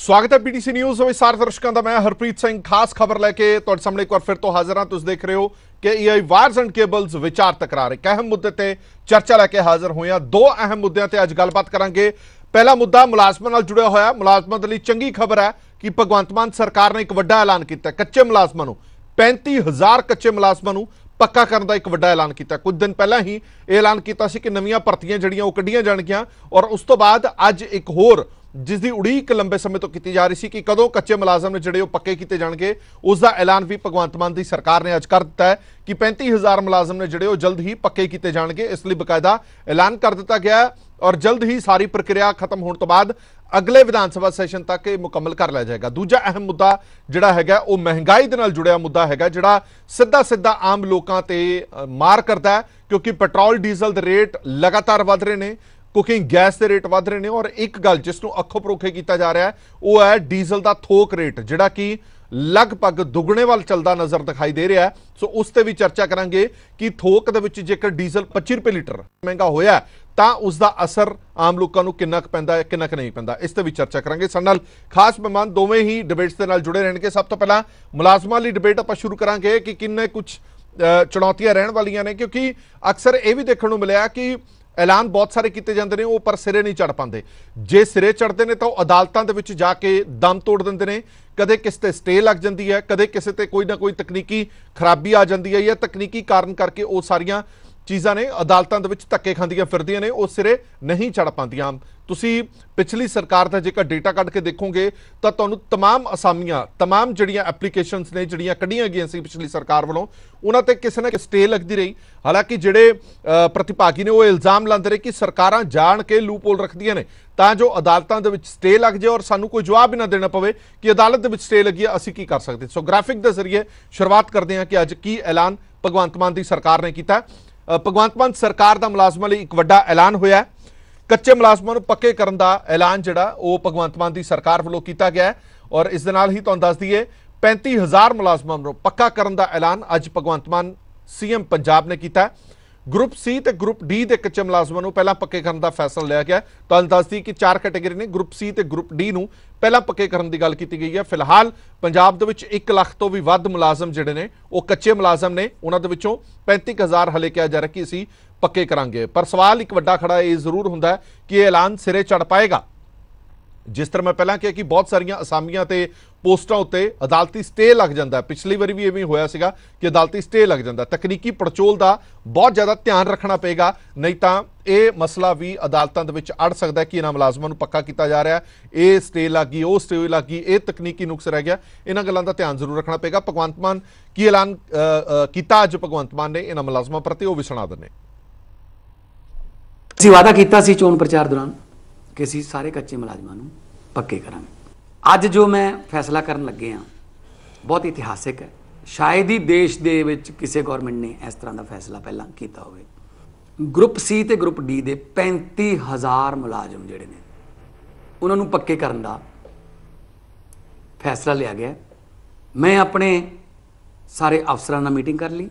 स्वागत है PTC news विस्तार दर्शकों का। मैं हरप्रीत सिंह खास खबर लैके तुहाडे सामने एक बार फिर तो हाजिर हाँ। तुसीं देख रहे हो कि एआई वायर्स एंड केबल्स विचार तकरार एक अहम मुद्दे ते चर्चा लैके हाजिर हुए हैं। दो अहम मुद्दों ते अज गलबात करांगे। पहला मुद्दा मुलाजमां नाल जुड़िया होया। मुलाजमां दे लई चंगी खबर है कि भगवंत मान सरकार ने एक वड्डा ऐलान किया। कच्चे मुलाजमां नूं 35,000 कच्चे मुलाजमां नूं पक्का करने का एक वड्डा ऐलान किया। कुछ दिन पहला ही ऐलान किया कि नवीं भर्तियां जिहड़ियां ओह कड्ढियां जाणगीਆਂ और उस तो बाद अज एक होर जिसकी उड़ीक लंबे समय तो की जा रही थी कि कदों कच्चे मुलाजम ने जिहड़े पक्के किए जाएंगे, उसका ऐलान भी भगवंत मान की सरकार ने अज कर दिता है कि 35,000 मुलाजम ने जिहड़े जल्द ही पक्के किए जाएंगे। इसलिए बकायदा ऐलान कर दिता गया और जल्द ही सारी प्रक्रिया खत्म होने तो बाद अगले विधानसभा सैशन तक ये मुकम्मल कर लिया जाएगा। दूजा अहम मुद्दा जिहड़ा हैगा वो महंगाई दे नाल जुड़िया मुद्दा हैगा, जिहड़ा सीधा सीधा आम लोगों ते मार करता है, क्योंकि पेट्रोल डीजल के रेट लगातार वध रहे हैं, कुकिंग गैस के रेट वध रहे हैं और एक गल जिसनों अखों परोखे किया जा रहा है वह है डीजल का थोक रेट, जिहड़ा कि लगभग दुगने वाल चलता नज़र दिखाई दे रहा है। सो उस पर भी चर्चा करांगे कि थोक दे विच जेकर डीजल 25 रुपए लीटर महंगा होया तो उसका असर आम लोगों को किन्ना क पैंदा है, किन्ना क नहीं पैंदा, इस पर भी चर्चा करांगे। साडे नाल खास मेहमान दोवें ही डिबेट्स के नाल जुड़े रहेंगे। सब तो पहला मुलाजमां लई डिबेट आपां शुरू करांगे कि किन्ने कुछ चुनौतियां रहण वालियां ने, क्योंकि अक्सर ये भी देखने को मिलिया कि ऐलान बहुत सारे किए जाते हैं, वो पर सिरे नहीं चढ़ पाते। जे सिरे चढ़ते हैं तो अदालतों के विच जाके दम तोड़ देंगे ने। कदे किसी ते स्टे लग जाती है, कदे किसी ते कोई ना कोई तकनीकी खराबी आ जाती है या तकनीकी कारण करके वो सारिया चीज़ां ने अदालतों के विच धक्के खांदियां फिरदियां ने, वो सिरे नहीं चढ़ पादियां। तुसी पिछली सरकार का जेकर डेटा कढ़ के देखोगे तो तुहानूं तमाम असामियां, तमाम जिहड़ियां एप्लीकेशनस ने जिहड़ियां कढ़ियां गईयां सी पिछली सरकार वालों, उन्हां ते किसी ना किसी स्टे लगती रही। हालांकि जिहड़े प्रतिभागी ने वो इल्जाम लाते रहे कि सरकारां जाण के लूप होल रखदियां ने तां जो अदालतों के विच स्टे लग जाए और सानूं कोई जवाब भी ना देना पवे कि अदालत दे विच स्टे लगी है, असीं की कर सकते। सो ग्राफिक के जरिए शुरुआत करते हैं कि अज की ऐलान भगवंत मान की सरकार ने किया। भगवंत मान सरकार का मुलाजमां लई एक वड्डा ऐलान होया है। कच्चे मुलाजमां नूं पक्के करन दा ऐलान जिहड़ा वो भगवंत मान की सरकार वालों किया गया है और इस दे नाल ही तुहानूं दस दईए 35,000 मुलाजमां नूं पक्का करन दा ऐलान अज भगवंत मान सीएम पंजाब ने किया। ग्रुप सी ते ग्रुप डी के कच्चे मुलाजमां नूं पहलां पक्के करन दा फैसला लिया गया। तुहानूं दस दईए कि 4 कैटेगरी ने, ग्रुप सी ते ग्रुप डी नूं पहलां पक्के करन दी गल कीती गई है। फिलहाल पंजाब दे विच 1 लाख तो भी वध मुलाजम जिहड़े ने वो कच्चे मुलाजम ने, उन्हां दे विचों 35,000 हले कहा जा रहा कि असीं पक्के करांगे। पर सवाल एक वड्डा खड़ा ये जरूर हुंदा है कि यह ऐलान सिरे चढ़ पाएगा। जिस तरह मैं पहला कहा कि बहुत सारिया असामियां ते पोस्टां उत्ते अदालती स्टे लग जाता है, पिछली बारी भी इवें होया सीगा कि अदालती स्टे लग जाता। तकनीकी पड़चोल का बहुत ज़्यादा ध्यान रखना पेगा, नहीं तो यह मसला भी अदालतों के विच अड़ सकता है कि इन्हां मुलाजमां नूं पक्का किया जा रहा है, ये स्टे लग गई, वो स्टे लग गई, ये तकनीकी नुक्स रह गया। इन्हां गल्लां दा ध्यान जरूर रखना पेगा। भगवंत मान की ऐलान किया अज भगवंत मान ने इन्हां मुलाजमां प्रति, वो भी सुणा दिंदे। ਅਸੀਂ वादा किया सी चोण प्रचार दौरान कि ਅਸੀਂ सारे कच्चे मुलाजमां नूं पक्के करांगे। ਅੱਜ जो मैं फैसला करन लगे हाँ बहुत इतिहासिक है। शायद ही देश दे विच किसी गौरमेंट ने इस तरह का फैसला पहला किया होवे। ग्रुप सी ते ग्रुप डी दे 35,000 मुलाजम जिहड़े ने उन्हां नूं पक्के करन दा फैसला लिया गया। मैं अपने सारे अफसरां नाल मीटिंग कर ली,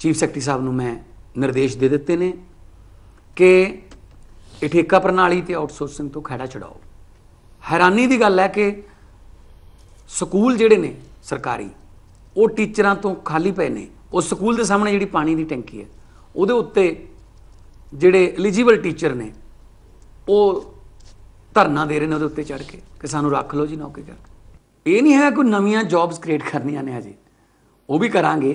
चीफ सैकटरी साहब नूं मैं निर्देश दे दिते ने कि ये ठेका प्रणाली ते आउटसोर्सिंग तो खैड़ा छड़ाओ। हैरानी की गल है कि स्कूल जिहड़े ने सरकारी वो टीचरां तो खाली पे ने। उस स्कूल के सामने जिहड़ी पानी की टैंकी है उहदे उत्ते जिहड़े एलिजिबल टीचर ने वो धरना दे रहे हैं उहदे उत्ते चढ़ के कि सानूं रख लो जी नौकरी कर। ये नहीं है कोई नवीं जॉब्स क्रिएट करनियां ने, हजे वो भी करांगे,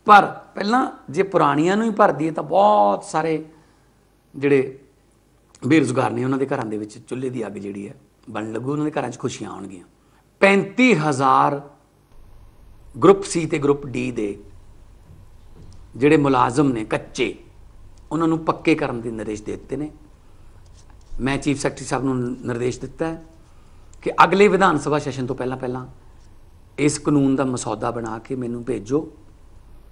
पर पहलां जे पुरानियां नूं ही भर दईए तो बहुत सारे जिहड़े बेरोजगार ने उन्होंने घरों के चुल्हे की अग जी है बन लगू, उन्होंने घरों खुशियां आउणगियां। 35,000 ग्रुप सी ते ग्रुप डी दे जिहड़े मुलाजम ने कच्चे उन्होंने पक्के करने के निर्देश दे दिते ने। मैं चीफ सैकटरी साहब नूं निर्देश दिता है कि अगले विधान सभा सैशन तो पहला पहला इस कानून का मसौदा बना के मैनूं भेजो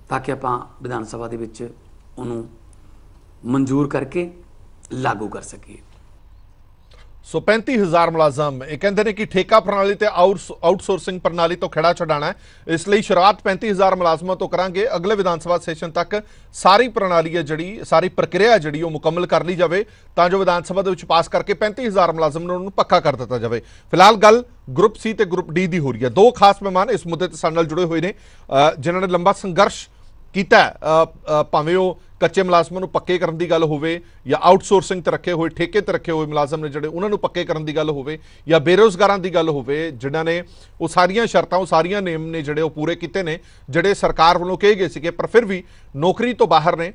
ताकि आपां विधान सभा दे विच उहनूं मंजूर करके लागू कर सकिए। ਸੋ 35000 ਮੁਲਾਜ਼ਮ ਇਹ ਕਹਿੰਦੇ ਨੇ ਕਿ ਠੇਕਾ ਪ੍ਰਣਾਲੀ ਤੇ ਆਊਟਸੋਰਸਿੰਗ ਪ੍ਰਣਾਲੀ ਤੋਂ ਖੜਾ ਛਡਾਣਾ ਹੈ। ਇਸ ਲਈ ਸ਼ੁਰੂਆਤ 35000 ਮੁਲਾਜ਼ਮਾਂ ਤੋਂ ਕਰਾਂਗੇ। ਅਗਲੇ ਵਿਧਾਨ ਸਭਾ ਸੈਸ਼ਨ ਤੱਕ ਸਾਰੀ ਪ੍ਰਣਾਲੀ ਹੈ ਜਿਹੜੀ ਸਾਰੀ ਪ੍ਰਕਿਰਿਆ ਜਿਹੜੀ ਉਹ ਮੁਕੰਮਲ ਕਰ ਲਈ ਜਾਵੇ ਤਾਂ ਜੋ ਵਿਧਾਨ ਸਭਾ ਦੇ ਵਿੱਚ ਪਾਸ ਕਰਕੇ 35000 ਮੁਲਾਜ਼ਮ ਨੂੰ ਉਹਨੂੰ ਪੱਕਾ ਕਰ ਦਿੱਤਾ ਜਾਵੇ। ਫਿਲਹਾਲ ਗੱਲ ਗਰੁੱਪ ਸੀ ਤੇ ਗਰੁੱਪ ਡੀ ਦੀ ਹੋ ਰਹੀ ਹੈ। ਦੋ ਖਾਸ ਮਹਿਮਾਨ ਇਸ ਮੁੱਦੇ ਤੇ ਸਾਡੇ ਨਾਲ ਜੁੜੇ ਹੋਏ ਨੇ ਜਿਨ੍ਹਾਂ ਨੇ ਲੰਬਾ ਸੰਘਰਸ਼ ਕੀਤਾ ਭਾਵੇਂ ਉਹ ਕੱਚੇ ਮੁਲਾਜ਼ਮਾਂ ਨੂੰ ਪੱਕੇ ਕਰਨ ਦੀ ਗੱਲ ਹੋਵੇ ਜਾਂ ਆਊਟਸੋਰਸਿੰਗ ਤੇ ਰੱਖੇ ਹੋਏ ਠੇਕੇ ਤੇ ਰੱਖੇ ਹੋਏ ਮੁਲਾਜ਼ਮ ਨੇ ਜਿਹੜੇ ਉਹਨਾਂ ਨੂੰ ਪੱਕੇ ਕਰਨ ਦੀ ਗੱਲ ਹੋਵੇ ਜਾਂ ਬੇਰੋਜ਼ਗਾਰਾਂ ਦੀ ਗੱਲ ਹੋਵੇ ਜਿਨ੍ਹਾਂ ਨੇ ਉਹ ਸਾਰੀਆਂ ਸ਼ਰਤਾਂ ਉਹ ਸਾਰੀਆਂ ਨਿਯਮ ਨੇ ਜਿਹੜੇ ਉਹ ਪੂਰੇ ਕੀਤੇ ਨੇ ਜਿਹੜੇ ਸਰਕਾਰ ਵੱਲੋਂ ਕਹੇ ਗਏ ਸੀਗੇ ਪਰ ਫਿਰ ਵੀ ਨੌਕਰੀ ਤੋਂ ਬਾਹਰ ਨੇ।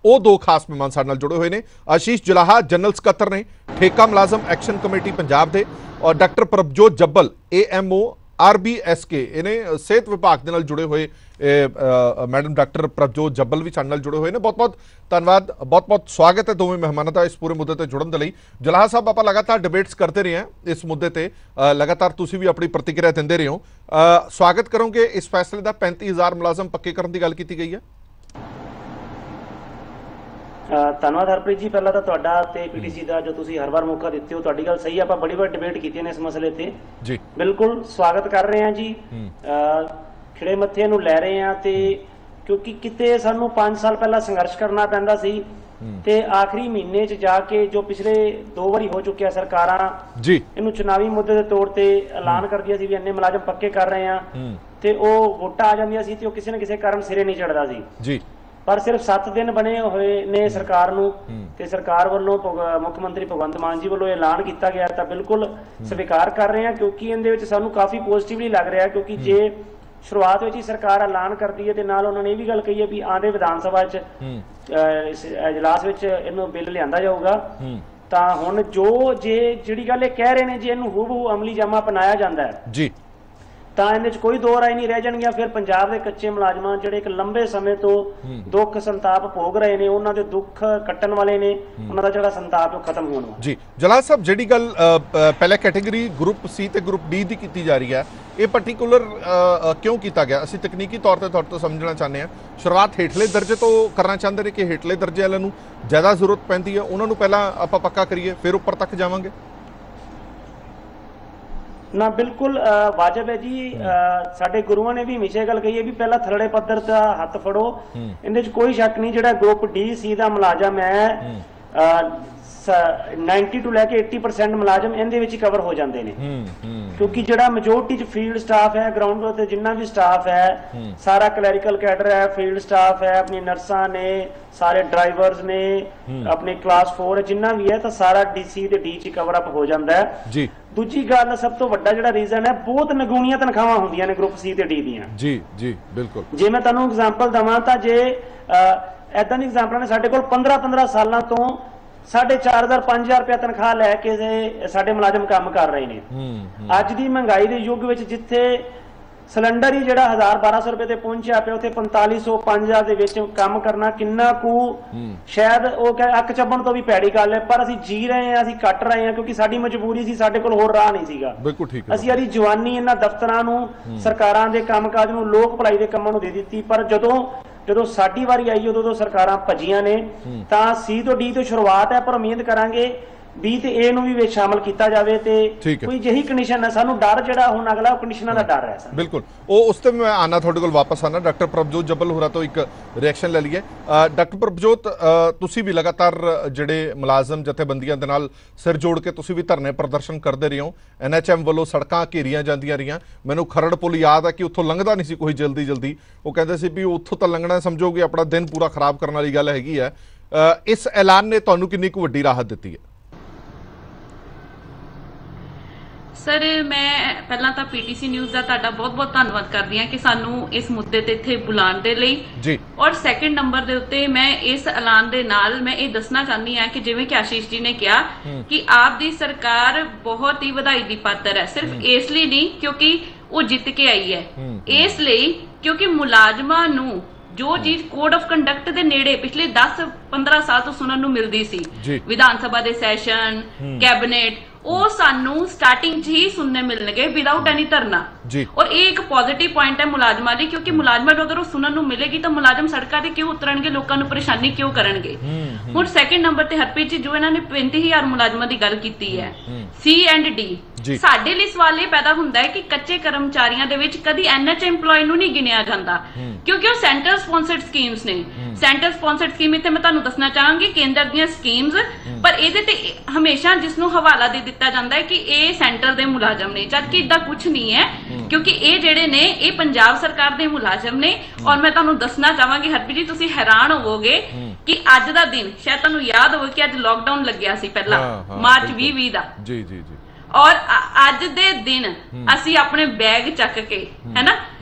ਉਹ ਦੋ ਖਾਸ ਮਹਿਮਾਨ ਸਾਡੇ ਨਾਲ ਜੁੜੇ ਹੋਏ ਨੇ। ਆਸ਼ੀਸ਼ ਜਲਾਹਾ ਜਨਰਲ ਸਕੱਤਰ ਨੇ ਠੇਕਾ ਮੁਲਾਜ਼ਮ ਐਕਸ਼ਨ ਕਮੇਟੀ ਪੰਜਾਬ ਦੇ ਔਰ doctor Prabhjot Jabbal AMO RBSK ਇਹਨੇ ਸਿਹਤ ਵਿਭਾਗ ਦੇ ਨਾਲ ਜੁੜੇ ਹੋਏ ਮੈਡਮ ਡਾਕਟਰ ਪ੍ਰਭਜੋਤ ਜੱਬਲ ਵੀ ਸਾਡੇ ਨਾਲ ਜੁੜੇ ਹੋਏ ਨੇ। ਬਹੁਤ ਬਹੁਤ ਧੰਨਵਾਦ, ਬਹੁਤ ਬਹੁਤ ਸਵਾਗਤ ਹੈ ਦੋਵੇਂ ਮਹਿਮਾਨਾਂ ਦਾ ਇਸ ਪੂਰੇ ਮੁੱਦੇ ਤੇ ਜੁੜਨ ਦੇ ਲਈ। ਜਲਾਹਾ ਸਾਹਿਬ ਆਪਾਂ ਲਗਾਤਾਰ ਡਿਬੇਟਸ ਕਰਦੇ ਰਹੇ ਹਾਂ ਇਸ ਮੁੱਦੇ ਤੇ, ਲਗਾਤਾਰ ਤੁਸੀਂ ਵੀ ਆਪਣੀ ਪ੍ਰਤੀਕਿਰਿਆ ਦਿੰਦੇ ਰਹੇ ਹੋ। ਸਵਾਗਤ ਕਰੋਗੇ ਇਸ ਫੈਸਲੇ ਦਾ 35000 ਮੁਲਾਜ਼ਮ ਪੱਕੇ ਕਰਨ ਦੀ ਗੱਲ ਕੀਤੀ ਗਈ ਹੈ। ਧੰਨਵਾਦ ਹਰਪ੍ਰੀਤ ਜੀ, ਪਹਿਲਾਂ ਤਾਂ ਤੁਹਾਡਾ ਤੇ PTC ਦਾ ਜੋ ਤੁਸੀਂ ਹਰ ਵਾਰ ਮੌਕਾ ਦਿੱਤੇ ਹੋ। ਤੁਹਾਡੀ ਗੱਲ ਸਹੀ, ਆਪਾਂ ਬੜੀ ਵਾਰ ਡਿਬੇਟ ਕੀਤੀਆਂ ਨੇ ਇਸ ਮਸਲੇ ਤੇ ਜੀ। ਬਿਲਕੁਲ ਸਵਾਗਤ ਕਰ ਰਹੇ ਹਾਂ ਜੀ, ਖਿੜੇ ਮੱਥੇ ਨੂੰ ਲੈ ਰਹੇ ਹਾਂ ਤੇ ਕਿਉਂਕਿ ਕਿਤੇ ਸਾਨੂੰ 5 ਸਾਲ ਪਹਿਲਾਂ ਸੰਘਰਸ਼ ਕਰਨਾ ਪੈਂਦਾ ਸੀ ਤੇ ਆਖਰੀ ਮਹੀਨੇ 'ਚ ਜਾ ਕੇ ਜੋ ਪਿਛਲੇ 2 ਵਾਰੀ ਹੋ ਚੁੱਕਿਆ ਸਰਕਾਰਾਂ ਜੀ ਇਹਨੂੰ ਚੁਣਾਵੀ ਮੁੱਦੇ ਦੇ ਤੌਰ ਤੇ ਐਲਾਨ ਕਰਦੀਆਂ ਸੀ ਵੀ ਇੰਨੇ ਮੁਲਾਜ਼ਮ ਪੱਕੇ ਕਰ ਰਹੇ ਹਾਂ ਤੇ ਉਹ ਵੋਟਾਂ ਆ ਜਾਂਦੀਆਂ ਸੀ ਤੇ ਉਹ ਕਿਸੇ ਨਾ ਕਿਸੇ ਕਾਰਨ ਸਿਰੇ ਨਹੀਂ ਚੜਦਾ ਸੀ ਜੀ। ਪਰ ਸਿਰਫ 7 ਦਿਨ ਬਣੇ ਹੋਏ ਨੇ ਸਰਕਾਰ ਨੂੰ ਤੇ ਸਰਕਾਰ ਵੱਲੋਂ ਮੁੱਖ ਮੰਤਰੀ ਭਗਵੰਤ ਮਾਨ ਜੀ ਵੱਲੋਂ ਐਲਾਨ ਕੀਤਾ ਗਿਆ ਤਾਂ ਬਿਲਕੁਲ ਸਵੀਕਾਰ ਕਰ ਰਹੇ ਹਾਂ ਕਿਉਂਕਿ ਇਹਦੇ ਵਿੱਚ ਸਾਨੂੰ ਕਾਫੀ ਪੋਜ਼ਿਟਿਵਲੀ ਲੱਗ ਰਿਹਾ ਕਿਉਂਕਿ ਜੇ ਸ਼ੁਰੂਆਤ ਵਿੱਚ ਹੀ ਸਰਕਾਰ ਐਲਾਨ ਕਰਦੀ ਹੈ ਤੇ ਨਾਲ ਉਹਨਾਂ ਨੇ ਇਹ ਵੀ ਗੱਲ ਕਹੀ ਹੈ ਵੀ ਆਂਦੇ ਵਿਧਾਨ ਸਭਾ 'ਚ ਇਜਲਾਸ ਵਿੱਚ ਇਹਨੂੰ ਬਿੱਲ ਲਿਆਂਦਾ ਜਾਊਗਾ ਤਾਂ ਹੁਣ ਜਿਹੜੀ ਗੱਲ ਇਹ ਕਹਿ ਰਹੇ ਨੇ ਜੇ ਇਹਨੂੰ ਹੂਬਹੂ ਅਮਲੀ ਜਾਮਾ ਅਪਣਾਇਆ ਜਾਂਦਾ ਹੈ ਜੀ ਤਾਂ ਇਹਦੇ 'ਚ ਕੋਈ ਦੋ ਰਾਏ ਨਹੀਂ ਰਹਿ ਜਾਣਗੀਆਂ। ਫਿਰ ਪੰਜਾਬ ਦੇ ਕੱਚੇ ਮੁਲਾਜ਼ਮਾਂ ਜਿਹੜੇ ਇੱਕ ਲੰਬੇ ਸਮੇਂ ਤੋਂ ਦੁੱਖ ਸੰਤਾਪ ਭੋਗ ਰਹੇ ਨੇ ਉਹਨਾਂ ਦੇ ਦੁੱਖ ਕੱਟਣ ਵਾਲੇ ਨੇ ਉਹਨਾਂ ਦਾ ਜਿਹੜਾ ਸੰਤਾਪ ਉਹ ਖਤਮ ਹੋਣ ਵਾਲਾ ਜੀ। ਜਲਾਲ ਸਾਹਿਬ ਜਿਹੜੀ ਗੱਲ ਪਹਿਲੇ ਕੈਟੇਗਰੀ ਗਰੁੱਪ ਸੀ ਤੇ ਗਰੁੱਪ ਡੀ ਦੀ ਕੀਤੀ ਜਾ ਰਹੀ ਹੈ ਇਹ ਪਾਰਟਿਕੂਲਰ ਕਿਉਂ ਕੀਤਾ ਗਿਆ? ਅਸੀਂ ਤਕਨੀਕੀ ਤੌਰ ਤੇ ਤੁਹਾਡੇ ਤੋਂ ਸਮਝਣਾ ਚਾਹੁੰਦੇ ਹਾਂ। ਸ਼ੁਰੂਆਤ ਹੇਠਲੇ ਦਰਜੇ ਤੋਂ ਕਰਨਾ ਚਾਹੁੰਦੇ ਨੇ ਕਿ ਹੇਠਲੇ ਦਰਜੇ ਵਾਲਿਆਂ ਨੂੰ ਜ਼ਿਆਦਾ ਜ਼ਰੂਰਤ ਪੈਂਦੀ ਹੈ ਉਹਨਾਂ ਨੂੰ ਪਹਿਲਾਂ ਆਪਾਂ ਪੱਕਾ ਕਰੀਏ ਫਿਰ ਉੱਪਰ ਤੱਕ ਜਾਵਾਂਗੇ ਨਾ? ਬਿਲਕੁਲ ਵਾਜਬ ਹੈ ਜੀ। ਸਾਡੇ ਗੁਰੂਆਂ ਨੇ ਵੀ ਹਮੇਸ਼ਾ ਗੱਲ ਕਹੀ ਹੈ ਵੀ ਪਹਿਲਾਂ ਥੱਲੜੇ ਪੱਧਰ ਦਾ ਹੱਥ ਫੜੋ। ਇਹਦੇ 'ਚ ਕੋਈ ਸ਼ੱਕ ਨਹੀਂ ਜਿਹੜਾ ਗਰੁੱਪ D-C ਦਾ ਮੁਲਾਜ਼ਮ ਹੈ 90 ਤੋਂ ਲੈ ਕੇ 80% ਮੁਲਾਜ਼ਮ ਇਹਦੇ ਵਿੱਚ ਹੀ ਕਵਰ ਹੋ ਜਾਂਦੇ ਨੇ ਕਿਉਂਕਿ ਜਿਹੜਾ ਮੈਜੋਰਟੀ 'ਚ ਫੀਲਡ ਸਟਾਫ ਹੈ ਗਰਾਊਂਡ ਤੇ ਜਿੰਨਾ ਵੀ ਸਟਾਫ ਹੈ ਸਾਰਾ ਕਲੈਰੀਕਲ ਕੈਡਰ ਹੈ ਫੀਲਡ ਸਟਾਫ ਹੈ ਆਪਣੀ ਨਰਸਾਂ ਨੇ ਸਾਰੇ ਡਰਾਈਵਰਸ ਨੇ ਆਪਣੇ ਕਲਾਸ 4 ਜਿੰਨਾ ਵੀ ਹੈ ਤਾਂ ਸਾਰਾ DC ਤੇ D 'ਚ ਕਵਰ ਅਪ ਹੋ ਜਾਂਦਾ ਹੈ ਜੀ। ਦੂਜੀ ਗੱਲ ਸਭ ਤੋਂ ਵੱਡਾ ਜਿਹੜਾ ਰੀਜ਼ਨ ਹੈ ਬਹੁਤ ਨਗੂਣੀਆਂ ਤਨਖਾਹਾਂ ਹੁੰਦੀਆਂ ਨੇ ਗਰੁੱਪ C ਤੇ D ਦੀਆਂ ਜੀ ਜੀ ਬਿਲਕੁਲ। ਜੇ ਮੈਂ ਤੁਹਾਨੂੰ ਐਗਜ਼ਾਮਪਲ ਦਵਾਂ ਤਾਂ ਜੇ ਏਦਾਂ ਦੀ ਐਗਜ਼ਾਮਪਲਾਂ ਨੇ ਸਾਡੇ ਕੋਲ 15 ਸਾਲਾਂ ਤੋਂ 4,500 5,000 ਰੁਪਇਆ ਤਨਖਾਹ ਲੈ ਕੇ ਸਾਡੇ ਮੁਲਾਜ਼ਮ ਕੰਮ ਕਰ ਰਹੇ ਨੇ। ਅੱਜ ਦੀ ਮਹਿੰਗਾਈ ਦੇ ਯੁੱਗ ਵਿੱਚ ਜਿੱਥੇ ਸਿਲੰਡਰ ਹੀ ਜਿਹੜਾ 1,000-1,200 ਰੁਪਏ ਤੇ ਪਹੁੰਚਿਆ ਪਿਆ ਉੱਥੇ 4,500 5,000 ਦੇ ਵਿੱਚ ਕੰਮ ਕਰਨਾ ਕਿੰਨਾ ਕੁ ਸ਼ਾਇਦ ਉਹ ਅੱਖ ਚੱਬਣ ਤੋਂ ਵੀ ਭੈੜੀ ਗੱਲ ਹੈ ਪਰ ਅਸੀਂ ਜੀ ਰਹੇ ਹਾਂ ਅਸੀਂ ਕੱਟ ਰਹੇ ਹਾਂ ਕਿਉਂਕਿ ਸਾਡੀ ਮਜਬੂਰੀ ਸੀ ਸਾਡੇ ਕੋਲ ਹੋਰ ਰਾਹ ਨਹੀਂ ਸੀਗਾ। ਅਸੀਂ ਸਾਡੀ ਜਵਾਨੀ ਇਹਨਾਂ ਦਫ਼ਤਰਾਂ ਨੂੰ ਸਰਕਾਰਾਂ ਦੇ ਕੰਮਕਾਜ ਨੂੰ ਲੋਕ ਭਲਾਈ ਦੇ ਕੰਮਾਂ ਨੂੰ ਦੇ ਦਿੱਤੀ ਪਰ ਜਦੋਂ ਸਾਡੀ ਵਾਰੀ ਆਈ ਉਦੋਂ ਤੋਂ ਸਰਕਾਰਾਂ ਭੱਜੀਆਂ ਨੇ ਤਾਂ C ਤੋਂ D ਤੋਂ ਸ਼ੁਰੂਆਤ ਹੈ ਪਰ ਉਮੀਦ ਕਰਾਂਗੇ B ਤੇ A ਨੂੰ ਵੀ ਵਿੱਚ ਸ਼ਾਮਲ ਕੀਤਾ ਜਾਵੇ ਤੇ ਕੋਈ ਜਿਹੀ ਕੰਡੀਸ਼ਨ ਹੈ ਸਾਨੂੰ ਡਰ ਜਿਹੜਾ ਹੁਣ ਅਗਲਾ ਕੰਡੀਸ਼ਨਾਂ ਦਾ ਡਰ ਹੈ ਸਰ। ਬਿਲਕੁਲ ਉਹ ਉਸ ਤੇ ਮੈਂ ਆਣਾ ਤੁਹਾਡੇ ਕੋਲ ਵਾਪਸ ਆਣਾ। ਡਾਕਟਰ ਪ੍ਰਭਜੋਤ ਜੱਬਲ ਹੋਰਾਂ ਤੋਂ ਇੱਕ ਰਿਐਕਸ਼ਨ ਲੈ ਲਈਏ। ਡਾਕਟਰ ਪ੍ਰਭਜੋਤ ਤੁਸੀਂ ਵੀ ਲਗਾਤਾਰ ਜਿਹੜੇ ਮੁਲਾਜ਼ਮ ਜਥੇਬੰਦੀਆਂ ਦੇ ਨਾਲ ਸਿਰ ਜੋੜ ਕੇ ਤੁਸੀਂ ਵੀ ਧਰਨੇ ਪ੍ਰਦਰਸ਼ਨ ਕਰਦੇ ਰਹੇ ਹੋ। NHM ਵੱਲੋਂ ਸੜਕਾਂ ਘੇਰੀਆਂ ਜਾਂਦੀਆਂ ਰਹੀਆਂ। ਮੈਨੂੰ ਖਰੜ ਪੁਲ ਯਾਦ ਹੈ ਕਿ ਉੱਥੋਂ ਲੰਘਦਾ ਨਹੀਂ ਸੀ ਕੋਈ ਜਲਦੀ ਉਹ ਕਹਿੰਦੇ ਸੀ ਵੀ ਉੱਥੋਂ ਤਾਂ ਲੰਘਣਾ ਸਮਝੋਗੇ ਆਪਣਾ ਦਿਨ ਪੂਰਾ ਖਰਾਬ ਕਰਨ ਵਾਲੀ ਗੱਲ ਹੈਗੀ ਹੈ। ਇਸ ਐਲਾਨ ਨੇ ਤੁਹਾਨੂੰ ਕਿੰਨੀ ਕੁ ਵੱਡੀ ਰਾਹਤ ਦਿੱਤੀ ਹੈ? ਸਰ ਮੈਂ ਪਹਿਲਾਂ ਤਾਂ PTC ਨਿਊਜ਼ ਦਾ ਤੁਹਾਡਾ ਬਹੁਤ-ਬਹੁਤ ਧੰਨਵਾਦ ਕਰਦੀ ਹਾਂ ਕਿ ਸਾਨੂੰ ਇਸ ਮੁੱਦੇ ਤੇ ਇੱਥੇ ਬੁਲਾਉਣ ਦੇ ਲਈ ਜੀ। ਔਰ ਸੈਕੰਡ ਨੰਬਰ ਦੇ ਉੱਤੇ ਮੈਂ ਇਸ ਐਲਾਨ ਦੇ ਨਾਲ ਮੈਂ ਇਹ ਦੱਸਣਾ ਚਾਹੁੰਦੀ ਹਾਂ ਕਿ ਜਿਵੇਂ ਕਿ ਆਸ਼ੀਸ਼ ਜੀ ਨੇ ਕਿਹਾ ਕਿ ਆਪ ਦੀ ਸਰਕਾਰ ਬਹੁਤ ਹੀ ਵਧਾਈ ਦੀ ਪਾਤਰ ਹੈ ਸਿਰਫ ਇਸ ਲਈ ਨਹੀਂ ਕਿਉਂਕਿ ਉਹ ਜਿੱਤ ਕੇ ਆਈ ਹੈ ਇਸ ਲਈ ਕਿਉਂਕਿ ਮੁਲਾਜ਼ਮਾਂ ਨੂੰ ਜੋ ਚੀਜ਼ ਕੋਡ ਆਫ ਕੰਡਕਟ ਦੇ ਨੇੜੇ ਪਿਛਲੇ 15 ਸਾਲ ਤੋਂ ਸੁਣਨ ਨੂੰ ਮਿਲਦੀ ਸੀ ਵਿਧਾਨ ਸਭਾ ਦੇ ਸੈਸ਼ਨ ਕੈਬਨਿਟ ਉਹ ਸਾਨੂੰ ਸਟਾਰਟਿੰਗ 'ਚ ਹੀ ਸੁਣਨੇ ਮਿਲਣਗੇ ਵਿਦਆਊਟ ਐਨੀ ਧਰਨਾ ਔਰ ਇਹ ਇੱਕ ਪੋਜ਼ਿਟਿਵ ਪੁਆਇੰਟ ਹੈ ਮੁਲਾਜ਼ਮਾਂ ਲਈ ਕਿਉਂਕਿ ਮੁਲਾਜ਼ਮਾਂ ਨੂੰ ਅਗਰ ਉਹ ਸੁਣਨ ਨੂੰ ਮਿਲੇਗੀ ਤਾਂ ਮੁਲਾਜ਼ਮ ਸੜਕਾਂ ਤੇ ਕਿਉਂ ਉਤਰਨਗੇ ਲੋਕਾਂ ਨੂੰ ਪਰੇਸ਼ਾਨੀ ਕਿਉਂ ਕਰਨਗੇ। ਹੁਣ ਸੈਕਿੰਡ ਨੰਬਰ ਤੇ ਹਰਪ੍ਰੀਤ ਜੀ ਜੋ ਇਹਨਾਂ ਨੇ 35000 ਮੁਲਾਜ਼ਮਾਂ ਦੀ ਗੱਲ ਕੀਤੀ ਹੈ C&D ਸਾਡੇ ਲਈ ਸਵਾਲ ਇਹ ਪੈਦਾ ਹੁੰਦਾ ਹੈ ਕਿ ਕੱਚੇ ਕਰਮਚਾਰੀਆਂ ਦੇ ਵਿੱਚ ਕਦੀ NH EMPLOYE ਨੂੰ ਨਹੀਂ ਗਿਣਿਆ ਜਾਂਦਾ ਕਿਉਂਕਿ ਉਹ ਸੈਂਟਰ ਸਪਾਂਸਰਡ ਸਕੀਮਸ ਨੇ। ਸੈਂਟਰ ਸਪਾਂਸਰਡ ਸਕੀਮ ਇੱਥੇ ਮੈਂ ਤੁਹਾਨੂੰ ਦੱਸਣਾ ਚਾਹਾਂਗੀ ਕੇਂਦਰ ਦੀਆਂ ਸਕੀਮਸ ਪਰ ਇਹਦੇ ਤੇ ਹਮੇਸ਼ਾ ਜਿਸ ਨੂੰ ਹਵਾਲਾ ਦੇ ਦਿੱਤਾ ਜਾਂਦਾ ਹੈ ਕਿ ਇਹ ਸੈਂਟਰ ਦੇ ਮੁਲਾਜ਼ਮ ਨੇ ਜਦਕਿ ਇਦਾਂ ਕੁਝ ਨਹੀਂ ਹੈ ਕਿਉਂਕਿ ਇਹ ਜਿਹੜੇ ਨੇ ਇਹ ਪੰਜਾਬ ਸਰਕਾਰ ਦੇ ਮੁਲਾਜ਼ਮ ਨੇ। ਔਰ ਮੈਂ ਤੁਹਾਨੂੰ ਦੱਸਣਾ ਚਾਹਾਂਗੀ ਹਰਪ੍ਰੀਤ ਜੀ ਤੁਸੀਂ ਹੈਰਾਨ ਹੋਵੋਗੇ ਕਿ ਅੱਜ ਦਾ ਦਿਨ ਸ਼ਾਇਦ ਤੁਹਾਨੂੰ ਯਾਦ ਹੋਵੇ ਕਿ ਅੱਜ ਲੋਕਡਾਊਨ ਲੱਗਿਆ ਸੀ ਪਹਿਲਾਂ ਮਾਰਚ 2020 ਦਾ ਔਰ ਅੱਜ ਦੇ ਦਿਨ ਅਸੀਂ ਆਪਣੇ ਬੈਗ ਚੱਕ ਕੇ ਹੈਨਾ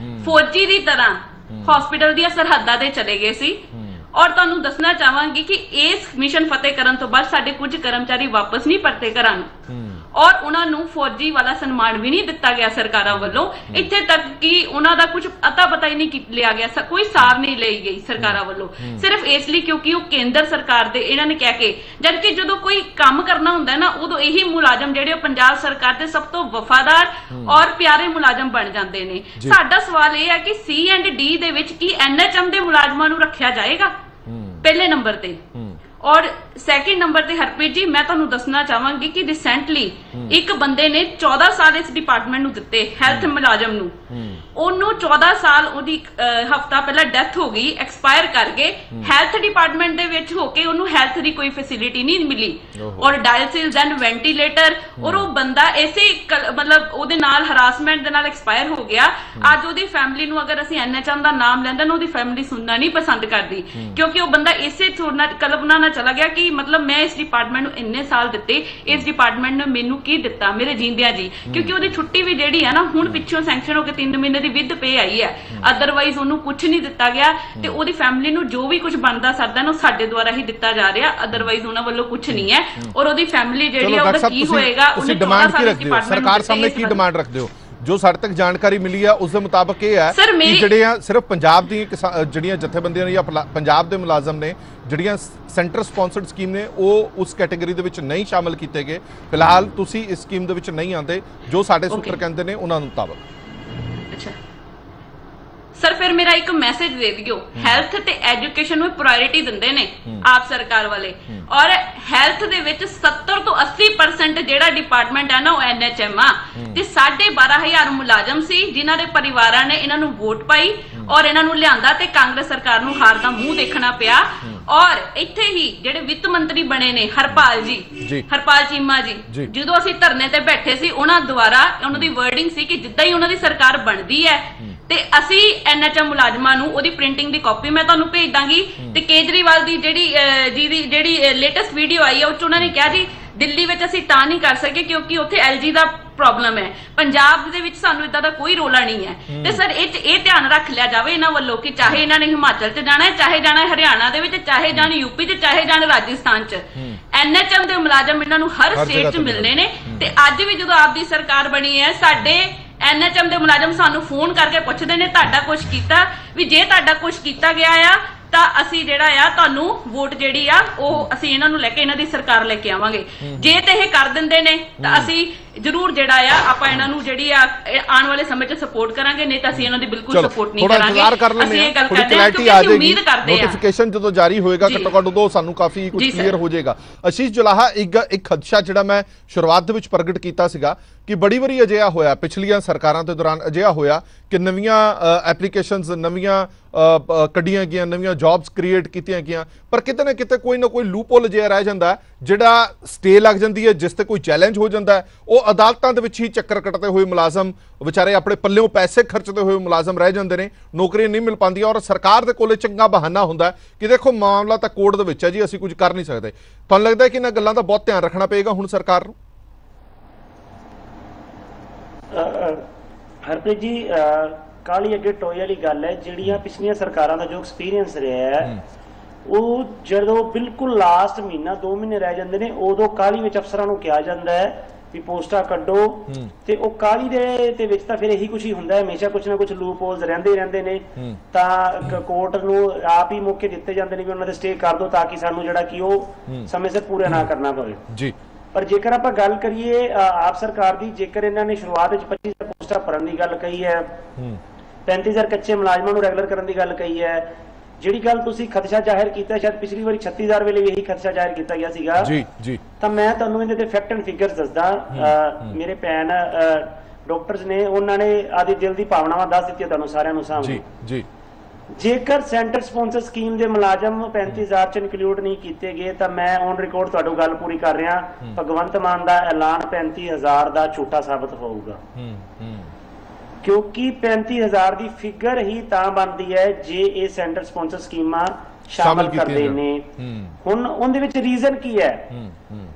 ਫੌਜੀ ਦੀ ਤਰ੍ਹਾਂ ਹਸਪੀਟਲ ਦੀਆਂ ਸਰਹੱਦਾਂ ਤੇ ਚਲੇ ਗਏ ਸੀ। ਔਰ ਤੁਹਾਨੂੰ ਦੱਸਣਾ ਚਾਹਾਂਗੀ ਕਿ ਇਸ ਮਿਸ਼ਨ ਫਤਿਹ ਕਰਨ ਤੋਂ ਬਾਅਦ ਸਾਡੇ ਕੁਝ ਕਰਮਚਾਰੀ ਵਾਪਸ ਨਹੀਂ ਪਰਤੇ ਘਰਾਂ ਨੂੰ ਔਰ ਉਹਨਾਂ ਨੂੰ ਫੌਜੀ ਵਾਲਾ ਸਨਮਾਨ ਵੀ ਨਹੀਂ ਦਿੱਤਾ ਗਿਆ ਸਰਕਾਰਾਂ ਵੱਲੋਂ ਇੱਥੇ ਤੱਕ ਕਿ ਉਹਨਾਂ ਦਾ ਕੁਝ ਅਤਾ ਪਤਾ ਹੀ ਨਹੀਂ ਲਿਆ ਗਿਆ ਕੋਈ ਸਾਰ ਨਹੀਂ ਲਈ ਗਈ ਸਰਕਾਰਾਂ ਵੱਲੋਂ ਸਿਰਫ ਇਸ ਲਈ ਕਿਉਂਕਿ ਉਹ ਕੇਂਦਰ ਸਰਕਾਰ ਦੇ ਇਹਨਾਂ ਨੇ ਕਹਿ ਕੇ ਜਦਕਿ ਜਦੋਂ ਕੋਈ ਕੰਮ ਕਰਨਾ ਹੁੰਦਾ ਨਾ ਉਦੋਂ ਇਹੀ ਮੁਲਾਜ਼ਮ ਜਿਹੜੇ ਪੰਜਾਬ ਸਰਕਾਰ ਦੇ ਸਭ ਤੋਂ ਵਫਾਦਾਰ ਔਰ ਪਿਆਰੇ ਮੁਲਾਜ਼ਮ ਬਣ ਜਾਂਦੇ ਨੇ। ਸਾਡਾ ਸਵਾਲ ਇਹ ਹੈ ਕਿ C&D ਦੇ ਵਿੱਚ ਕੀ NHM ਦੇ ਮੁਲਾਜ਼ਮਾਂ ਨੂੰ ਰੱਖਿਆ ਜਾਏਗਾ ਪਹਿਲੇ ਨੰਬਰ ਤੇ। ਔਰ ਸੈਕਿੰਡ ਨੰਬਰ ਤੇ ਹਰਪ੍ਰੀਤ ਜੀ ਮੈਂ ਤੁਹਾਨੂੰ ਦੱਸਣਾ ਚਾਹਾਂਗੀ ਕਿ ਰਿਸੈਂਟਲੀ ਇੱਕ ਬੰਦੇ ਨੇ 14 ਸਾਲ ਇਸ ਡਿਪਾਰਟਮੈਂਟ ਨੂੰ ਦਿੱਤੇ ਹੈਲਥ ਮੁਲਾਜ਼ਮ ਨੂੰ ਉਹਨੂੰ 14 ਸਾਲ ਉਹਦੀ ਹਫਤਾ ਪਹਿਲਾਂ ਡੈਥ ਹੋ ਗਈ ਐਕਸਪਾਇਰ ਕਰ ਗਏ ਹੈਲਥ ਡਿਪਾਰਟਮੈਂਟ ਦੇ ਵਿੱਚ ਹੋ ਕੇ ਉਹਨੂੰ ਹੈਲਥ ਦੀ ਕੋਈ ਫੈਸਿਲਿਟੀ ਨਹੀਂ ਮਿਲੀ ਔਰ ਡਾਇਲਸਿਸ ਐਂਡ ਵੈਂਟੀਲੇਟਰ ਔਰ ਉਹ ਬੰਦਾ ਐਸੇ ਮਤਲਬ ਉਹਦੇ ਨਾਲ ਹਰਾਸਮੈਂਟ ਦੇ ਨਾਲ ਐਕਸਪਾਇਰ ਹੋ ਗਿਆ। ਅੱਜ ਉਹਦੀ ਫੈਮਿਲੀ ਨੂੰ ਅਗਰ ਅਸੀਂ NHM ਦਾ ਨਾਮ ਲੈਂਦੇ ਨਾ ਉਹਦੀ ਫੈਮਿਲੀ ਸੁਣਨਾ ਨਹੀਂ ਪਸੰਦ ਕਰਦੀ ਕਿਉਂਕਿ ਉਹ ਬੰਦਾ ਇਸੇ ਥੋੜਾ ਕਲਪਨਾ ਨਾਲ ਚਲਾ ਗਿਆ ਕਿ ਮਤਲਬ ਮੈਂ ਇਸ ਡਿਪਾਰਟਮੈਂਟ ਨੂੰ ਇੰਨੇ ਸਾਲ ਦਿੱਤੇ ਇਸ ਡਿਪਾਰਟਮੈਂਟ ਨੇ ਮੈਨੂੰ ਕੀ ਦਿੱਤਾ ਮੇਰੇ ਜੀਂਦਿਆਂ ਜੀ ਕਿਉਂਕਿ ਉਹਦੀ ਛੁੱਟੀ ਵੀ ਜਿਹੜੀ ਹੈ ਨਾ ਹੁਣ ਪਿੱਛੋਂ ਸੈਂਕਸ਼ਨ ਹੋ ਕੇ 3 ਮਹੀਨੇ ਦੀ ਵਿਦ ਪੇ ਆਈ ਹੈ ਅਦਰਵਾਈਜ਼ ਉਹਨੂੰ ਕੁਝ ਨਹੀਂ ਦਿੱਤਾ ਗਿਆ ਤੇ ਉਹਦੀ ਫੈਮਿਲੀ ਨੂੰ ਜੋ ਵੀ ਕੁਝ ਬਣਦਾ ਸਰਦਾ ਨਾ ਸਾਡੇ ਦੁਆਰਾ ਹੀ ਦਿੱਤਾ ਜਾ ਰਿਹਾ ਅਦਰਵਾਈਜ਼ ਉਹਨਾਂ ਵੱਲੋਂ ਕੁਝ ਨਹੀਂ ਹੈ। ਔਰ ਉਹਦੀ ਫੈਮਿਲੀ ਜਿਹੜੀ ਆ ਉਹਦਾ ਕੀ ਹੋਏਗਾ ਉਹਨੇ ਡਿਮਾਂਡ ਕੀ ਰੱਖਦੇ ਹੋ ਸਰਕਾਰ ਸਾਹਮਣੇ ਕੀ ਡਿਮਾਂਡ ਰੱਖਦੇ ਹੋ? ਜੋ ਸਾਡੇ ਤੱਕ ਜਾਣਕਾਰੀ ਮਿਲੀ ਹੈ ਉਸ ਦੇ ਮੁਤਾਬਕ ਇਹ ਹੈ ਕਿ ਜਿਹੜੇ ਆ ਸਿਰਫ ਪੰਜਾਬ ਦੀ ਜਿਹੜੀਆਂ ਜਥੇਬੰਦੀਆਂ ਨੇ ਜਾਂ ਪੰਜਾਬ ਦੇ ਮੁਲਾਜ਼ਮ ਨੇ ਜਿਹੜੀਆਂ ਸੈਂਟਰ ਸਪਾਂਸਰਡ ਸਕੀਮ ਨੇ ਉਹ ਉਸ ਕੈਟਾਗਰੀ ਦੇ ਵਿੱਚ ਨਹੀਂ ਸ਼ਾਮਲ ਕੀਤੇ ਗਏ ਫਿਲਹਾਲ ਤੁਸੀਂ ਇਸ ਸਕੀਮ ਦੇ ਵਿੱਚ ਨਹੀਂ ਆਉਂਦੇ ਜੋ ਸਾਡੇ ਸੂਤਰ ਕਹਿੰਦੇ ਨੇ ਉਹਨਾਂ ਮੁਤਾਬਕ। ਅੱਛਾ ਸਰ ਫਿਰ ਮੇਰਾ ਇੱਕ ਮੈਸੇਜ ਦੇ ਦਿਓ ਹੈਲਥ ਤੇ ਐਜੂਕੇਸ਼ਨ ਨੂੰ ਪ੍ਰਾਇੋਰਟੀ ਦਿੰਦੇ ਨੇ ਆਪ ਸਰਕਾਰ ਵਾਲੇ ਔਰ ਹੈਲਥ ਦੇ ਵਿੱਚ 70 ਤੋਂ 80% ਜਿਹੜਾ ਡਿਪਾਰਟਮੈਂਟ ਹੈ ਨਾ ਉਹ NHM ਆ ਤੇ 12,500 ਮੁਲਾਜ਼ਮ ਸੀ ਜਿਨ੍ਹਾਂ ਦੇ ਪਰਿਵਾਰਾਂ ਨੇ ਇਹਨਾਂ ਨੂੰ ਵੋਟ ਪਾਈ ਔਰ ਇਹਨਾਂ ਨੂੰ ਲਿਆਂਦਾ ਤੇ ਕਾਂਗਰਸ ਸਰਕਾਰ ਨੂੰ ਹਾਰ ਦਾ ਮੂੰਹ ਦੇਖਣਾ ਪਿਆ। ਔਰ ਇੱਥੇ ਹੀ ਜਿਹੜੇ ਵਿੱਤ ਮੰਤਰੀ ਬਣੇ ਨੇ ਹਰਪਾਲ ਚੀਮਾ ਜੀ ਜਦੋਂ ਅਸੀਂ ਧਰਨੇ ਤੇ ਬੈਠੇ ਸੀ ਉਹਨਾਂ ਦੁਆਰਾ ਉਹਨਾਂ ਦੀ ਵਰਡਿੰਗ ਸੀ ਕਿ ਜਿੱਦਾਂ ਹੀ ਉਹਨਾਂ ਦੀ ਸਰਕਾਰ ਬਣਦੀ ਹੈ ਤੇ ਅਸੀਂ NHM ਮੁਲਾਜ਼ਮਾਂ ਨੂੰ ਉਹਦੀ ਪ੍ਰਿੰਟਿੰਗ ਦੀ ਕਾਪੀ ਮੈਂ ਤੁਹਾਨੂੰ ਭੇਜ ਦਾਂਗੀ ਤੇ ਕੇਜਰੀਵਾਲ ਦੀ ਜਿਹੜੀ ਲੇਟੈਸਟ ਵੀਡੀਓ ਆਈ ਹੈ ਉਹ ਚ ਉਹਨਾਂ ਨੇ ਕਿਹਾ ਜੀ ਦਿੱਲੀ ਵਿੱਚ ਅਸੀਂ ਤਾਂ ਨਹੀਂ ਕਰ ਸਕੇ ਕਿਉਂਕਿ ਉੱਥੇ LG ਦਾ ਪ੍ਰੋਬਲਮ ਹੈ ਪੰਜਾਬ ਦੇ ਵਿੱਚ ਸਾਨੂੰ ਇਦਾਂ ਦਾ ਕੋਈ ਰੋਲਾ ਨਹੀਂ ਹੈ। ਤੇ ਸਰ ਇਹ ਧਿਆਨ ਰੱਖ ਲਿਆ ਜਾਵੇ ਇਹਨਾਂ ਵੱਲੋਂ ਕਿ ਚਾਹੇ ਇਹਨਾਂ ਨੇ ਹਿਮਾਚਲ 'ਚ ਜਾਣਾ ਹੈ ਚਾਹੇ ਜਾਣਾ ਹਰਿਆਣਾ ਦੇ ਵਿੱਚ ਚਾਹੇ ਜਾਣ UP 'ਚ ਚਾਹੇ ਜਾਣ ਰਾਜਸਥਾਨ 'ਚ NHM ਦੇ ਮੁਲਾਜ਼ਮ ਇਹਨਾਂ ਨੂੰ ਹਰ ਸਟੇਟ 'ਚ ਮਿਲਣੇ ਨੇ। ਤੇ ਅੱਜ ਵੀ ਜਦੋਂ ਆਪ ਦੀ ਸਰਕਾਰ ਬਣੀ ਹੈ ਸਾਡੇ NHM ਦੇ ਮੁਲਾਜ਼ਮ ਸਾਨੂੰ ਫੋਨ ਕਰਕੇ ਪੁੱਛਦੇ ਨੇ ਤੁਹਾਡਾ ਕੁਝ ਕੀਤਾ ਵੀ ਜੇ ਤੁਹਾਡਾ ਕੁਝ ਕੀਤਾ ਗਿਆ ਆ ਤਾਂ ਅਸੀਂ ਜਿਹੜਾ ਆ ਤੁਹਾਨੂੰ ਵੋਟ ਜਿਹੜੀ ਆ ਉਹ ਅਸੀਂ ਇਹਨਾਂ ਨੂੰ ਲੈ ਕੇ ਇਹਨਾਂ ਦੀ ਸਰਕਾਰ ਲੈ ਕੇ ਆਵਾਂਗੇ। ਜੇ ਤੇ ਇਹ ਕਰ ਦਿੰਦੇ ਨੇ ਤਾਂ ਅਸੀਂ ਜ਼ਰੂਰ ਜਿਹੜਾ ਆ ਆਪਾਂ ਇਹਨਾਂ ਨੂੰ ਜਿਹੜੀ ਆ ਆਉਣ ਵਾਲੇ ਸਮੇਂ 'ਚ ਸਪੋਰਟ ਕਰਾਂਗੇ ਨਹੀਂ ਤਾਂ ਅਸੀਂ ਇਹਨਾਂ ਦੀ ਬਿਲਕੁਲ ਸਪੋਰਟ ਨਹੀਂ ਕਰਾਂਗੇ। ਅਸੀਂ ਇਹ ਗੱਲ ਕਰਦੇ ਹਾਂ ਕਿਉਂਕਿ ਅਸੀਂ ਉਮੀਦ ਕਰਦੇ ਹਾਂ ਨੋਟੀਫਿਕੇਸ਼ਨ ਜਦੋਂ ਜਾਰੀ ਹੋਏਗਾ ਘੱਟੋ ਘੱਟ ਉਦੋਂ ਸਾਨੂੰ ਕਾਫੀ ਕੁਝ ਕਲੀਅਰ ਹੋ ਜਾਏਗਾ। ਅਸ਼ੀਸ਼ ਜੁਲਾਹਾ ਇੱਕ ਖਦਸ਼ਾ ਜਿਹੜਾ ਮੈਂ ਸ਼ੁਰੂਆਤ ਦੇ ਵਿੱਚ ਪ੍ਰਗਟ ਕੀਤਾ ਸੀਗਾ ਕਿ ਬੜੀ ਵਾਰੀ ਅਜਿਹਾ ਹੋਇਆ ਪਿਛਲੀਆਂ ਸਰਕਾਰਾਂ ਦੇ ਦੌਰਾਨ ਅਜਿਹਾ ਹੋਇਆ ਕਿ ਨਵੀਆਂ ਐਪਲੀਕੇਸ਼ਨਸ ਨਵੀਆਂ ਕੱਢੀਆਂ ਗਈਆਂ ਨਵੀਆਂ ਜੌਬਸ ਕ੍ਰੀਏਟ ਕੀਤੀਆਂ ਗਈਆਂ ਪਰ ਕਿਤੇ ਨਾ ਕਿਤੇ ਕੋਈ ਨਾ ਕੋਈ ਲੂਪਹੋਲ ਅਜਿਹਾ ਰਹਿ ਜਾਂਦਾ ਜਿਹੜਾ ਸਟੇ ਲੱਗ ਜਾਂਦੀ ਹੈ ਜਿਸ ਤੇ ਕੋਈ ਚੈਲੰਜ ਹੋ ਜਾਂਦਾ ਹੈ ਉਹ ਅਦਾਲਤਾਂ ਦੇ ਵਿੱਚ ਹੀ ਚੱਕਰ ਕੱਟਦੇ ਹੋਏ ਮੁਲਾਜ਼ਮ ਵਿਚਾਰੇ ਆਪਣੇ ਪੱਲਿਓਂ ਪੈਸੇ ਖਰਚਦੇ ਹੋਏ ਮੁਲਾਜ਼ਮ ਰਹਿ ਜਾਂਦੇ ਨੇ ਨੌਕਰੀ ਨਹੀਂ ਮਿਲ ਪਾਉਂਦੀ ਔਰ ਸਰਕਾਰ ਦੇ ਕੋਲੇ ਚੰਗਾ ਬਹਾਨਾ ਹੁੰਦਾ ਕਿ ਦੇਖੋ ਮਾਮਲਾ ਤਾਂ ਕੋਰਟ ਦੇ ਵਿੱਚ ਹੈ ਜੀ ਅਸੀਂ ਕੁਝ ਕਰ ਨਹੀਂ ਸਕਦੇ। ਤੁਹਾਨੂੰ ਲੱਗਦਾ ਕਿ ਇਹਨਾਂ ਗੱਲਾਂ ਦਾ ਬਹੁਤ ਧਿਆਨ ਰੱਖਣਾ ਪਏਗਾ ਹੁਣ ਸਰਕਾਰ ਨੂੰ? ਹਰਪ੍ਰੀਤ ਜੀ ਕਾਲੀ ਅੱਗੇ ਟੋਏ ਵਾਲੀ ਗੱਲ ਹੈ ਜਿਹੜੀਆਂ ਪਿਛਲੀਆਂ ਸਰਕਾਰਾਂ ਦਾ ਜੋ ਐਕਸਪੀਰੀਅੰਸ ਰਿਹਾ ਹੈ ਉਹ ਜਦੋਂ ਬਿਲਕੁਲ ਲਾਸਟ ਮਹੀਨਾ 2 ਮਹੀਨੇ ਰਹਿ ਜਾਂਦੇ ਨੇ ਉਦੋਂ ਕਾਲੀ ਵਿੱਚ ਅਫਸਰਾਂ ਨੂੰ ਕਿਹਾ ਜਾਂਦਾ ਹੈ ਵੀ ਪੋਸਟਾਂ ਕੱਢੋ ਤੇ ਉਹ ਕਾਹਲੀ ਦੇ ਵਿੱਚ ਤਾਂ ਫਿਰ ਇਹੀ ਕੁਝ ਹੀ ਹੁੰਦਾ, ਹਮੇਸ਼ਾ ਕੁਝ ਨਾ ਕੁਝ ਲੂਪ ਹੋਲਸ ਰਹਿੰਦੇ ਨੇ। ਤਾਂ ਕੋਰਟ ਨੂੰ ਆਪ ਹੀ ਮੌਕੇ ਦਿੱਤੇ ਜਾਂਦੇ ਨੇ ਵੀ ਉਹਨਾਂ ਦੇ ਸਟੇ ਕਰ ਦਿਓ ਤਾਂ ਕਿ ਸਾਨੂੰ ਜਿਹੜਾ ਕਿ ਉਹ ਸਮੇਂ ਸਿਰ ਪੂਰਾ ਨਾ ਕਰਨਾ ਪਵੇ ਜੀ। ਪਰ ਜੇਕਰ ਆਪਾਂ ਗੱਲ ਕਰੀਏ ਆਪ ਸਰਕਾਰ ਦੀ, ਜੇਕਰ ਇਹਨਾਂ ਨੇ ਸ਼ੁਰੂਆਤ ਵਿੱਚ 25,000 ਪੋਸਟਾਂ ਭਰਨ ਦੀ ਗੱਲ ਕਹੀ ਹੈ, 35,000 ਕੱਚੇ ਮੁਲਾਜ਼ਮਾਂ ਨੂੰ ਰੈਗੂਲਰ ਕਰਨ ਦੀ ਗੱਲ ਕਹੀ ਹੈ, ਜਿਹੜੀ ਗੱਲ ਤੁਸੀਂ ਖਦਸ਼ਾ ਜ਼ਾਹਿਰ ਕੀਤਾ, ਸ਼ਾਇਦ ਪਿਛਲੀ ਵਾਰੀ 36,000 ਵੇਲੇ ਵੀ ਇਹੀ ਖਦਸ਼ਾ ਜ਼ਾਹਿਰ ਕੀਤਾ ਗਿਆ ਸੀਗਾ ਜੀ। ਤਾਂ ਮੈਂ ਤੁਹਾਨੂੰ ਇਹਦੇ ਤੇ ਫੈਕਟ ਐਂਡ ਫਿਗਰਸ ਦੱਸਦਾ। ਮੇਰੇ ਭੈਣ ਡਾਕਟਰਸ ਨੇ, ਉਹਨਾਂ ਨੇ ਆਦੀ ਦਿਲ ਦੀ ਭਾਵਨਾਵਾਂ ਦੱਸ ਦਿੱਤੀਆਂ ਤੁਹਾਨੂੰ ਸਾਰਿਆਂ ਨੂੰ ਸਾਹਮਣੇ ਜੀ। ਜੇਕਰ ਸੈਂਟਰ ਸਪਾਂਸਰ ਸਕੀਮ ਦੇ ਮੁਲਾਜ਼ਮ 35,000 ਚ ਇਨਕਲੂਡ ਨਹੀਂ ਕੀਤੇ ਗਏ ਤਾਂ ਮੈਂ ਔਨ ਰਿਕਾਰਡ ਤੁਹਾਨੂੰ ਗੱਲ ਪੂਰੀ ਕਰ ਰਿਹਾ, ਭਗਵੰਤ ਮਾਨ ਦਾ ਐਲਾਨ 35,000 ਦਾ ਝੂਠਾ ਸਾਬਤ ਹੋਊਗਾ, ਕਿਉਂਕਿ 35,000 ਦੀ ਫਿਗਰ ਹੀ ਤਾਂ ਬਣਦੀ ਹੈ ਜੇ ਇਹ ਸੈਂਟਰ ਸਪਾਂਸਰ ਸਕੀਮਾਂ ਸ਼ਾਮਲ ਕਰਦੇ ਨੇ। ਹੁਣ ਉਹਦੇ ਵਿੱਚ ਰੀਜ਼ਨ ਕੀ ਹੈ,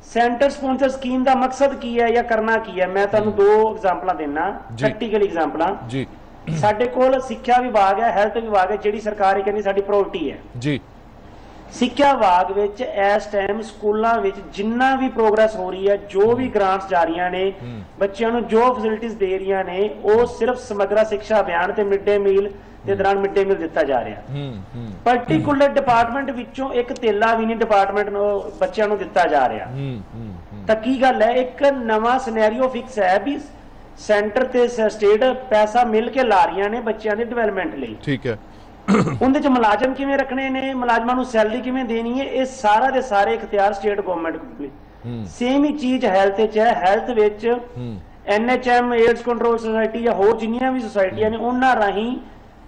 ਸੈਂਟਰ ਸਪਾਂਸਰ ਸਕੀਮ ਦਾ ਮਕਸਦ ਕੀ ਹੈ ਜਾਂ ਕਰਨਾ ਕੀ ਹੈ? ਮੈਂ ਤੁਹਾਨੂੰ 2 ਐਗਜ਼ਾਮਪਲਾਂ ਦੇਣਾ, ਪ੍ਰੈਕਟੀਕਲ ਐਗਜ਼ਾਮਪਲਾਂ ਜੀ। ਸਾਡੇ ਕੋਲ ਸਿੱਖਿਆ ਵਿਭਾਗ ਹੈ, ਹੈਲਥ ਵਿਭਾਗ ਹੈ, ਜਿਹੜੀ ਸਰਕਾਰ ਇਹ ਕਹਿੰਦੀ ਸਾਡੀ ਪ੍ਰਾਇੋਰਟੀ ਹੈ ਜੀ। ਸਿੱਖਿਆ ਵਿਭਾਗ ਵਿੱਚ ਇਸ ਟਾਈਮ ਸਕੂਲਾਂ ਵਿੱਚ ਜਿੰਨਾ ਵੀ ਪ੍ਰੋਗਰੈਸ ਹੋ ਰਹੀ ਹੈ, ਜੋ ਵੀ ਗ੍ਰਾਂਟਸ ਜਾ ਰਹੀਆਂ ਨੇ, ਬੱਚਿਆਂ ਨੂੰ ਜੋ ਫੈਸਿਲਿਟੀਜ਼ ਦੇ ਰਹੀਆਂ ਨੇ, ਉਹ ਸਿਰਫ ਸਮਗਰਾ ਸਿੱਖਿਆ ਅਭਿਆਨ ਤੇ ਮਿਡ ਡੇ ਮੀਲ ਦੇ ਦੌਰਾਨ ਮਿਡ ਡੇ ਮੀਲ ਦਿੱਤਾ ਜਾ ਰਿਹਾ। ਪਾਰਟਿਕੂਲਰ ਡਿਪਾਰਟਮੈਂਟ ਵਿੱਚੋਂ ਇੱਕ ਤੇਲਾ ਵੀ ਨਹੀਂ ਡਿਪਾਰਟਮੈਂਟ ਨੂੰ ਬੱਚਿਆਂ ਨੂੰ ਦਿੱਤਾ ਜਾ ਰਿਹਾ। ਤਾਂ ਕੀ ਗੱਲ ਹੈ, ਇੱਕ ਨਵਾਂ ਸਿਨੈਰੀਓ ਫਿਕਸ ਹੈ ਵੀ ਸੈਂਟਰ ਤੇ ਸਟੇਟ ਪੈਸਾ ਮਿਲ ਕੇ ਲਾ ਰਹੀਆਂ ਨੇ ਬੱਚਿਆਂ ਦੇ ਡਿਵੈਲਪਮੈਂਟ ਲਈ, ਠੀਕ ਹੈ। ਉਹਦੇ ਚ ਮੁਲਾਜ਼ਮ ਕਿਵੇਂ ਰੱਖਣੇ ਨੇ, ਮੁਲਾਜ਼ਮਾਂ ਨੂੰ ਸੈਲਰੀ ਕਿਵੇਂ ਦੇਣੀ ਹੈ, ਇਹ ਸਾਰਾ ਦੇ ਸਾਰੇ ਇਖਤਿਆਰ ਸਟੇਟ ਗਵਰਨਮੈਂਟ ਕੋਲ। ਸੇਮ ਹੀ ਚੀਜ਼ ਹੈਲਥ ਵਿੱਚ ਹੈ। ਹੈਲਥ ਵਿੱਚ NHM, ਏਡਜ਼ ਕੰਟਰੋਲ ਸੁਸਾਇਟੀ ਜਾਂ ਹੋਰ ਜਿੰਨੀਆਂ ਵੀ ਸੁਸਾਇਟੀਆਂ ਨੇ, ਉਹਨਾਂ ਰਾਹੀਂ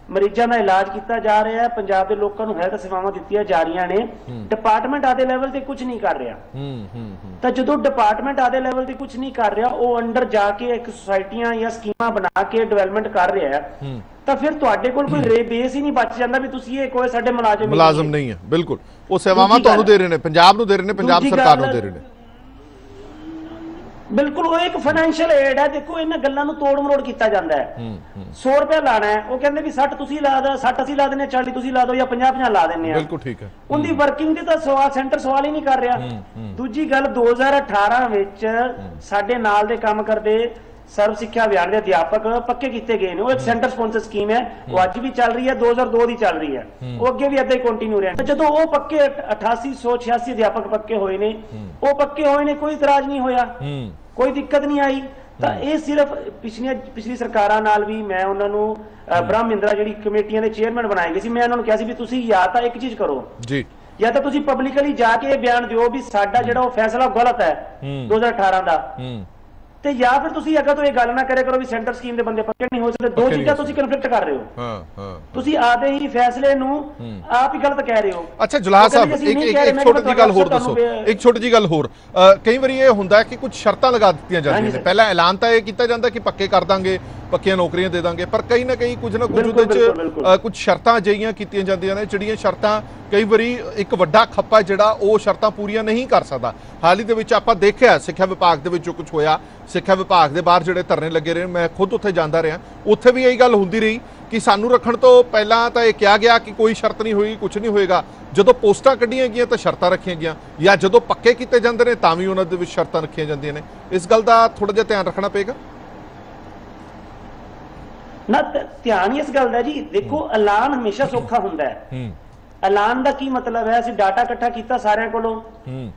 ਮਰੀਜ਼ਾਂ ਦਾ ਇਲਾਜ ਕੀਤਾ ਜਾ ਰਿਹਾ ਹੈ, ਪੰਜਾਬ ਦੇ ਲੋਕਾਂ ਨੂੰ ਹੈਲਥ ਸੇਵਾਵਾਂ ਦਿੱਤੀਆਂ ਜਾ ਰਹੀਆਂ ਨੇ। ਡਿਪਾਰਟਮੈਂਟ ਆਦੇ ਲੈਵਲ ਤੇ ਕੁਝ ਨਹੀਂ ਕਰ ਰਿਹਾ। ਤਾਂ ਜਦੋਂ ਡਿਪਾਰਟਮੈਂਟ ਆਦੇ ਲੈਵਲ ਤੇ ਕੁਝ ਨਹੀਂ ਕਰ ਰਿਹਾ, ਉਹ ਅੰਡਰ ਜਾ ਕੇ ਇੱਕ ਸੁਸਾਇਟੀਆਂ ਜਾਂ ਸਕੀਮਾਂ ਬਣਾ ਕੇ ਡਿਵੈਲਪਮੈਂਟ ਕਰ ਰਿਹਾ ਹੈ, ਤਾਂ ਫਿਰ ਤੁਹਾਡੇ ਕੋਲ ਕੋਈ ਬੇਸ ਹੀ ਨਹੀਂ ਬਚ ਜਾਂਦਾ ਵੀ ਤੁਸੀਂ ਇਹ ਕੋਈ ਸਾਡੇ ਮੁਲਾਜ਼ਮ ਨਹੀਂ ਹੈ। ਬਿਲਕੁਲ, ਉਹ ਸੇਵਾਵਾਂ ਤੁਹਾਨੂੰ ਦੇ ਰਹੇ ਨੇ, ਪੰਜਾਬ ਨੂੰ ਦੇ ਰਹੇ ਨੇ, ਪੰਜਾਬ ਸਰਕਾਰ ਨੂੰ ਦੇ ਰਹੇ ਨੇ। ਬਿਲਕੁਲ, ਉਹ ਇੱਕ ਫਾਈਨੈਂਸ਼ੀਅਲ ਏਡ ਹੈ। ਦੇਖੋ, ਇਹਨਾਂ ਗੱਲਾਂ ਨੂੰ ਤੋੜ ਮਰੋੜ ਕੀਤਾ ਜਾਂਦਾ ਹੈ। 100 ਰੁਪਏ ਲਾਣਾ ਹੈ, ਉਹ ਕਹਿੰਦੇ ਵੀ 60 ਤੁਸੀਂ ਲਾ ਦੋ, 60 ਅਸੀਂ ਲਾ ਦਿੰਨੇ, 40 ਤੁਸੀਂ ਲਾ ਦੋ ਜਾਂ 50 ਲਾ ਦਿੰਨੇ ਆ। ਬਿਲਕੁਲ ਠੀਕ ਹੈ। ਉਹਦੀ ਵਰਕਿੰਗ ਦੀ ਤਾਂ ਸੈਂਟਰ ਸਵਾਲ ਹੀ ਨਹੀਂ ਕਰ ਰਿਹਾ। ਦੂਜੀ ਗੱਲ, 2018 ਵਿੱਚ ਸਾਡੇ ਨਾਲ ਦੇ ਕੰਮ ਕਰਦੇ ਸਰਵ ਸਿੱਖਿਆ ਅਭਿਆਨ ਦੇ ਅਧਿਆਪਕ ਪੱਕੇ ਕੀਤੇ ਗਏ ਨੇ। ਉਹ ਇੱਕ ਸੈਂਟਰ ਸਪਾਂਸਰ ਸਕੀਮ ਹੈ, ਉਹ ਅੱਜ ਵੀ ਚੱਲ ਰਹੀ ਹੈ, 2002 ਦੀ ਚੱਲ ਰਹੀ ਹੈ, ਉਹ ਅੱਗੇ ਵੀ ਏਦਾਂ ਹੀ ਕੰਟੀਨਿਊ ਰਿਹਾ। ਜਦੋਂ ਉਹ ਪੱਕੇ 8886 ਅਧਿਆਪਕ ਪੱਕੇ ਹੋਏ ਨੇ, ਉਹ ਪੱਕੇ ਹੋਏ ਨੇ, ਕੋਈ ਇਤਰਾਜ਼ ਨਹੀਂ ਹੋਇਆ, ਕੋਈ ਦਿੱਕਤ ਨਹੀਂ ਆਈ। ਤਾਂ ਇਹ ਸਿਰਫ ਪਿਛਲੀ ਸਰਕਾਰਾਂ ਨਾਲ ਵੀ, ਮੈਂ ਉਹਨਾਂ ਨੂੰ ਬ੍ਰਹਮ ਇੰਦਰਾ ਜਿਹੜੀ ਕਮੇਟੀਆਂ ਦੇ ਚੇਅਰਮੈਨ ਬਣਾਏ ਗਏ ਸੀ, ਮੈਂ ਉਹਨਾਂ ਨੂੰ ਕਿਹਾ ਸੀ ਵੀ ਤੁਸੀਂ ਜਾਂ ਤਾਂ ਇੱਕ ਚੀਜ਼ ਕਰੋ ਜੀ, ਜਾਂ ਤਾਂ ਤੁਸੀਂ ਪਬਲਿਕਲੀ ਜਾ ਕੇ ਇਹ ਬਿਆਨ ਦਿਓ ਵੀ ਸਾਡਾ ਜਿਹੜਾ ਉਹ ਫੈਸਲਾ ਗਲਤ ਹੈ 2018 ਦਾ, ਤੇ ਜਾਂ ਫਿਰ ਤੁਸੀਂ ਅੱਗੇ ਤੋਂ ਇਹ ਗੱਲ ਨਾ ਕਰਿਆ ਕਰੋ ਵੀ ਸੈਂਟਰ ਸਕੀਮ ਦੇ ਬੰਦੇ ਪੱਕੇ ਨਹੀਂ ਹੋ ਸਕਦੇ। ਦੋ ਚੀਜ਼ਾਂ ਤੁਸੀਂ ਕਨਫਲਿਕਟ ਕਰ ਰਹੇ ਹੋ। ਤੁਸੀਂ ਆਦੇ ਹੀ ਫੈਸਲੇ ਨੂੰ ਆਪ ਹੀ ਗਲਤ ਕਹਿ ਰਹੇ ਹੋ। ਅੱਛਾ ਜੁਲਾਹਾ ਸਾਹਿਬ, ਇੱਕ ਛੋਟੀ ਜਿਹੀ ਗੱਲ ਹੋਰ ਦੱਸੋ, ਇੱਕ ਛੋਟੀ ਜਿਹੀ ਗੱਲ ਹੋਰ। ਕਈ ਵਾਰੀ ਇਹ ਹੁੰਦਾ ਕਿ ਕੁਝ ਸ਼ਰਤਾਂ ਲਗਾ ਦਿੱਤੀਆਂ ਜਾਂਦੀਆਂ ਨੇ, ਪਹਿਲਾਂ ਐਲਾਨ ਤਾਂ ਇਹ ਕੀਤਾ ਜਾਂਦਾ ਕਿ ਪੱਕੇ ਕਰ ਦਾਂਗੇ, ਪੱਕੀਆਂ ਨੌਕਰੀਆਂ ਦੇ ਦਾਂਗੇ, ਪਰ ਕਈ ਨਾ ਕਈ ਕੁਝ ਨਾ ਕੁਝ ਉਹਦੇ ਚ ਕੁਝ ਸ਼ਰਤਾਂ ਅਜਿਹੀਆਂ ਕੀਤੀਆਂ ਜਾਂਦੀਆਂ ਨੇ ਜਿਹੜੀਆਂ ਸ਼ਰਤਾਂ ਕਈ ਵਾਰੀ ਇੱਕ ਵੱਡਾ ਖੱਪਾ ਜਿਹੜਾ ਉਹ ਸ਼ਰਤਾਂ ਪੂਰੀਆਂ ਨਹੀਂ ਕਰ ਸਕਦਾ। ਹਾਲ ਹੀ ਦੇ ਵਿੱਚ ਆਪਾਂ ਦੇਖਿਆ ਸਿੱਖਿਆ ਵਿਭਾਗ ਦੇ ਵਿੱਚ ਜੋ ਕੁਝ ਹੋਇਆ, ਸਿੱਖਿਆ ਵਿਭਾਗ ਦੇ ਬਾਹਰ ਜਿਹੜੇ ਧਰਨੇ ਲੱਗੇ ਰਹੇ, ਮੈਂ ਖੁਦ ਉੱਥੇ ਜਾਂਦਾ ਰਿਹਾ, ਉੱਥੇ ਵੀ ਇਹੀ ਗੱਲ ਹੁੰਦੀ ਰਹੀ ਕਿ ਸਾਨੂੰ ਰੱਖਣ ਤੋਂ ਪਹਿਲਾਂ ਤਾਂ ਇਹ ਕਿਹਾ ਗਿਆ ਕਿ ਕੋਈ ਸ਼ਰਤ ਨਹੀਂ ਹੋਈ, ਕੁਝ ਨਹੀਂ ਹੋਏਗਾ। ਜਦੋਂ ਪੋਸਟਾਂ ਕੱਢੀਆਂ ਗਈਆਂ ਤਾਂ ਸ਼ਰਤਾਂ ਰੱਖੀਆਂ ਗਈਆਂ, ਜਾਂ ਜਦੋਂ ਪੱਕੇ ਕੀਤੇ ਜਾਂਦੇ ਨੇ ਤਾਂ ਵੀ ਉਹਨਾਂ ਦੇ ਵਿੱਚ ਸ਼ਰਤਾਂ ਰੱਖੀਆਂ ਜਾਂਦੀਆਂ ਨੇ। ਇਸ ਗੱਲ ਦਾ ਥੋੜਾ ਜਿਹਾ ਧਿਆਨ ਰੱਖਣਾ ਪਏਗਾ ਨਾ। ਧਿਆਨ ਇਸ ਗੱਲ ਦਾ ਜੀ, ਦੇਖੋ ਐਲਾਨ ਹਮੇਸ਼ਾ ਸੌਖਾ ਹੁੰਦਾ ਹੈ। ਐਲਾਨ ਦਾ ਕੀ ਮਤਲਬ ਹੈ, ਅਸੀਂ ਡਾਟਾ ਇਕੱਠਾ ਕੀਤਾ ਸਾਰਿਆਂ ਕੋਲੋਂ।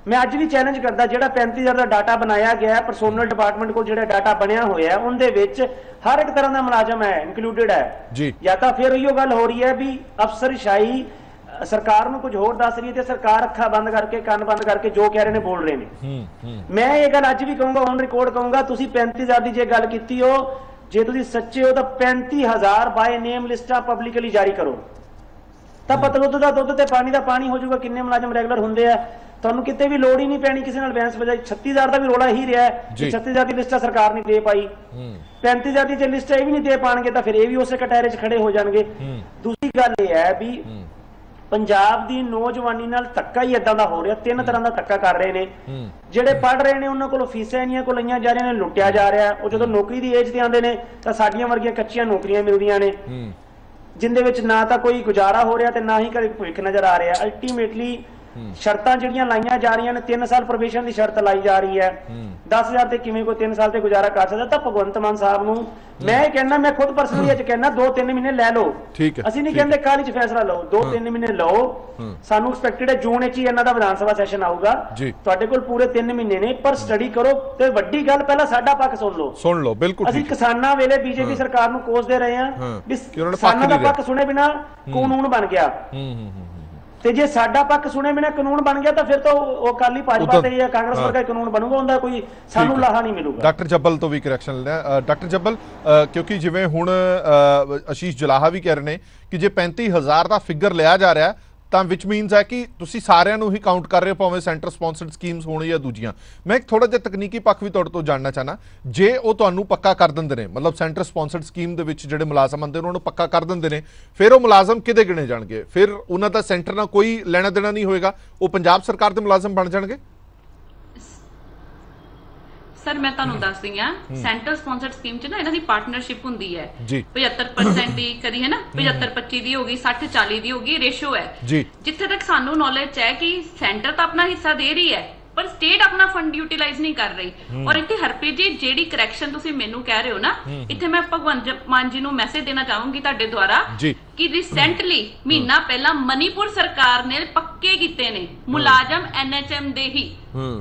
ਮੈਂ ਅੱਜ ਵੀ ਚੈਲੰਜ ਕਰਦਾ, ਜਿਹੜਾ 35,000 ਦਾ ਡਾਟਾ ਬਣਾਇਆ ਗਿਆ, ਪਰਸੋਨਲ ਡਿਪਾਰਟਮੈਂਟ ਕੋਲ ਜਿਹੜਾ ਡਾਟਾ ਬਣਿਆ ਹੋਇਆ, ਉਹਦੇ ਵਿੱਚ ਹਰ ਇੱਕ ਤਰ੍ਹਾਂ ਦਾ ਮੁਲਾਜ਼ਮ ਹੈ, ਇਨਕਲੂਡਡ ਹੈ ਜੀ। ਜਾਂ ਤਾਂ ਫਿਰ ਇਹੋ ਗੱਲ ਹੋ ਰਹੀ ਹੈ ਵੀ ਅਫਸਰਸ਼ਾਹੀ ਸਰਕਾਰ ਨੂੰ ਕੁਝ ਹੋਰ ਦੱਸ ਰਹੀ ਹੈ ਤੇ ਸਰਕਾਰ ਅੱਖਾਂ ਬੰਦ ਕਰਕੇ, ਕੰਨ ਬੰਦ ਕਰਕੇ ਜੋ ਕਹਿ ਰਹੇ ਨੇ ਬੋਲ ਰਹੇ ਨੇ। ਮੈਂ ਇਹ ਗੱਲ ਅੱਜ ਵੀ ਕਹੂੰਗਾ, ਔਨ ਰਿਕਾਰਡ ਕਹੂੰਗਾ, ਤੁਸੀਂ 35,000 ਦੀ ਜੇ ਗੱਲ ਕੀਤੀ ਹੋ, ਜੇ ਤੁਸੀਂ ਸੱਚੇ ਹੋ ਤਾਂ 35,000 ਬਾਏ ਨੇਮ ਲਿਸਟਾਂ ਪਬਲਿਕਲੀ ਜਾਰੀ ਕਰੋ, ਤਾਂ ਪਤਾ ਦੁੱਧ ਦਾ ਦੁੱਧ ਤੇ ਪਾਣੀ ਦਾ ਪਾਣੀ ਹੋ ਜਾਊਗਾ ਕਿੰਨੇ ਮੁਲਾਜ਼ਮ ਰੈਗੂਲਰ ਹੁੰਦੇ ਆ। ਤੁਹਾਨੂੰ ਕਿਤੇ ਵੀ ਲੋੜ ਹੀ ਨਹੀਂ ਪੈਣੀ ਕਿਸੇ ਨਾਲ ਬਹਿਸ ਵਜਾਈ। 36,000 ਦਾ ਵੀ ਰੋਲਾ ਹੀ ਰਿਹਾ ਹੈ, 36,000 ਦੀ ਲਿਸਟਾਂ ਸਰਕਾਰ ਨਹੀਂ ਦੇ ਪਾਈ, 35,000 ਦੀ ਜੇ ਲਿਸਟ ਇਹ ਵੀ ਨਹੀਂ ਦੇ ਪਾਣਗੇ ਤਾਂ ਫਿਰ ਇਹ ਵੀ ਉਸੇ ਕਟਹਿਰੇ 'ਚ ਖੜੇ ਹੋ ਜਾਣਗੇ। ਦੂਸਰੀ ਗੱਲ ਇਹ ਹੈ ਵੀ ਪੰਜਾਬ ਦੀ ਨੌਜਵਾਨੀ ਨਾਲ ਧੱਕਾ ਹੀ ਏਦਾਂ ਦਾ ਹੋ ਰਿਹਾ, 3 ਤਰ੍ਹਾਂ ਦਾ ਧੱਕਾ ਕਰ ਰਹੇ ਨੇ। ਜਿਹੜੇ ਪੜ੍ਹ ਰਹੇ ਨੇ ਉਹਨਾਂ ਕੋਲੋਂ ਫੀਸਾਂ ਇੰਨੀਆਂ ਕੋ ਲਈਆਂ ਜਾ ਰਹੀਆਂ ਨੇ, ਲੁੱਟਿਆ ਜਾ ਰਿਹਾ। ਉਹ ਜਦੋਂ ਨੌਕਰੀ ਦੀ ਏਜ ਤੇ ਆਉਂਦੇ ਨੇ ਤਾਂ ਸਾਡੀਆਂ ਵਰਗੀਆਂ ਕੱਚੀਆਂ ਨੌਕਰੀਆਂ ਮਿਲਦੀਆਂ ਨੇ, ਜਿੰਦੇ ਵਿੱਚ ਨਾ ਤਾਂ ਕੋਈ ਗੁਜ਼ਾਰਾ ਹੋ ਰਿਹਾ ਤੇ ਨਾ ਹੀ ਕਦੇ ਭਵਿੱਖ ਨਜ਼ਰ ਆ ਰਿਹਾ। ਅਲਟੀਮੇਟਲੀ ਸ਼ਰਤਾਂ ਜਿਹੜੀਆਂ ਲਾਈਆਂ ਜਾ ਰਹੀਆਂ ਨੇ, 3 ਸਾਲ ਪ੍ਰੋਬੇਸ਼ਨ ਦੀ ਸ਼ਰਤ ਲਾਈ ਜਾ ਰਹੀ ਹੈ, 10,000 ਤੇ ਕਿਵੇਂ ਕੋਈ 3 ਸਾਲ ਤੇ ਗੁਜ਼ਾਰਾ ਕਰ ਸਕਦਾ? ਤਾਂ ਭਗਵੰਤ ਮਾਨ ਸਾਹਿਬ ਨੂੰ ਮੈਂ ਇਹ ਕਹਿਣਾ, ਮੈਂ ਖੁਦ ਪਰਸਨਲੀ ਅੱਜ ਕਹਿਣਾ 2-3 ਮਹੀਨੇ ਲੈ ਲਓ। ਅਸੀਂ ਨਹੀਂ ਕਹਿੰਦੇ ਕੱਲ੍ਹ 'ਚ ਫੈਸਲਾ ਲਓ, 2-3 ਮਹੀਨੇ ਲਓ। ਸਾਨੂੰ ਐਕਸਪੈਕਟਡ ਹੈ ਜੂਨ 'ਚ ਹੀ ਇਹਨਾਂ ਦਾ ਵਿਧਾਨ ਸਭਾ ਸੈਸ਼ਨ ਆਊਗਾ, ਤੁਹਾਡੇ ਕੋਲ ਪੂਰੇ 3 ਮਹੀਨੇ ਨੇ, ਪਰ ਸਟੱਡੀ ਕਰੋ। ਤੇ ਵੱਡੀ ਗੱਲ ਪਹਿਲਾਂ ਸਾਡਾ ਪੱਖ ਸੁਣ ਲਓ। ਬਿਲਕੁਲ ਅਸੀਂ ਕਿਸਾਨਾਂ ਵੇਲੇ ਬੀਜੇਪੀ ਸਰਕਾਰ ਨੂੰ ਕੋਸਦੇ ਰਹੇ ਹਾਂ ਵੀ ਕਿਸਾਨਾਂ ਦਾ ਪੱਖ ਸੁਣੇ ਬਿਨਾ ਕਾਨੂੰਨ ਬਣ ਗਿਆ, ਤੇ ਜੇ ਸਾਡਾ ਪੱਖ ਸੁਣੇ ਬਿਨਾ ਕਾਨੂੰਨ ਬਣ ਗਿਆ ਤਾਂ ਫਿਰ ਤਾਂ ਉਹ ਅਕਾਲੀ ਭਾਜਪਾ ਤੇ ਜਾਂ ਕਾਂਗਰਸ ਵਰਗਾ ਕਾਨੂੰਨ ਬਣੂਗਾ, ਉਹਦਾ ਕੋਈ ਸਾਨੂੰ ਲਾਹਾ ਨਹੀਂ ਮਿਲੂਗਾ। ਡਾਕਟਰ ਜੱਬਲ ਤੋਂ ਵੀ ਕਰੈਕਸ਼ਨ ਲੈਣਾ। ਡਾਕਟਰ ਜੱਬਲ, ਕਿਉਂਕਿ ਜਿਵੇਂ ਹੁਣ ਆਸ਼ੀਸ਼ ਜਲਾਹਾ ਵੀ ਕਹਿ ਰਹੇ ਨੇ ਕਿ ਜੇ 35,000 ਦਾ ਫਿਗਰ ਲਿਆ ਜਾ ਰਿਹਾ ਤਾਂ ਵਿਚ ਮੀਨਸ ਹੈ ਕਿ ਤੁਸੀਂ ਸਾਰਿਆਂ ਨੂੰ ਹੀ ਕਾਊਂਟ ਕਰ ਰਹੇ ਹੋ, ਭਾਵੇਂ ਸੈਂਟਰ ਸਪਾਂਸਰਡ ਸਕੀਮਸ ਹੋਣ ਜਾਂ ਦੂਜੀਆਂ। ਮੈਂ ਇੱਕ ਥੋੜਾ ਜਿਹਾ ਤਕਨੀਕੀ ਪੱਖ ਵੀ ਤੁਹਾਡੇ ਤੋਂ ਜਾਣਨਾ ਚਾਹਨਾ, ਜੇ ਉਹ ਤੁਹਾਨੂੰ ਪੱਕਾ ਕਰ ਦਿੰਦੇ ਨੇ, ਮਤਲਬ ਸੈਂਟਰ ਸਪਾਂਸਰਡ ਸਕੀਮ ਦੇ ਵਿੱਚ ਜਿਹੜੇ ਮੁਲਾਜ਼ਮ ਆਉਂਦੇ ਉਹਨਾਂ ਨੂੰ ਪੱਕਾ ਕਰ ਦਿੰਦੇ ਨੇ, ਫਿਰ ਉਹ ਮੁਲਾਜ਼ਮ ਕਿਹਦੇ ਗਿਣੇ ਜਾਣਗੇ? ਫਿਰ ਉਹਨਾਂ ਦਾ ਸੈਂਟਰ ਨਾਲ ਕੋਈ ਲੈਣਾ ਦੇਣਾ ਨਹੀਂ ਹੋਏਗਾ, ਉਹ ਪੰਜਾਬ ਸਰਕਾਰ ਦੇ ਮੁਲਾਜ਼ਮ ਬਣ ਜਾਣਗੇ? ਸਰ ਮੈਂ ਤੁਹਾਨੂੰ ਦੱਸਦੀ ਆ, ਸੈਂਟਰ ਸਪਾਂਸਰਡ ਸਕੀਮ ਚ ਨਾ ਇਹਨਾਂ ਦੀ ਪਾਰਟਨਰਸ਼ਿਪ ਹੁੰਦੀ ਹੈ 75% ਦੀ, ਕਦੀ ਹੈ ਨਾ 75-25 ਦੀ ਹੋਗੀ, 60-40 ਦੀ ਹੋਗੀ, ਰੇਸ਼ੋ ਹੈ ਜੀ। ਜਿੱਥੇ ਤੱਕ ਸਾਨੂੰ ਨੌਲੇਜ ਹੈ ਕਿ ਸੈਂਟਰ ਤਾਂ ਆਪਣਾ ਹਿੱਸਾ ਦੇ ਰਹੀ ਹੈ ਪਰ ਸਟੇਟ ਆਪਣਾ ਫੰਡ ਯੂਟਿਲਾਈਜ਼ ਨਹੀਂ ਕਰ ਰਹੀ। ਔਰ ਇੱਥੇ ਹਰਪ੍ਰੀਤ ਜੀ ਜਿਹੜੀ ਕਰੈਕਸ਼ਨ ਤੁਸੀਂ ਮੈਨੂੰ ਕਹਿ ਰਹੇ ਹੋ ਨਾ, ਇੱਥੇ ਮੈਂ ਭਗਵੰਤ ਮਾਨ ਜੀ ਨੂੰ ਮੈਸੇਜ ਦੇਣਾ ਚਾਹੂੰਗੀ ਤੁਹਾਡੇ ਦੁਆਰਾ ਕਿ ਰੀਸੈਂਟਲੀ ਮਹੀਨਾ ਪਹਿਲਾਂ ਮਨੀਪੁਰ ਸਰਕਾਰ ਨੇ ਪੱਕੇ ਕੀਤੇ ਨੇ ਮੁਲਾਜ਼ਮ NHM ਦੇ ਹੀ,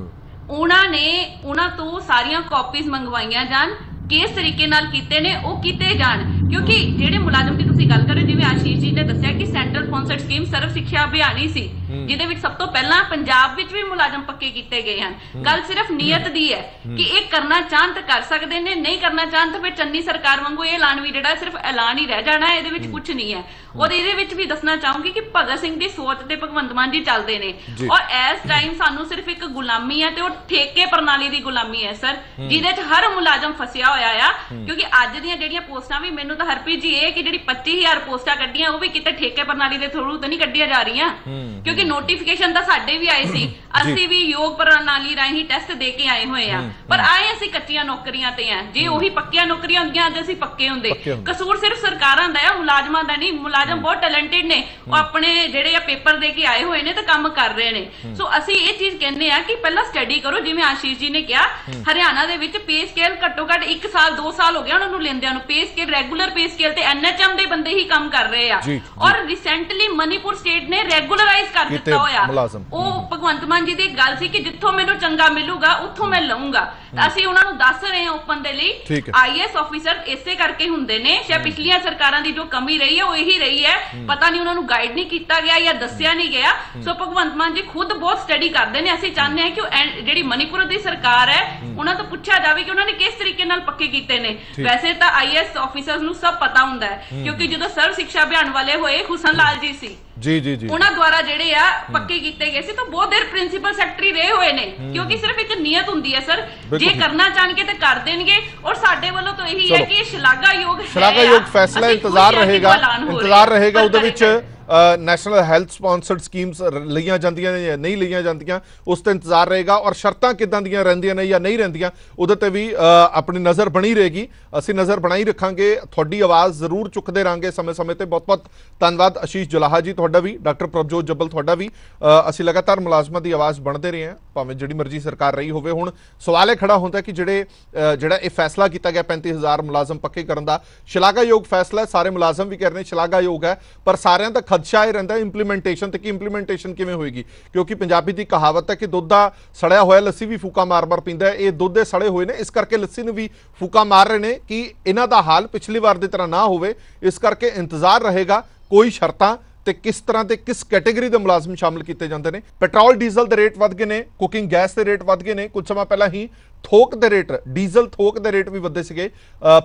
ਉਹਨਾਂ ਤੋਂ ਸਾਰੀਆਂ ਕਾਪੀਜ਼ ਮੰਗਵਾਈਆਂ ਜਾਣ, ਕਿਸ ਤਰੀਕੇ ਨਾਲ ਕੀਤੇ ਨੇ ਉਹ ਕੀਤੇ ਜਾਣ। ਕਿਉਂਕਿ ਜਿਹੜੇ ਮੁਲਾਜ਼ਮ ਦੀ ਤੁਸੀਂ ਗੱਲ ਕਰ ਰਹੇ, ਜਿਵੇਂ ਆਸ਼ੀਸ਼ ਜੀ ਨੇ ਦੱਸਿਆ ਕਿ ਸੈਂਟਰਲ ਸਪਾਂਸਰਡ ਸਕੀਮ ਸਰਵ ਸਿੱਖਿਆ ਅਭਿਆਨ ਹੀ ਸੀ, ਜਿਹਦੇ ਵਿੱਚ ਸਭ ਤੋਂ ਪਹਿਲਾਂ ਪੰਜਾਬ ਵਿੱਚ ਵੀ ਮੁਲਾਜ਼ਮ ਪੱਕੇ ਕੀਤੇ ਗਏ ਹਨ। ਗੱਲ ਸਿਰਫ ਨੀਅਤ ਦੀ ਹੈ ਕਿ ਇਹ ਕਰਨਾ ਚਾਹਣ ਤਾਂ ਕਰ ਸਕਦੇ ਨੇ, ਨਹੀਂ ਕਰਨਾ ਚਾਹਣ ਤਾਂ ਫਿਰ ਚੰਨੀ ਸਰਕਾਰ ਵਾਂਗੂ ਇਹ ਐਲਾਨ ਵੀ ਜਿਹੜਾ ਸਿਰਫ ਐਲਾਨ ਹੀ ਰਹਿ ਜਾਣਾ, ਇਹਦੇ ਵਿੱਚ ਕੁਝ ਨਹੀਂ ਹੈ। ਔਰ ਇਹਦੇ ਵਿੱਚ ਵੀ ਦੱਸਣਾ ਚਾਹੂੰਗੀ ਕਿ ਭਗਤ ਸਿੰਘ ਦੀ ਸੋਚ ਤੇ ਭਗਵੰਤ ਮਾਨ ਜੀ ਚੱਲਦੇ ਨੇ, ਔਰ ਇਸ ਟਾਈਮ ਸਾਨੂੰ ਸਿਰਫ ਇੱਕ ਗੁਲਾਮੀ ਹੈ ਤੇ ਉਹ ਠੇਕੇ ਪ੍ਰਣਾਲੀ ਦੀ ਗੁਲਾਮੀ ਹੈ ਸਰ, ਜਿਹਦੇ 'ਚ ਹਰ ਮੁਲਾਜ਼ਮ ਫਸਿਆ ਹੋਇਆ ਆ। ਕਿਉਂਕਿ ਅੱਜ ਦੀਆਂ ਜਿਹੜੀਆਂ ਪੋਸਟਾਂ ਵੀ, ਮੈਨੂੰ ਤਾਂ ਹਰਪ੍ਰੀਤ ਜੀ ਇਹ ਕਿ ਜਿਹੜੀ 25,000 ਪੋਸਟਾਂ ਕੱਢੀਆਂ ਉਹ ਵੀ ਕਿਤੇ ਠੇਕੇ ਪ੍ਰਣਾਲੀ ਦੇ ਥਰੂ ਤਾਂ ਨਹੀਂ ਕੱਢੀਆਂ ਜਾ ਰਹੀਆਂ, ਕਿਉਂਕਿ ਨੋਟੀਫਿਕੇਸ਼ਨ ਤਾਂ ਸਾਡੇ ਵੀ ਆਏ ਸੀ, ਅਸੀਂ ਵੀ ਯੋਗ ਪ੍ਰਣਾਲੀ ਰਾਹੀਂ ਟੈਸਟ ਦੇ ਕੇ ਆਏ ਹੋਏ ਆ, ਪਰ ਆਏ ਅਸੀਂ ਕੱਚੀਆਂ ਨੌਕਰੀਆਂ ਤੇ ਆ। ਜੇ ਉਹੀ ਪੱਕੀਆਂ ਨੌਕਰੀਆਂ ਹੁੰਦੀਆਂ ਅੱਜ ਅਸੀਂ ਪੱਕੇ ਹੁੰਦੇ। ਕਸੂਰ ਸਿਰਫ ਸਰਕਾਰਾਂ ਦਾ ਆ, ਮੁਲਾਜ਼ਮਾਂ ਦਾ ਨਹੀਂ। ਮੁਲਾਜ਼ਮ ਬਹੁਤ ਟੈਲੈਂਟਡ ਨੇ, ਉਹ ਆਪਣੇ ਜਿਹੜੇ ਆ ਪੇਪਰ ਦੇ ਕੇ ਆਏ ਹੋਏ ਨੇ ਤੇ ਕੰਮ ਕਰ ਰਹੇ ਨੇ। ਸੋ ਅਸੀਂ ਇਹ ਚੀਜ਼ ਕਹਿੰਦੇ ਆ ਕਿ ਪਹਿਲਾਂ ਸਟੱਡੀ ਕਰੋ, ਜਿਵੇਂ ਆਸ਼ੀਸ਼ ਜੀ ਨੇ ਕਿਹਾ ਹਰਿਆਣਾ ਦੇ ਵਿੱਚ ਪੇ ਸਕੇਲ ਘੱਟੋ ਘੱਟ 1 ਸਾਲ 2 ਸਾਲ ਹੋ ਗਿਆ ਉਹਨਾਂ ਨੂੰ ਲੈਂਦਿਆਂ ਨੂੰ, pay scale regular pay scale ਤੇ NHM ਦੇ ਬੰਦੇ ਹੀ ਕੰਮ ਕਰ ਰਹੇ ਆ। ਔਰ ਰੀਸੈਂਟਲੀ ਮਨੀਪੁਰ ਸਟੇਟ ਨੇ ਰੈਗੂਲਰਾਈਜ਼ ਕਰ ਦਿੱਤਾ ਹੋਇਆ। ਉਹ ਭਗਵੰਤ ਮਾਨ ਜੀ ਦੀ ਗੱਲ ਸੀ ਕਿ ਜਿੱਥੋਂ ਮੈਨੂੰ ਚੰਗਾ ਮਿਲੂਗਾ ਉੱਥੋਂ ਮੈਂ ਲਵਾਂਗਾ। ਅਸੀਂ ਉਹਨਾਂ ਨੂੰ ਦੱਸ ਰਹੇ ਹਾਂ ਓਪਨ ਦੇ ਲਈ, IAS ਆਫੀਸਰ ਇਸੇ ਕਰਕੇ ਹੁੰਦੇ ਨੇ। ਸ਼ਾਇਦ ਪਿਛਲੀਆਂ ਸਰਕਾਰਾਂ ਦੀ ਜੋ ਕਮੀ ਰਹੀ ਹੈ ਉਹ ਇਹੀ ਰਹੀ ਹੈ, ਪਤਾ ਨਹੀਂ ਉਹਨਾਂ ਨੂੰ ਗਾਈਡ ਨਹੀਂ ਕੀਤਾ ਗਿਆ ਜਾਂ ਦੱਸਿਆ ਨਹੀਂ ਗਿਆ। ਸੋ ਭਗਵੰਤ ਮਾਨ ਜੀ ਖੁਦ ਬਹੁਤ ਸਟੱਡੀ ਕਰਦੇ ਨੇ। ਅਸੀਂ ਚਾਹੁੰਦੇ ਹਾਂ ਕਿ ਜਿਹੜੀ ਮਨੀਪੁਰ ਦੀ ਸਰਕਾਰ ਹੈ ਉਹਨਾਂ ਤੋਂ ਪੁੱਛਿਆ ਜਾਵੇ ਕਿ ਉਹਨਾਂ ਨੇ ਕਿਸ ਤਰੀਕੇ ਨਾਲ ਪੱਕੇ ਕੀਤੇ ਨੇ। ਵੈਸੇ ਤਾਂ IAS ਆਫੀਸਰਸ ਨੂੰ ਸਭ ਪਤਾ ਹੁੰਦਾ ਹੈ, ਕਿਉਂਕਿ ਜਦੋਂ ਸਰਵ ਸਿੱਖਿਆ ਅਭਿਆਨ ਵਾਲੇ ਹੋਏ ਹੁਸਨ ਲਾਲ ਜੀ ਸੀ ਜੀ ਉਹਨਾਂ ਦੁਆਰਾ ਜਿਹੜੇ ਆ ਪੱਕੇ ਕੀਤੇ ਗਏ ਸੀ, ਤਾਂ ਬਹੁਤ ਦੇਰ ਪ੍ਰਿੰਸੀਪਲ ਸੈਕਟਰੀ ਰਹੇ ਹੋਏ ਨੇ। ਕਿਉਂਕਿ ਸਿਰਫ ਇੱਕ ਨੀਅਤ ਹੁੰਦੀ ਹੈ ਸਰ, ਜੇ ਕਰਨਾ ਚਾਹਣਗੇ ਤੇ ਕਰ ਦੇਣਗੇ। ਔਰ ਸਾਡੇ ਵੱਲੋਂ ਤਾਂ ਇਹੀ ਹੈ ਕਿ ਇਹ ਸ਼ਲਾਘਾਯੋਗ ਫੈਸਲਾ ਇੰਤਜ਼ਾਰ ਰਹੇਗਾ ਉਹਦੇ ਵਿੱਚ ਨੈਸ਼ਨਲ ਹੈਲਥ ਸਪਾਂਸਰਡ ਸਕੀਮਸ ਲਈਆਂ ਜਾਂਦੀਆਂ ਨੇ ਜਾਂ ਨਹੀਂ ਲਈਆਂ ਜਾਂਦੀਆਂ, ਉਸ ਤੇ ਇੰਤਜ਼ਾਰ ਰਹੇਗਾ। ਔਰ ਸ਼ਰਤਾਂ ਕਿੱਦਾਂ ਦੀਆਂ ਰਹਿੰਦੀਆਂ ਨੇ ਜਾਂ ਨਹੀਂ ਰਹਿੰਦੀਆਂ ਉਹਦੇ ਤੇ ਵੀ ਆਪਣੀ ਨਜ਼ਰ ਬਣੀ ਰਹੇਗੀ। ਅਸੀਂ ਨਜ਼ਰ ਬਣਾਈ ਰੱਖਾਂਗੇ, ਤੁਹਾਡੀ ਆਵਾਜ਼ ਜ਼ਰੂਰ ਚੁੱਕਦੇ ਰਹਾਂਗੇ ਸਮੇਂ-ਸਮੇਂ ਤੇ। ਬਹੁਤ-ਬਹੁਤ ਧੰਨਵਾਦ ਆਸ਼ੀਸ਼ ਜਲਾਹਾ ਜੀ ਤੁਹਾਡਾ ਵੀ, ਡਾਕਟਰ ਪ੍ਰਭਜੋਤ ਜੱਬਲ ਤੁਹਾਡਾ ਵੀ। ਅਸੀਂ ਲਗਾਤਾਰ ਮੁਲਾਜ਼ਮਾਂ ਦੀ ਆਵਾਜ਼ ਬਣਦੇ ਰਹੇ ਹਾਂ, ਭਾਵੇਂ ਜਿਹੜੀ ਮਰਜ਼ੀ ਸਰਕਾਰ ਰਹੀ ਹੋਵੇ। ਹੁਣ ਸਵਾਲ ਇਹ ਖੜਾ ਹੁੰਦਾ ਕਿ ਜਿਹੜਾ ਇਹ ਫੈਸਲਾ ਕੀਤਾ ਗਿਆ 35,000 ਮੁਲਾਜ਼ਮ ਪੱਕੇ ਕਰਨ ਦਾ, ਸ਼ਲਾਘਾਯੋਗ ਫੈਸਲਾ, ਸਾਰੇ ਮੁਲਾਜ਼ਮ ਵੀ ਕਹਿ ਰਹੇ ਨੇ ਸ਼ਲਾਘਾਯੋਗ ਹੈ, ਪਰ ਸਾਰਿਆਂ ਦਾ ਖਦਸ਼ਾ ਇਹ ਰਹਿੰਦਾ ਇੰਪਲੀਮੈਂਟੇਸ਼ਨ ਤੇ ਕਿ ਇੰਪਲੀਮੈਂਟੇਸ਼ਨ ਕਿਵੇਂ ਹੋਏਗੀ। ਕਿਉਂਕਿ ਪੰਜਾਬੀ ਦੀ ਕਹਾਵਤ ਹੈ ਕਿ ਦੁੱਧ ਦਾ ਸੜਿਆ ਹੋਇਆ ਲੱਸੀ ਵੀ ਫੂਕਾ ਮਾਰ-ਮਾਰ ਪੀਂਦਾ ਹੈ। ਇਹ ਦੁੱਧ ਦੇ ਸੜੇ ਹੋਏ ਨੇ, ਇਸ ਕਰਕੇ ਲੱਸੀ ਨੂੰ ਵੀ ਫੂਕਾ ਮਾਰ ਰਹੇ ਨੇ ਕਿ ਇਹਨਾਂ ਦਾ ਹਾਲ ਪਿਛਲੀ ਵਾਰ ਦੀ ਤਰ੍ਹਾਂ ਨਾ ਹੋਵੇ। ਇਸ ਕਰਕੇ ਇੰਤਜ਼ਾਰ ਰਹੇਗਾ ਕੋਈ ਸ਼ਰਤਾਂ ਤੇ ਕਿਸ ਤਰ੍ਹਾਂ ਦੇ ਕਿਸ ਕੈਟੇਗਰੀ ਦੇ ਮੁਲਾਜ਼ਮ ਸ਼ਾਮਲ ਕੀਤੇ ਜਾਂਦੇ ਨੇ। ਪੈਟਰੋਲ ਡੀਜ਼ਲ ਦੇ ਰੇਟ ਵੱਧ ਗਏ ਨੇ, ਕੁਕਿੰਗ ਗੈਸ ਦੇ ਰੇਟ ਵੱਧ ਗਏ ਨੇ। ਕੁਝ ਸਮਾਂ ਪਹਿਲਾਂ ਹੀ ਥੋਕ ਦੇ ਰੇਟ, ਡੀਜ਼ਲ ਥੋਕ ਦੇ ਰੇਟ ਵੀ ਵਧੇ ਸੀਗੇ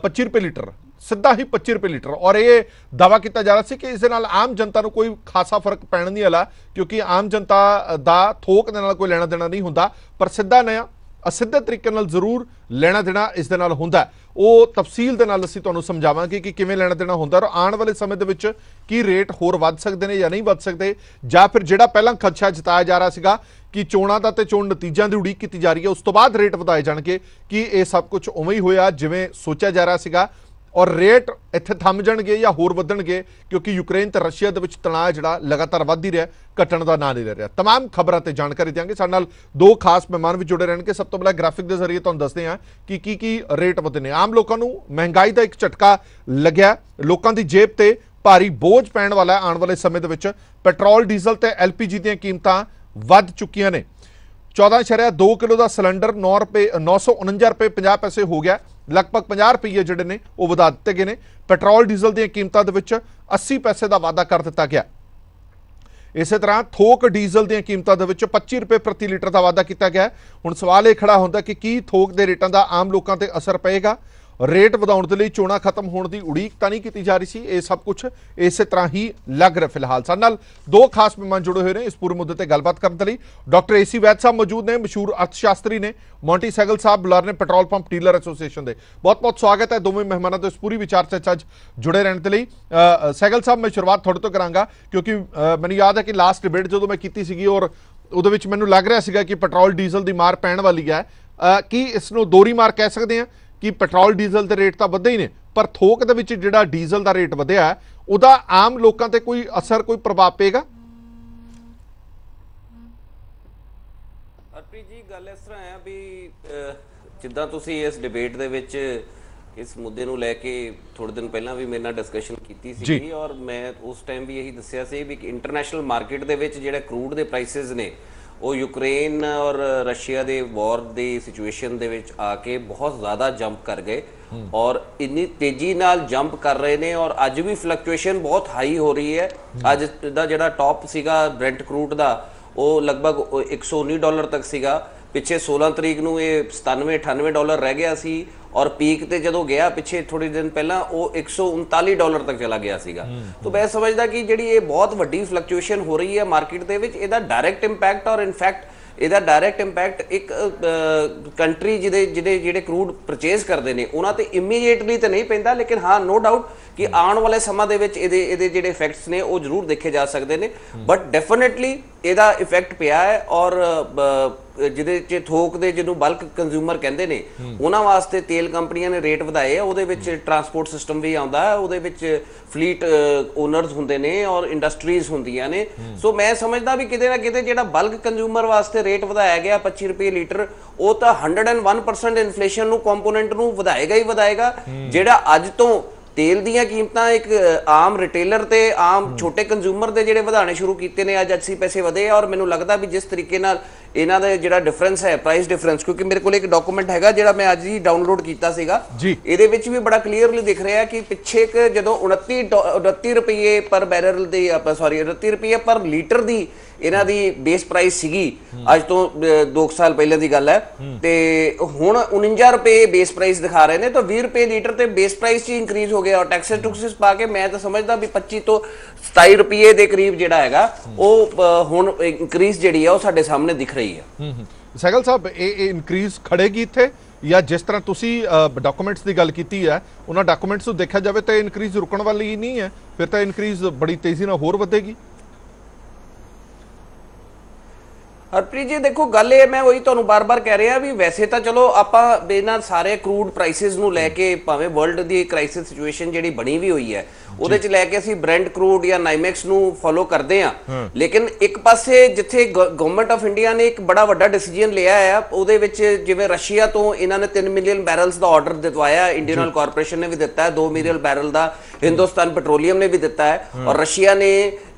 25 ਰੁਪਏ ਲੀਟਰ, ਸਿੱਧਾ ਹੀ 25 ਰੁਪਏ ਲੀਟਰ। ਔਰ ਇਹ ਦਾਅਵਾ ਕੀਤਾ ਜਾ ਰਿਹਾ ਸੀ ਕਿ ਇਸ ਦੇ ਨਾਲ ਆਮ ਜਨਤਾ ਨੂੰ ਕੋਈ ਖਾਸਾ ਫਰਕ ਪੈਣ ਨਹੀਂ ਵਾਲਾ, ਕਿਉਂਕਿ ਆਮ ਜਨਤਾ ਦਾ ਥੋਕ ਦੇ ਨਾਲ ਕੋਈ ਲੈਣਾ ਦੇਣਾ ਨਹੀਂ ਹੁੰਦਾ, ਪਰ ਸਿੱਧਾ ਨਿਆ ਅਸਿੱਧੇ ਤਰੀਕੇ ਨਾਲ ਜ਼ਰੂਰ ਲੈਣਾ ਦੇਣਾ ਇਸ ਦੇ ਨਾਲ ਹੁੰਦਾ। ਉਹ ਤਫਸੀਲ ਦੇ ਨਾਲ ਅਸੀਂ ਤੁਹਾਨੂੰ ਸਮਝਾਵਾਂਗੇ ਕਿ ਕਿਵੇਂ ਲੈਣਾ ਦੇਣਾ ਹੁੰਦਾ, ਔਰ ਆਉਣ ਵਾਲੇ ਸਮੇਂ ਦੇ ਵਿੱਚ ਕੀ ਰੇਟ ਹੋਰ ਵੱਧ ਸਕਦੇ ਨੇ ਜਾਂ ਨਹੀਂ ਵੱਧ ਸਕਦੇ, ਜਾਂ ਫਿਰ ਜਿਹੜਾ ਪਹਿਲਾਂ ਖਦਸ਼ਾ ਜਤਾਇਆ ਜਾ ਰਿਹਾ ਸੀਗਾ ਕਿ ਚੋਣਾਂ ਦਾ ਤੇ ਚੋਣ ਨਤੀਜਿਆਂ ਦੀ ਉਡੀਕ ਕੀਤੀ ਜਾ ਰਹੀ ਹੈ, ਉਸ ਤੋਂ ਬਾਅਦ ਰੇਟ ਵਧਾਏ ਜਾਣਗੇ। ਕਿ ਇਹ ਸਭ ਕੁਝ ਉਵੇਂ ਹੀ ਹੋਇਆ ਜਿਵੇਂ ਸੋਚਿਆ ਜਾ ਰਿਹਾ ਸੀਗਾ, ਔਰ ਰੇਟ ਇੱਥੇ ਥੰਮ ਜਾਣਗੇ ਜਾਂ ਹੋਰ ਵਧਣਗੇ, ਕਿਉਂਕਿ ਯੂਕਰੇਨ ਤੇ ਰਸ਼ੀਆ ਦੇ ਵਿੱਚ ਤਣਾਅ ਜਿਹੜਾ ਲਗਾਤਾਰ ਵੱਧ ਹੀ ਰਿਹਾ, ਘਟਣ ਦਾ ਨਾਂ ਨਹੀਂ ਲੈ ਰਿਹਾ। तमाम ਖਬਰਾਂ ਤੇ ਜਾਣਕਾਰੀ ਦਿਆਂਗੇ। ਸਾਡੇ ਨਾਲ ਦੋ ਖਾਸ ਮਹਿਮਾਨ ਵੀ ਜੁੜੇ ਰਹਿਣਗੇ। ਸਭ ਤੋਂ ਪਹਿਲਾਂ ਗ੍ਰਾਫਿਕ ਦੇ ਜ਼ਰੀਏ ਤੁਹਾਨੂੰ ਦੱਸਦੇ ਹਾਂ ਕਿ ਕੀ ਰੇਟ ਵਧੇ ਨੇ। ਆਮ ਲੋਕਾਂ ਨੂੰ ਮਹਿੰਗਾਈ ਦਾ ਇੱਕ ਝਟਕਾ ਲੱਗਿਆ, ਲੋਕਾਂ ਦੀ ਜੇਬ ਤੇ ਭਾਰੀ ਬੋਝ ਪੈਣ ਵਾਲਾ ਆਉਣ ਵਾਲੇ ਸਮੇਂ ਦੇ ਵਿੱਚ। ਪੈਟਰੋਲ, ਡੀਜ਼ਲ ਤੇ LPG ਦੀਆਂ ਕੀਮਤਾਂ ਵੱਧ ਚੁੱਕੀਆਂ ਨੇ। 14.2 ਕਿਲੋ ਦਾ ਸਿਲੰਡਰ 949 ਰੁਪਏ 50 ਪੈਸੇ ਹੋ ਗਿਆ। ਲਗਭਗ 50 ਰੁਪਏ ਜਿਹੜੇ ਨੇ ਉਹ ਵਧਾ ਦਿੱਤੇ ਗਏ ਨੇ। ਪੈਟਰੋਲ ਡੀਜ਼ਲ ਦੀਆਂ ਕੀਮਤਾਂ ਦੇ ਵਿੱਚ 80 ਪੈਸੇ ਦਾ ਵਾਧਾ ਕਰ ਦਿੱਤਾ ਗਿਆ। ਇਸੇ ਤਰ੍ਹਾਂ ਥੋਕ ਡੀਜ਼ਲ ਦੀਆਂ ਕੀਮਤਾਂ ਦੇ ਵਿੱਚ 25 ਰੁਪਏ ਪ੍ਰਤੀ ਲੀਟਰ ਦਾ ਵਾਧਾ ਕੀਤਾ ਗਿਆ। ਹੁਣ ਸਵਾਲ ਇਹ ਖੜਾ ਹੁੰਦਾ ਕਿ ਕੀ ਥੋਕ ਦੇ ਰੇਟਾਂ ਦਾ ਆਮ ਲੋਕਾਂ ਤੇ ਅਸਰ ਪਏਗਾ? ਰੇਟ ਵਧਾਉਣ ਦੇ ਲਈ ਚੋਣਾਂ ਖਤਮ ਹੋਣ ਦੀ ਉਡੀਕ ਤਾਂ ਨਹੀਂ ਕੀਤੀ ਜਾ ਰਹੀ ਸੀ। ਇਹ ਸਭ ਕੁਝ ਇਸੇ ਤਰ੍ਹਾਂ ਹੀ ਲੱਗ ਰਿਹਾ ਫਿਲਹਾਲ। ਸਾਡੇ ਨਾਲ ਦੋ ਖਾਸ ਮਹਿਮਾਨ ਜੁੜੇ ਹੋਏ ਨੇ ਇਸ ਪੂਰੇ ਮੁੱਦੇ ਤੇ ਗੱਲਬਾਤ ਕਰਨ ਦੇ ਲਈ। ਡਾਕਟਰ AC ਵੈਦ ਸਾਹਿਬ ਮੌਜੂਦ ਨੇ, ਮਸ਼ਹੂਰ ਅਰਥਸ਼ਾਸਤਰੀ ਨੇ। ਮੌਂਟੀ ਸਹਿਗਲ ਸਾਹਿਬ ਬੁਲਾਰ ਨੇ ਪੈਟਰੋਲ ਪੰਪ ਡੀਲਰ ਐਸੋਸੀਏਸ਼ਨ ਦੇ। ਬਹੁਤ ਬਹੁਤ ਸਵਾਗਤ ਹੈ ਦੋਵੇਂ ਮਹਿਮਾਨਾਂ ਦਾ ਇਸ ਪੂਰੀ ਵਿਚਾਰ ਚਰਚਾ 'ਚ ਜੁੜੇ ਰਹਿਣ ਦੇ ਲਈ। ਸਹਿਗਲ ਸਾਹਿਬ, ਮੈਂ ਸ਼ੁਰੂਆਤ ਤੁਹਾਡੇ ਤੋਂ ਕਰਾਂਗਾ, ਕਿਉਂਕਿ ਮੈਨੂੰ ਯਾਦ ਹੈ ਕਿ ਲਾਸਟ ਡਿਬੇਟ ਜਦੋਂ ਮੈਂ ਕੀਤੀ ਸੀਗੀ ਔਰ ਉਹਦੇ ਵਿੱਚ ਮੈਨੂੰ ਲੱਗ ਰਿਹਾ ਸੀਗਾ ਕਿ ਪੈਟਰੋਲ ਡੀਜ਼ਲ ਦੀ ਮਾਰ ਪੈਣ ਵਾਲੀ ਹੈ। ਕੀ ਇਸ ਨੂੰ ਦੋਹਰੀ ਮਾਰ ਕਹਿ ਸਕਦੇ ਹਾਂ ਕਿ ਪੈਟਰੋਲ ਡੀਜ਼ਲ ਦੇ ਰੇਟ ਤਾਂ ਵਧੇ ਹੀ ਨੇ, ਪਰ ਥੋਕ ਦੇ ਵਿੱਚ ਜਿਹੜਾ ਡੀਜ਼ਲ ਦਾ ਰੇਟ ਵਧਿਆ ਉਹਦਾ ਆਮ ਲੋਕਾਂ ਤੇ ਕੋਈ ਅਸਰ, ਕੋਈ ਪ੍ਰਭਾਵ ਪਏਗਾ? ਹਰਪ੍ਰੀਤ ਜੀ, ਗੱਲ ਇਸ ਤਰ੍ਹਾਂ ਹੈ ਵੀ ਜਿੱਦਾਂ ਤੁਸੀਂ ਇਸ ਡਿਬੇਟ ਦੇ ਵਿੱਚ ਇਸ ਮੁੱਦੇ ਨੂੰ ਲੈ ਕੇ ਥੋੜੇ ਦਿਨ ਪਹਿਲਾਂ ਵੀ ਮੇਰੇ ਨਾਲ ਡਿਸਕਸ਼ਨ ਕੀਤੀ ਸੀ ਔਰ ਮੈਂ ਉਸ ਟਾਈਮ ਵੀ ਇਹੀ ਦੱਸਿਆ ਸੀ ਵੀ ਇੰਟਰਨੈਸ਼ਨਲ ਮਾਰਕੀਟ ਦੇ ਵਿੱਚ ਜਿਹੜੇ ਕਰੂਡ ਦੇ ਪ੍ਰਾਈਸਿਸ ਨੇ ਉਹ ਯੂਕਰੇਨ ਔਰ ਰਸ਼ੀਆ ਦੇ ਵਾਰ ਦੀ ਸਿਚੁਏਸ਼ਨ ਦੇ ਵਿੱਚ ਆ ਕੇ ਬਹੁਤ ਜ਼ਿਆਦਾ ਜੰਪ ਕਰ ਗਏ ਔਰ ਇੰਨੀ ਤੇਜ਼ੀ ਨਾਲ ਜੰਪ ਕਰ ਰਹੇ ਨੇ ਔਰ ਅੱਜ ਵੀ ਫਲਕਚੁਏਸ਼ਨ ਬਹੁਤ ਹਾਈ ਹੋ ਰਹੀ ਹੈ। ਅੱਜ ਦਾ ਜਿਹੜਾ ਟੌਪ ਸੀਗਾ ਬ੍ਰੈਂਟ ਕਰੂਡ ਦਾ ਉਹ ਲਗਭਗ $119 ਤੱਕ ਸੀਗਾ। ਪਿੱਛੇ 16 ਤਰੀਕ ਨੂੰ ਇਹ $97-98 ਰਹਿ ਗਿਆ ਸੀ ਔਰ ਪੀਕ ਤੇ ਜਦੋਂ ਗਿਆ ਪਿੱਛੇ ਥੋੜੇ ਦਿਨ ਪਹਿਲਾਂ ਉਹ $139 ਤੱਕ ਚਲਾ ਗਿਆ ਸੀਗਾ। ਤਾਂ ਮੈਂ ਸਮਝਦਾ ਕਿ ਜਿਹੜੀ ਇਹ ਬਹੁਤ ਵੱਡੀ ਫਲਕਚੁਏਸ਼ਨ ਹੋ ਰਹੀ ਹੈ ਮਾਰਕੀਟ ਦੇ ਵਿੱਚ, ਇਹਦਾ ਡਾਇਰੈਕਟ ਇੰਪੈਕਟ ਔਰ ਇਨਫੈਕਟ ਇਹਦਾ ਡਾਇਰੈਕਟ ਇੰਪੈਕਟ ਇੱਕ ਕੰਟਰੀ ਜਿਹੜੇ ਕਰੂਡ ਪਰਚੇਸ ਕਰਦੇ ਨੇ ਉਹਨਾਂ ਤੇ ਇਮੀਡੀਏਟਲੀ ਤਾਂ ਨਹੀਂ ਪੈਂਦਾ, ਲੇਕਿਨ ਹਾਂ ਨੋ ਡਾਊਟ ਕਿ ਆਉਣ ਵਾਲੇ ਸਮਾਂ ਦੇ ਵਿੱਚ ਇਹਦੇ ਜਿਹੜੇ ਇਫੈਕਟਸ ਨੇ ਉਹ ਜ਼ਰੂਰ ਦੇਖੇ ਜਾ ਸਕਦੇ ਨੇ। ਬਟ ਡੈਫੀਨਿਟਲੀ ਇਹਦਾ ਇਫੈਕਟ ਪਿਆ ਹੈ ਔਰ ਜਿਹਦੇ 'ਚ ਥੋਕ ਦੇ ਜਿਹਨੂੰ ਬਲਕ ਕੰਜ਼ਿਊਮਰ ਕਹਿੰਦੇ ਨੇ ਉਹਨਾਂ ਵਾਸਤੇ ਤੇਲ ਕੰਪਨੀਆਂ ਨੇ ਰੇਟ ਵਧਾਏ ਆ। ਉਹਦੇ ਵਿੱਚ ਟਰਾਂਸਪੋਰਟ ਸਿਸਟਮ ਵੀ ਆਉਂਦਾ ਹੈ, ਉਹਦੇ ਵਿੱਚ ਫਲੀਟ ਓਨਰਸ ਹੁੰਦੇ ਨੇ ਔਰ ਇੰਡਸਟਰੀਜ਼ ਹੁੰਦੀਆਂ ਨੇ। ਸੋ ਮੈਂ ਸਮਝਦਾ ਵੀ ਕਿਤੇ ਨਾ ਕਿਤੇ ਜਿਹੜਾ ਬਲਕ ਕੰਜ਼ਿਊਮਰ ਵਾਸਤੇ ਰੇਟ ਵਧਾਇਆ ਗਿਆ 25 ਰੁਪਏ ਲੀਟਰ, ਉਹ ਤਾਂ 101% ਇਨਫਲੇਸ਼ਨ ਨੂੰ ਕੰਪੋਨੈਂਟ ਨੂੰ ਵਧਾਏਗਾ ਹੀ ਵਧਾਏਗਾ। ਜਿਹੜਾ ਅੱਜ ਤੋਂ ਤੇਲ ਦੀਆਂ ਕੀਮਤਾਂ ਇੱਕ ਆਮ ਰਿਟੇਲਰ ਤੇ ਆਮ ਛੋਟੇ ਕੰਜ਼ਿਊਮਰ ਦੇ ਜਿਹੜੇ ਵਧਾਣੇ ਸ਼ੁਰੂ ਕੀਤੇ ਨੇ, ਅੱਜ 80 ਪੈਸੇ ਵਧੇ ਔਰ ਮੈਨੂੰ ਲੱਗਦਾ ਵੀ ਜਿਸ ਤਰੀਕੇ ਨਾਲ ਇਹਨਾਂ ਦਾ ਜਿਹੜਾ ਡਿਫਰੈਂਸ ਹੈ ਪ੍ਰਾਈਸ ਡਿਫਰੈਂਸ, ਕਿਉਂਕਿ ਮੇਰੇ ਕੋਲ ਇੱਕ ਡਾਕੂਮੈਂਟ ਹੈਗਾ ਜਿਹੜਾ ਮੈਂ ਅੱਜ ਹੀ ਡਾਊਨਲੋਡ ਕੀਤਾ ਸੀਗਾ, ਇਹਦੇ ਵਿੱਚ ਵੀ ਬੜਾ ਕਲੀਅਰਲੀ ਦਿਖ ਰਿਹਾ ਕਿ ਪਿੱਛੇ ਜਦੋਂ 29 ਰੁਪਏ ਪਰ ਬੈਰਲ ਦੀ 29 ਰੁਪਏ ਪਰ ਲੀਟਰ ਦੀ ਇਹਨਾਂ ਦੀ ਬੇਸ ਪ੍ਰਾਈਸ ਸੀਗੀ ਅੱਜ ਤੋਂ 2 ਸਾਲ ਪਹਿਲਾਂ ਦੀ ਗੱਲ ਹੈ, ਤੇ ਹੁਣ 49 ਰੁਪਏ ਬੇਸ ਪ੍ਰਾਈਸ ਦਿਖਾ ਰਹੇ ਨੇ। ਤਾਂ 20 ਰੁਪਏ ਲੀਟਰ ਤੇ ਬੇਸ ਪ੍ਰਾਈਸ 'ਚ ਇੰਕਰੀਜ਼ ਹੋ ਗਿਆ ਔਰ ਟੈਕਸਸ ਟੁਕਸਿਸ ਪਾ ਕੇ ਮੈਂ ਤਾਂ ਸਮਝਦਾ ਵੀ 25 ਤੋਂ 27 ਰੁਪਏ ਦੇ ਕਰੀਬ ਜਿਹੜਾ ਹੈਗਾ ਉਹ ਹੁਣ ਇੰਕਰੀਜ਼ ਜਿਹੜੀ ਹੈ ਉਹ ਸਾਡੇ ਸਾਹਮਣੇ ਦਿਖ ਰਹੀ ਹੈ। ਸਹਿਗਲ ਸਾਹਿਬ, ਇਹ ਇਨਕਰੀਜ਼ ਖੜੇਗੀ ਇੱਥੇ ਜਾਂ ਜਿਸ ਤਰ੍ਹਾਂ ਤੁਸੀਂ ਡਾਕੂਮੈਂਟਸ ਦੀ ਗੱਲ ਕੀਤੀ ਹੈ ਉਹਨਾਂ ਡਾਕੂਮੈਂਟਸ ਨੂੰ ਦੇਖਿਆ ਜਾਵੇ ਤਾਂ ਇਨਕਰੀਜ਼ ਰੁਕਣ ਵਾਲੀ ਨਹੀਂ ਹੈ, ਫਿਰ ਤਾਂ ਇਨਕਰੀਜ਼ ਬੜੀ ਤੇਜ਼ੀ ਨਾਲ ਹੋਰ ਵਧੇਗੀ? ਹਰਪ੍ਰੀਤ ਜੀ ਦੇਖੋ, ਗੱਲ ਇਹ ਮੈਂ ਉਹੀ ਤੁਹਾਨੂੰ ਬਾਰ-ਬਾਰ ਕਹਿ ਰਿਹਾ ਵੀ ਵੈਸੇ ਤਾਂ ਚਲੋ ਆਪਾਂ ਇਹਨਾਂ ਸਾਰੇ ਕਰੂਡ ਪ੍ਰਾਈਸਿਸ ਨੂੰ ਲੈ ਕੇ ਭਾਵੇਂ ਵਰਲਡ ਦੀ ਕ੍ਰਾਈਸਿਸ ਸਿਚੁਏਸ਼ਨ ਜਿਹੜੀ ਬਣੀ ਵੀ ਹੋਈ ਹੈ ਉਹਦੇ ਚ ਲੈ ਕੇ ਅਸੀਂ ਬ੍ਰੈਂਟ ਕਰੂਡ ਜਾਂ ਨਾਈਮੈਕਸ ਨੂੰ ਫੋਲੋ ਕਰਦੇ ਆ, ਲੇਕਿਨ ਇੱਕ ਪਾਸੇ ਜਿੱਥੇ ਗਵਰਨਮੈਂਟ ਆਫ ਇੰਡੀਆ ਨੇ ਇੱਕ ਬੜਾ ਵੱਡਾ ਡਿਸੀਜਨ ਲਿਆ ਹੈ ਉਹਦੇ ਵਿੱਚ ਜਿਵੇਂ ਰਸ਼ੀਆ ਤੋਂ ਇਹਨਾਂ ਨੇ 3 ਮਿਲੀਅਨ ਬੈਰਲਸ ਦਾ ਆਰਡਰ ਦਿੱਤਵਾਇਆ, ਇੰਡੀਅਨ ਆਇਲ ਕਾਰਪੋਰੇਸ਼ਨ ਨੇ ਵੀ ਦਿੱਤਾ ਹੈ, 2 ਮਿਲੀਅਨ ਬੈਰਲ ਦਾ ਹਿੰਦੁਸਤਾਨ ਪੈਟਰੋਲੀਅਮ ਨੇ ਵੀ ਦਿੱਤਾ ਹੈ ਔਰ ਰਸ਼ੀਆ ਨੇ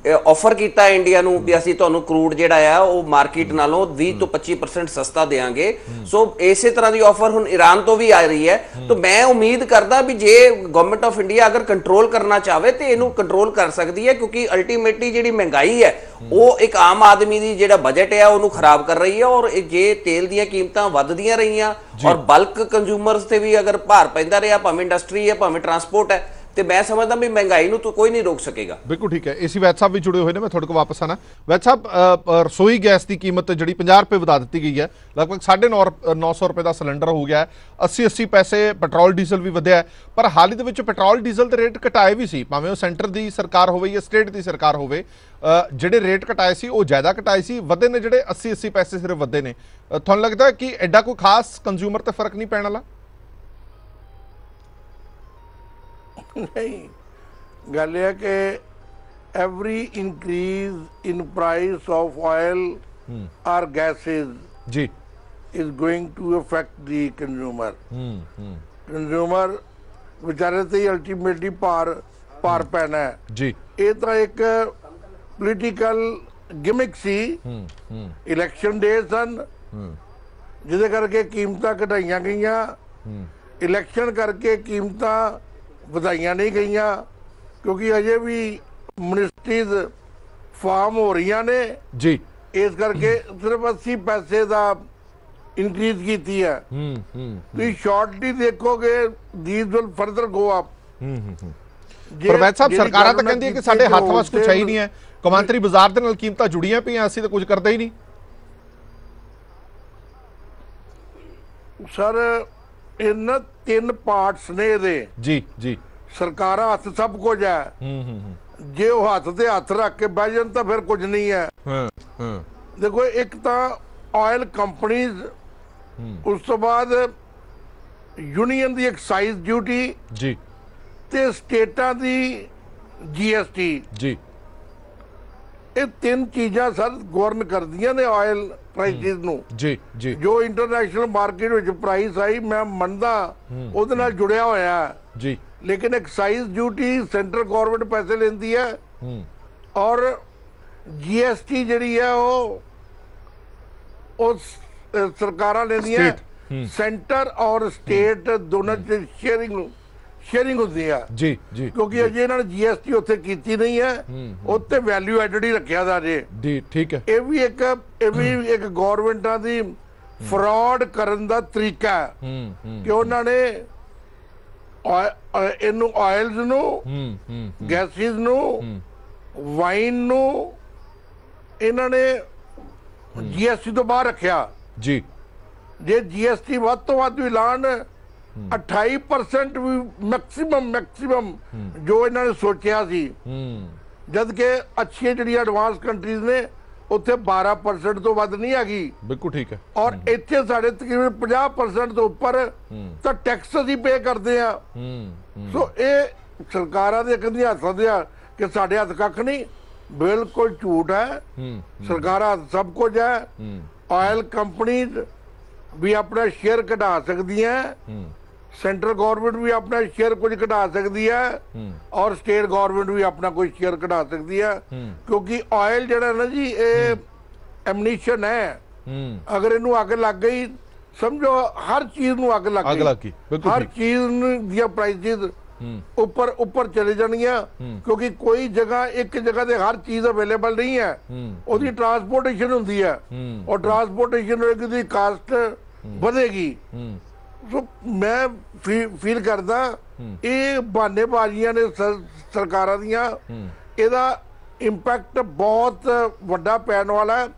ਆਫਰ ਕੀਤਾ ਇੰਡੀਆ ਨੂੰ ਵੀ ਅਸੀਂ ਤੁਹਾਨੂੰ ਕਰੂਡ ਜਿਹੜਾ ਆ ਉਹ ਮਾਰਕੀਟ ਨਾਲੋਂ 20 ਤੋਂ 25% ਸਸਤਾ ਦੇਵਾਂਗੇ। ਸੋ ਇਸੇ ਤਰ੍ਹਾਂ ਦੀ ਆਫਰ ਹੁਣ ਈਰਾਨ ਤੋਂ ਵੀ ਆ ਰਹੀ ਹੈ। ਤਾਂ ਮੈਂ ਉਮੀਦ ਕਰਦਾ ਵੀ ਜੇ ਗਵਰਨਮੈਂਟ ਆਫ ਇੰਡੀਆ ਅਗਰ ਕੰਟਰੋਲ ਕਰਨਾ ਚਾਹਵੇ ਤੇ ਇਹਨੂੰ ਕੰਟਰੋਲ ਕਰ ਸਕਦੀ ਹੈ, ਕਿਉਂਕਿ ਅਲਟੀਮੇਟਲੀ ਜਿਹੜੀ ਮਹਿੰਗਾਈ ਹੈ ਉਹ ਇੱਕ ਆਮ ਆਦਮੀ ਦੀ ਜਿਹੜਾ ਬਜਟ ਹੈ ਉਹਨੂੰ ਖਰਾਬ ਕਰ ਰਹੀ ਹੈ ਔਰ ਜੇ ਤੇਲ ਦੀਆਂ ਕੀਮਤਾਂ ਵੱਧਦੀਆਂ ਰਹੀਆਂ ਔਰ ਬਲਕ ਕੰਜ਼ਿਊਮਰਸ ਤੇ ਵੀ ਅਗਰ ਭਾਰ ਪੈਂਦਾ ਰਿਹਾ, ਭਾਵੇਂ ਇੰਡਸਟਰੀ ਹੈ ਭਾਵੇਂ ਟਰਾਂਸਪੋਰਟ ਹੈ, ਤੇ ਮੈਂ ਸਮਝਦਾ ਵੀ ਮਹਿੰਗਾਈ ਨੂੰ ਤਾਂ ਕੋਈ ਨਹੀਂ ਰੋਕ ਸਕੇਗਾ। ਬਿਲਕੁਲ ਠੀਕ ਹੈ। ਏਸੀ ਵੈਦ ਸਾਹਿਬ ਵੀ ਜੁੜੇ ਹੋਏ ਨੇ, ਮੈਂ ਤੁਹਾਡੇ ਕੋਲ ਵਾਪਸ ਆਣਾ। ਵੈਦ ਸਾਹਿਬ, ਰਸੋਈ ਗੈਸ ਦੀ ਕੀਮਤ ਜਿਹੜੀ 50 ਰੁਪਏ ਵਧਾ ਦਿੱਤੀ ਗਈ ਹੈ, ਲਗਭਗ 950 ਰੁਪਏ ਦਾ ਸਿਲੰਡਰ ਹੋ ਗਿਆ, 80 ਪੈਸੇ ਪੈਟਰੋਲ ਡੀਜ਼ਲ ਵੀ ਵਧਿਆ, ਪਰ ਹਾਲ ਹੀ ਦੇ ਵਿੱਚ ਪੈਟਰੋਲ ਡੀਜ਼ਲ ਦੇ ਰੇਟ ਘਟਾਏ ਵੀ ਸੀ, ਭਾਵੇਂ ਉਹ ਸੈਂਟਰ ਦੀ ਸਰਕਾਰ ਹੋਵੇ ਜਾਂ ਸਟੇਟ ਦੀ ਸਰਕਾਰ ਹੋਵੇ। ਜਿਹੜੇ ਰੇਟ ਘਟਾਏ ਸੀ ਉਹ ਜ਼ਿਆਦਾ ਘਟਾਏ ਸੀ, ਵਧੇ ਨੇ ਜਿਹੜੇ 80 ਪੈਸੇ ਸਿਰਫ ਵਧੇ ਨੇ। ਤੁਹਾਨੂੰ ਲੱਗਦਾ ਕਿ ਐਡਾ ਕੋਈ ਖਾਸ ਕੰਜ਼ਿਊਮਰ ਤੇ ਫਰਕ ਨਹੀਂ ਪੈਣ ਵਾਲਾ? नहीं, गल है कि every increase in price of oil और गैसेज जी is going to affect the consumer. Consumer बेचारे ते अल्टीमेटली पार पैना है जी। ये तो एक पोलिटिकल गिमिक सी, इलैक्शन डे सन जिदे करके कीमतां घटाइयां गईयां, इलैक्शन करके कीमतां वधाइयां नहीं गईयां, क्योंकि अजे भी मिनिस्ट्रीज फार्म हो रही ने जी, इस करके सिर्फ 80 पैसे का इंक्रीज की है। तो शॉर्टली देखोगे these will further go up. परवैत साहब सरकारां ਤਾਂ ਕਹਿੰਦੀ ਹੈ ਕਿ ਸਾਡੇ ਹੱਥ ਵਸ ਕੁਝ ਹੈ ਹੀ ਨਹੀਂ ਹੈ, ਕੌਮਾਂਤਰੀ ਬਾਜ਼ਾਰ ਦੇ ਨਾਲ ਕੀਮਤਾਂ ਜੁੜੀਆਂ ਪਈਆਂ, ਅਸੀਂ ਤਾਂ ਕੁਝ ਕਰਦੇ ਹੀ ਨਹੀਂ। ਸਰ ਇਹਨਾਂ 3 ਪਾਰਟਸ ਨੇ ਇਹਦੇ ਜੀ ਜੀ। ਸਰਕਾਰਾਂ ਹੱਥ ਸਭ ਕੁਝ ਹੈ, ਜੇ ਉਹ ਹੱਥ ਤੇ ਹੱਥ ਰੱਖ ਕੇ ਬਹਿ ਜਾਣ ਤਾਂ ਫਿਰ ਕੁਝ ਨਹੀਂ ਹੈ। ਦੇਖੋ ਇੱਕ ਤਾਂ ਆਇਲ ਕੰਪਨੀਜ਼, ਉਸ ਤੋਂ ਬਾਅਦ यूनियन की एक्साइज ड्यूटी जी ते स्टेटां दी GST जी, ये 3 चीज़ां सर गवर्न करदियां ने ऑयल प्राइसिस नूं। जी जी। जो international market which price I मैं मनदा उहदे नाल जुड़िया होया जी, लेकिन एक्साइज ड्यूटी सेंट्रल गवर्नमेंट पैसे लेंदी है और GST जिहड़ी है वो सरकारां लेंदियां, सेंटर और स्टेट दोनों शेयरिंग होती है जी जी, क्योंकि अजे इन्होंने GST उत्थे कीती नहीं है, उत्ते वैल्यू एडेड ही रखा था जे जी, ठीक है। ये भी एक गवर्नमेंटां दी फ्रॉड करन दा तरीका है कि उन्होंने इनू ऑयल्स नू, गैसिस नू, वाइन नू इन्होंने GST तो बाहर रखा जी। जे GST ਵੱਧ ਤੋਂ ਵੱਧ ਵੀ ਲਾਣ 28% ਵੀ ਮੈਕਸਿਮਮ ਜੋ ਇਹਨਾਂ ਨੇ ਸੋਚਿਆ ਸੀ, ਜਦ ਕਿ ਅੱਛੀਆਂ ਜਿਹੜੀਆਂ ਐਡਵਾਂਸ ਕੰਟਰੀਜ਼ ਨੇ ਉੱਥੇ 12% ਤੋਂ ਵੱਧ ਨਹੀਂ ਹੈਗੀ। ਬਿਲਕੁਲ ਠੀਕ ਹੈ। ਔਰ ਇੱਥੇ ਸਾਡੇ ਤਕਰੀਬਨ 50% ਤੋਂ ਉੱਪਰ ਤਾਂ ਟੈਕਸ ਅਸੀਂ ਪੇ ਕਰਦੇ ਆ। ਸੋ ਇਹ ਸਰਕਾਰਾਂ ਦੇ ਕਹਿੰਦੀਆਂ ਹੱਥਾਂ ਦੇ ਆ ਕਿ ਸਾਡੇ ਹੱਥ ਕੱਖ ਨਹੀਂ, ਬਿਲਕੁਲ ਝੂਠ ਹੈ। ਸਰਕਾਰਾਂ ਸਭ ਕੁਝ ਹੈ। ऑयल कंपनीज भी अपना शेयर घटा सकती है, सेंट्रल गवर्नमेंट भी अपना शेयर कुछ घटा सकती है और स्टेट गवर्नमेंट भी अपना कोई शेयर घटा सकती है, क्योंकि ऑयल जड़ा ना जी ये एमनीशन है। अगर इनू अग लग गई समझो हर चीज नू अग लग गई, हर चीज दी प्राइसेस ऊपर चले जानियां, क्योंकि कोई जगह एक जगह ते हर चीज अवेलेबल नहीं है, उसकी ट्रांसपोर्टेशन होती है और ट्रांसपोर्टेशन होगी तो कास्ट बढ़ेगी। तो मैं फील करदा ये बहानेबाजियां ने सरकारां दियां, इहदा इंपैक्ट बहुत वड्डा पैण वाला है।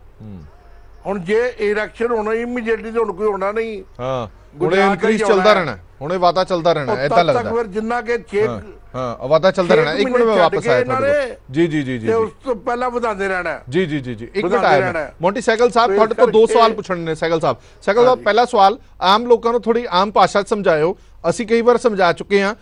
हुण जे इलैक्शन होना इमीडिएटली तो हुण कोई होना नहीं, हां हुण इंक्रीज चलदा रहना, हुणे वादा चलदा रहना, ऐसा लगदा है फिर जिन्ना के 6 हां वादा चलदा रहना। एक मिनट में वापस आया जी जी जी जी, ते उस तो पहला वधांदे रहना जी जी जी जी। एक मिनट आया मोंटी सैगल साहब, ਤੁਹਾਡੇ ਤੋਂ 2 ਸਵਾਲ ਪੁੱਛਣੇ ਨੇ। ਸੈਗਲ ਸਾਹਿਬ ਪਹਿਲਾ ਸਵਾਲ ਆਮ ਲੋਕਾਂ ਨੂੰ ਥੋੜੀ ਆਮ ਭਾਸ਼ਾ ਚ ਸਮਝਾਇਓ। ਅਸੀਂ ਕਈ ਵਾਰ ਸਮਝਾ ਚੁੱਕੇ ਹਾਂ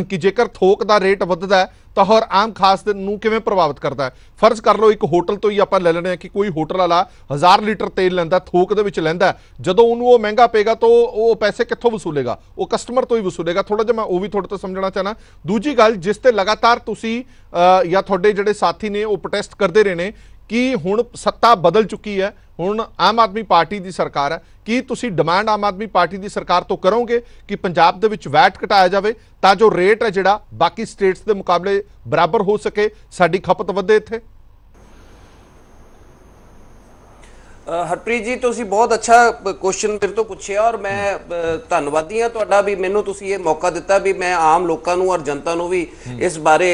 ਕਿ ਜੇਕਰ ਥੋਕ ਦਾ ਰੇਟ ਵੱਧਦਾ ਹੈ ਤਾਂ ਹਰ ਆਮ ਖਾਸ ਨੂੰ ਕਿਵੇਂ ਪ੍ਰਭਾਵਿਤ ਕਰਦਾ ਹੈ। ਫਰਜ਼ ਕਰ ਲਓ ਇੱਕ ਹੋਟਲ ਤੋਂ ਹੀ ਆਪਾਂ ਲੈ ਲੈਣੇ ਆ ਕਿ ਕੋਈ ਹੋਟਲ ਵਾਲਾ 1000 ਲੀਟਰ ਤੇਲ ਲੈਂਦਾ, ਥੋਕ ਦੇ ਵਿੱਚ ਲੈਂਦਾ, ਜਦੋਂ ਉਹਨੂੰ ਉਹ ਮਹਿੰਗਾ ਪਏਗਾ ਤਾਂ ਉਹ ਪੈਸੇ ਕਿੱਥੋਂ ਵਸੂਲੇਗਾ? ਉਹ ਕਸਟਮਰ ਤੋਂ ਹੀ ਵਸੂਲੇਗਾ। ਥੋੜਾ ਜਿਹਾ ਮੈਂ ਉਹ ਵੀ ਤੁਹਾਡੇ ਤੋਂ ਸਮਝਣਾ ਚਾਹਨਾ। ਦੂਜੀ ਗੱਲ, ਜਿਸ ਤੇ ਲਗਾਤਾਰ ਤੁਸੀਂ ਜਾਂ ਤੁਹਾਡੇ ਜਿਹੜੇ ਸਾਥੀ ਨੇ ਉਹ ਪ੍ਰੋਟੈਸਟ ਕਰਦੇ ਰਹੇ ਨੇ कि हुण सत्ता बदल चुकी है, हुण आम आदमी पार्टी की सरकार है, कि तुसी डिमांड आम आदमी पार्टी की सरकार तो करोगे कि पंजाब दे विच वैट घटाया जाए तां जो रेट है जिहड़ा बाकी स्टेट्स के मुकाबले बराबर हो सके, साडी खपत वधे इत्थे? हरप्रीत जी तुसी बहुत अच्छा क्वेश्चन मेरे तो पूछे और मैं धन्नवादी हाँ तुहाडा भी मैनूं तुसी ये मौका दिता भी मैं आम लोगों नूं और जनता नूं भी इस बारे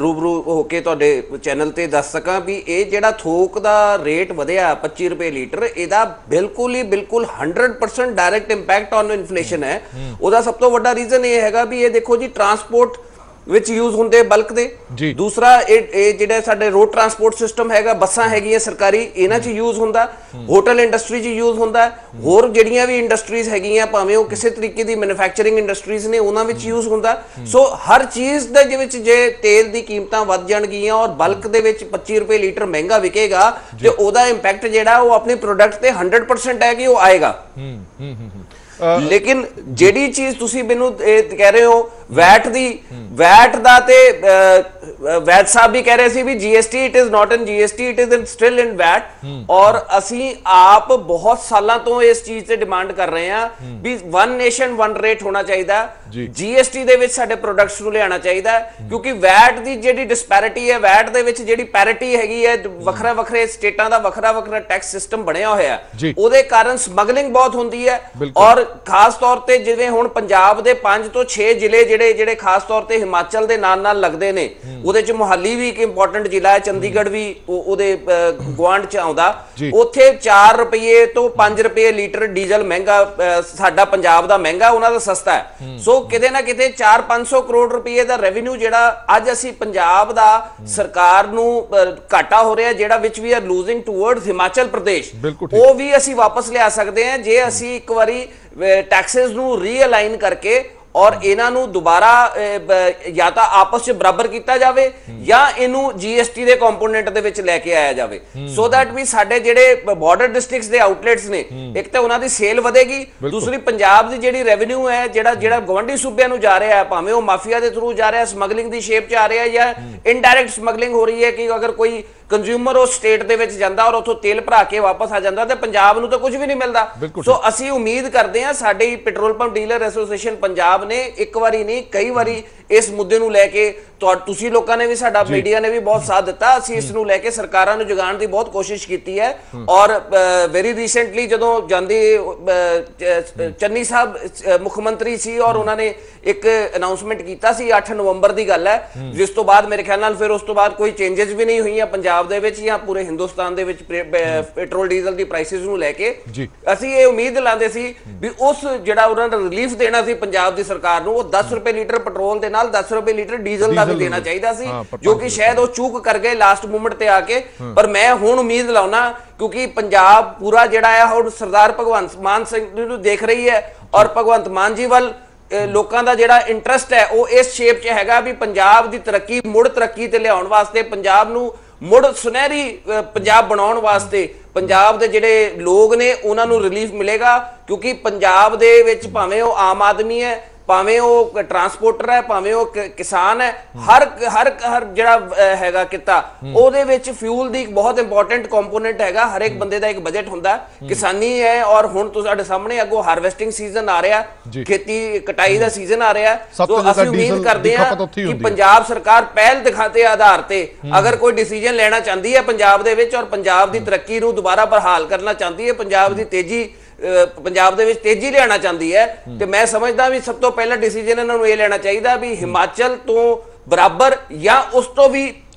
रूबरू होके तुहाडे चैनल ते दस सकां भी ये जिहड़ा थोक दा रेट वधिया 25 रुपए लीटर, इहदा बिल्कुल 100% डायरैक्ट इंपैक्ट ऑन इन्फ्लेशन है। उहदा सब तो वड्डा रीजन ये हैगा भी ये देखो जी ट्रांसपोर्ट ਵਿੱਚ ਯੂਜ਼ ਹੁੰਦੇ ਬਲਕ ਦੇ। ਦੂਸਰਾ ਇਹ ਜਿਹੜਾ ਸਾਡੇ ਰੋਡ ਟਰਾਂਸਪੋਰਟ ਸਿਸਟਮ ਹੈਗਾ, ਬੱਸਾਂ ਹੈਗੀਆਂ ਸਰਕਾਰੀ, ਇਹਨਾਂ 'ਚ ਯੂਜ਼ ਹੁੰਦਾ, ਹੋਟਲ ਇੰਡਸਟਰੀ 'ਚ ਯੂਜ਼ ਹੁੰਦਾ, ਹੋਰ ਜਿਹੜੀਆਂ ਵੀ ਇੰਡਸਟਰੀਜ਼ ਹੈਗੀਆਂ ਭਾਵੇਂ ਉਹ ਕਿਸੇ ਤਰੀਕੇ ਦੀ ਮੈਨੂਫੈਕਚਰਿੰਗ ਇੰਡਸਟਰੀਜ਼ ਨੇ ਉਹਨਾਂ ਵਿੱਚ ਯੂਜ਼ ਹੁੰਦਾ। ਸੋ ਹਰ ਚੀਜ਼ ਦੇ ਵਿੱਚ ਜੇ ਤੇਲ ਦੀ ਕੀਮਤਾਂ ਵੱਧ ਜਾਣਗੀਆਂ ਔਰ ਬਲਕ ਦੇ ਵਿੱਚ 25 ਰੁਪਏ ਲੀਟਰ ਮਹਿੰਗਾ ਵਿਕੇਗਾ ਤੇ ਉਹਦਾ ਇੰਪੈਕਟ ਜਿਹੜਾ ਉਹ ਆਪਣੇ ਪ੍ਰੋਡਕਟ ਤੇ 100% ਹੈ ਕਿ ਉਹ ਆਏਗਾ। ਲੇਕਿਨ ਜਿਹੜੀ ਚੀਜ਼ ਤੁਸੀਂ ਮੈਨੂੰ ਕਹਿ ਰਹੇ ਹੋ ਵੈਟ ਦਾ ਤੇ ਵੈਟ ਸਾਹਿਬ ਵੀ ਕਹਿ ਰਹੇ ਸੀ ਵੀ GST it is not in GST, it is still in VAT. ਔਰ ਅਸੀਂ ਆਪ ਬਹੁਤ ਸਾਲਾਂ ਤੋਂ ਇਸ ਚੀਜ਼ ਤੇ ਡਿਮਾਂਡ ਕਰ ਰਹੇ ਹਾਂ ਵੀ ਵਨ ਨੇਸ਼ਨ ਵਨ ਰੇਟ ਹੋਣਾ ਚਾਹੀਦਾ, ਜੀਐਸਟੀ ਦੇ ਵਿੱਚ ਸਾਡੇ ਪ੍ਰੋਡਕਟਸ ਨੂੰ ਲਿਆਉਣਾ ਚਾਹੀਦਾ, ਕਿਉਂਕਿ ਵੈਟ ਦੀ ਜਿਹੜੀ ਡਿਸਪੈਰਿਟੀ ਹੈ, ਵੈਟ ਦੇ ਵਿੱਚ ਜਿਹੜੀ ਪੈਰਿਟੀ ਹੈਗੀ ਹੈ, ਵੱਖਰੇ ਸਟੇਟਾਂ ਦਾ ਵੱਖਰਾ ਟੈਕਸ ਸਿਸਟਮ ਬਣਿਆ ਹੋਇਆ, ਉਹਦੇ ਕਾਰਨ ਸਮਗਲਿੰਗ ਬਹੁਤ ਹੁੰਦੀ ਹੈ। ਔਰ ਖਾਸ ਤੌਰ ਤੇ ਜਿਵੇਂ ਹੁਣ ਪੰਜਾਬ ਦੇ 5 ਤੋਂ 6 ਜ਼ਿਲ੍ਹੇ ਜਿਹੜੇ ਖਾਸ ਤੌਰ ਤੇ ਹਿਮਾਚਲ ਦੇ ਨਾਲ ਲੱਗਦੇ ਨੇ, ਉਹਦੇ ਚ ਮੁਹਾਲੀ ਵੀ ਇੱਕ ਇੰਪੋਰਟੈਂਟ ਜ਼ਿਲ੍ਹਾ ਹੈ, ਚੰਡੀਗੜ੍ਹ ਵੀ ਉਹਦੇ ਗੁਆਂਢ ਚ ਆਉਂਦਾ, ਉੱਥੇ 4 ਰੁਪਏ ਤੋਂ 5 ਰੁਪਏ ਲੀਟਰ ਡੀਜ਼ਲ ਮਹਿੰਗਾ, ਸਾਡਾ ਪੰਜਾਬ ਦਾ ਮਹਿੰਗਾ, ਉਹਨਾਂ ਦਾ ਸਸਤਾ ਹੈ। ਸੋ ਕਿਤੇ ਨਾ ਕਿਤੇ 400-500 ਕਰੋੜ ਰੁਪਏ ਦਾ ਰੈਵਨਿਊ ਜਿਹੜਾ ਅੱਜ ਅਸੀਂ ਪੰਜਾਬ ਦਾ ਸਰਕਾਰ ਨੂੰ ਘਾਟਾ ਹੋ ਰਿਹਾ, ਜਿਹੜਾ ਵਿਚ we are losing towards Himachal Pradesh, ਉਹ ਵੀ ਅਸੀਂ ਵਾਪਸ ਲਿਆ ਸਕਦੇ ਹਾਂ ਜੇ ਅਸੀਂ ਇੱਕ ਵਾਰੀ ਟੈਕਸਸ ਨੂੰ ਰੀਅਲਾਈਨ ਕਰਕੇ ਔਰ ਇਹਨਾਂ ਨੂੰ ਦੁਬਾਰਾ ਜਾਂ ਤਾਂ ਆਪਸ ਚ ਬਰਾਬਰ ਕੀਤਾ ਜਾਵੇ ਜਾਂ ਇਹਨੂੰ ਜੀਐਸਟੀ ਦੇ ਕੰਪੋਨੈਂਟ ਦੇ ਵਿੱਚ ਲੈ ਕੇ ਆਇਆ ਜਾਵੇ, ਸੋ ਦੈਟ ਵੀ ਸਾਡੇ ਜਿਹੜੇ ਬਾਰਡਰ ਡਿਸਟ੍ਰਿਕਟਸ ਦੇ ਆਊਟਲੈਟਸ ਨੇ, ਇੱਕ ਤਾਂ ਉਹਨਾਂ ਦੀ ਸੇਲ ਵਧੇਗੀ, ਦੂਸਰੀ ਪੰਜਾਬ ਦੀ ਜਿਹੜੀ ਰੈਵਨਿਊ ਹੈ, ਜਿਹੜਾ ਗਵੰਡੀ ਸੂਬਿਆਂ ਨੂੰ ਜਾ ਰਿਹਾ ਹੈ, ਭਾਵੇਂ ਉਹ ਮਾਫੀਆ ਦੇ ਥਰੂ ਜਾ ਰਿਹਾ, ਸਮਗਲਿੰਗ ਦੀ ਸ਼ੇਪ ਚ ਆ ਰਿਹਾ ਜਾਂ ਇਨਡਾਇਰੈਕਟ ਸਮਗਲਿੰਗ ਹੋ ਰਹੀ ਹੈ ਕਿ ਅਗਰ ਕੋਈ ਕੰਜ਼ਿਊਮਰ ਉਸ ਸਟੇਟ ਦੇ ਵਿੱਚ ਜਾਂਦਾ ਔਰ ਉੱਥੋਂ ਤੇਲ ਭਰਾ ਕੇ ਵਾਪਸ ਆ ਜਾਂਦਾ ਤੇ ਪੰਜਾਬ ਨੂੰ ਤਾਂ ਕੁਝ ਵੀ ਨਹੀਂ ਮਿਲਦਾ। ਸੋ ਅਸੀਂ ਉਮੀਦ ਕਰਦੇ ਹਾਂ ਸਾਡੀ petrol pump dealer association Punjab ਨੇ ਇੱਕ ਵਾਰੀ ਨਹੀਂ ਕਈ ਵਾਰੀ ਇਸ ਮੁੱਦੇ ਨੂੰ ਲੈ ਕੇ, ਤੁਸੀਂ ਲੋਕਾਂ ਨੇ ਵੀ, ਸਾਡਾ ਮੀਡੀਆ ਨੇ ਵੀ ਬਹੁਤ ਸਾਥ ਦਿੱਤਾ, ਅਸੀਂ ਇਸ ਨੂੰ ਲੈ ਕੇ ਸਰਕਾਰਾਂ ਨੂੰ ਜਗਾਉਣ ਦੀ ਬਹੁਤ ਕੋਸ਼ਿਸ਼ ਕੀਤੀ ਹੈ। ਔਰ ਵੈਰੀ ਰੀਸੈਂਟਲੀ ਜਦੋਂ ਜਾਂਦੀ ਚੰਨੀ ਸਾਹਿਬ ਮੁੱਖ ਮੰਤਰੀ ਸੀ ਔਰ ਉਹਨਾਂ ਨੇ ਇੱਕ ਅਨਾਉਂਸਮੈਂਟ ਕੀਤਾ ਸੀ, 8 ਨਵੰਬਰ ਦੀ ਗੱਲ ਹੈ, ਜਿਸ ਤੋਂ ਬਾਅਦ ਮੇਰੇ ਖਿਆਲ ਨਾਲ ਫਿਰ ਉਸ ਤੋਂ ਬਾਅਦ ਕੋਈ ਚੇਂਜਸ ਵੀ ਨਹੀਂ ਹੋਈਆਂ ਪੰਜਾਬ ਦੇ ਵਿੱਚ ਜਾਂ ਪੂਰੇ ਹਿੰਦੁਸਤਾਨ ਦੇ ਵਿੱਚ ਪੈਟਰੋਲ ਡੀਜ਼ਲ ਦੀ ਪ੍ਰਾਈਸਿਸ ਨੂੰ ਲੈ ਕੇ। ਅਸੀਂ ਇਹ ਉਮੀਦ ਲਾਉਂਦੇ ਸੀ ਵੀ ਉਸ ਜਿਹੜਾ ਉਹਨਾਂ ਦਾ ਰਿਲੀਫ ਦੇਣਾ ਸੀ ਪੰਜਾਬ ਦੀ ਸਰਕਾਰ ਨੂੰ, ਉਹ 10 ਰੁਪਏ ਲੀਟਰ ਪੈਟਰੋਲ ਦੇ ਨਾਲ 10 ਰੁਪਏ ਲੀਟਰ ਡੀਜ਼ਲ ਦਾ ਵੀ ਦੇਣਾ ਚਾਹੀਦਾ ਸੀ, ਜੋ ਕਿ ਸ਼ਾਇਦ ਉਹ ਚੂਕ ਕਰ ਗਏ ਲਾਸਟ ਮੂਮੈਂਟ ਤੇ ਆ ਕੇ। ਪਰ ਮੈਂ ਹੁਣ ਉਮੀਦ ਲਾਉਣਾ ਕਿਉਂਕਿ ਪੰਜਾਬ ਪੂਰਾ ਜਿਹੜਾ ਹੈ ਹੁਣ ਸਰਦਾਰ ਭਗਵੰਤ ਮਾਨ ਸਿੰਘ ਨੂੰ ਦੇਖ ਰਹੀ ਹੈ ਔਰ ਭਗਵੰਤ ਮਾਨ ਜੀ ਵੱਲ ਲੋਕਾਂ ਦਾ ਜਿਹੜਾ ਇੰਟਰਸਟ ਹੈ ਉਹ ਇਸ ਸ਼ੇਪ 'ਚ ਹੈਗਾ ਵੀ ਪੰਜਾਬ ਦੀ ਤਰੱਕੀ, ਮੁੜ ਤਰੱਕੀ ਤੇ ਲਿਆਉਣ ਵਾਸਤੇ, ਪੰਜਾਬ ਨੂੰ ਮੁੜ ਸੁਨਹਿਰੀ ਪੰਜਾਬ ਬਣਾਉਣ ਵਾਸਤੇ ਪੰਜਾਬ ਦੇ ਜਿਹੜੇ ਲੋਕ ਨੇ ਉਹਨਾਂ ਨੂੰ ਰਿਲੀਫ ਮਿਲੇਗਾ। ਕਿਉਂਕਿ ਪੰਜਾਬ ਦੇ ਵਿੱਚ ਭਾਵੇਂ ਉਹ ਆਮ ਆਦਮੀ ਹੈ, ਭਾਵੇਂ ਉਹ ਟਰਾਂਸਪੋਰਟਰ ਹੈ, ਭਾਵੇਂ ਉਹ ਕਿਸਾਨ ਹੈ, ਹਰ ਜਿਹੜਾ ਹੈਗਾ ਕਿੱਤਾ, ਉਹਦੇ ਵਿੱਚ ਫਿਊਲ ਦੀ ਇੱਕ ਬਹੁਤ ਇੰਪੋਰਟੈਂਟ ਕੰਪੋਨੈਂਟ ਹੈਗਾ। ਹਰ ਇੱਕ ਬੰਦੇ ਦਾ ਇੱਕ ਬਜਟ ਹੁੰਦਾ, ਕਿਸਾਨੀ ਹੈ। ਔਰ ਹੁਣ ਤੁਹਾਡੇ ਸਾਹਮਣੇ ਅੱਗੋਂ ਹਾਰਵੈਸਟਿੰਗ ਸੀਜ਼ਨ ਆ ਰਿਹਾ, ਖੇਤੀ ਕਟਾਈ ਦਾ ਸੀਜ਼ਨ ਆ ਰਿਹਾ, ਸੋ ਅਸੀਂ ਉਮੀਦ ਕਰਦੇ ਹਾਂ ਕਿ ਪੰਜਾਬ ਸਰਕਾਰ ਪਹਿਲ ਦਿਖਾਤੇ ਆਧਾਰ ਤੇ ਅਗਰ ਕੋਈ ਡਿਸੀਜਨ ਲੈਣਾ ਚਾਹੁੰਦੀ ਹੈ ਪੰਜਾਬ ਦੇ ਵਿੱਚ ਔਰ ਪੰਜਾਬ ਦੀ ਤਰੱਕੀ ਨੂੰ ਦੁਬਾਰਾ ਬਹਾਲ ਕਰਨਾ ਚਾਹੁੰਦੀ ਹੈ, ਪੰਜਾਬ ਦੀ ਤੇਜ਼ੀ, ਪੰਜਾਬ ਦੇ ਵਿੱਚ ਤੇਜ਼ੀ ਲਿਆਉਣਾ ਚਾਹੁੰਦੀ ਹੈ, ਤੇ ਮੈਂ ਸਮਝਦਾ ਵੀ ਸਭ ਤੋਂ ਪਹਿਲਾ ਡਿਸੀਜਨ ਇਹਨਾਂ ਨੂੰ ਇਹ ਲੈਣਾ ਚਾਹੀਦਾ ਵੀ ਹਿਮਾਚਲ ਤੋਂ ਬਰਾਬਰ ਜਾਂ ਉਸ ਤੋਂ ਵੀ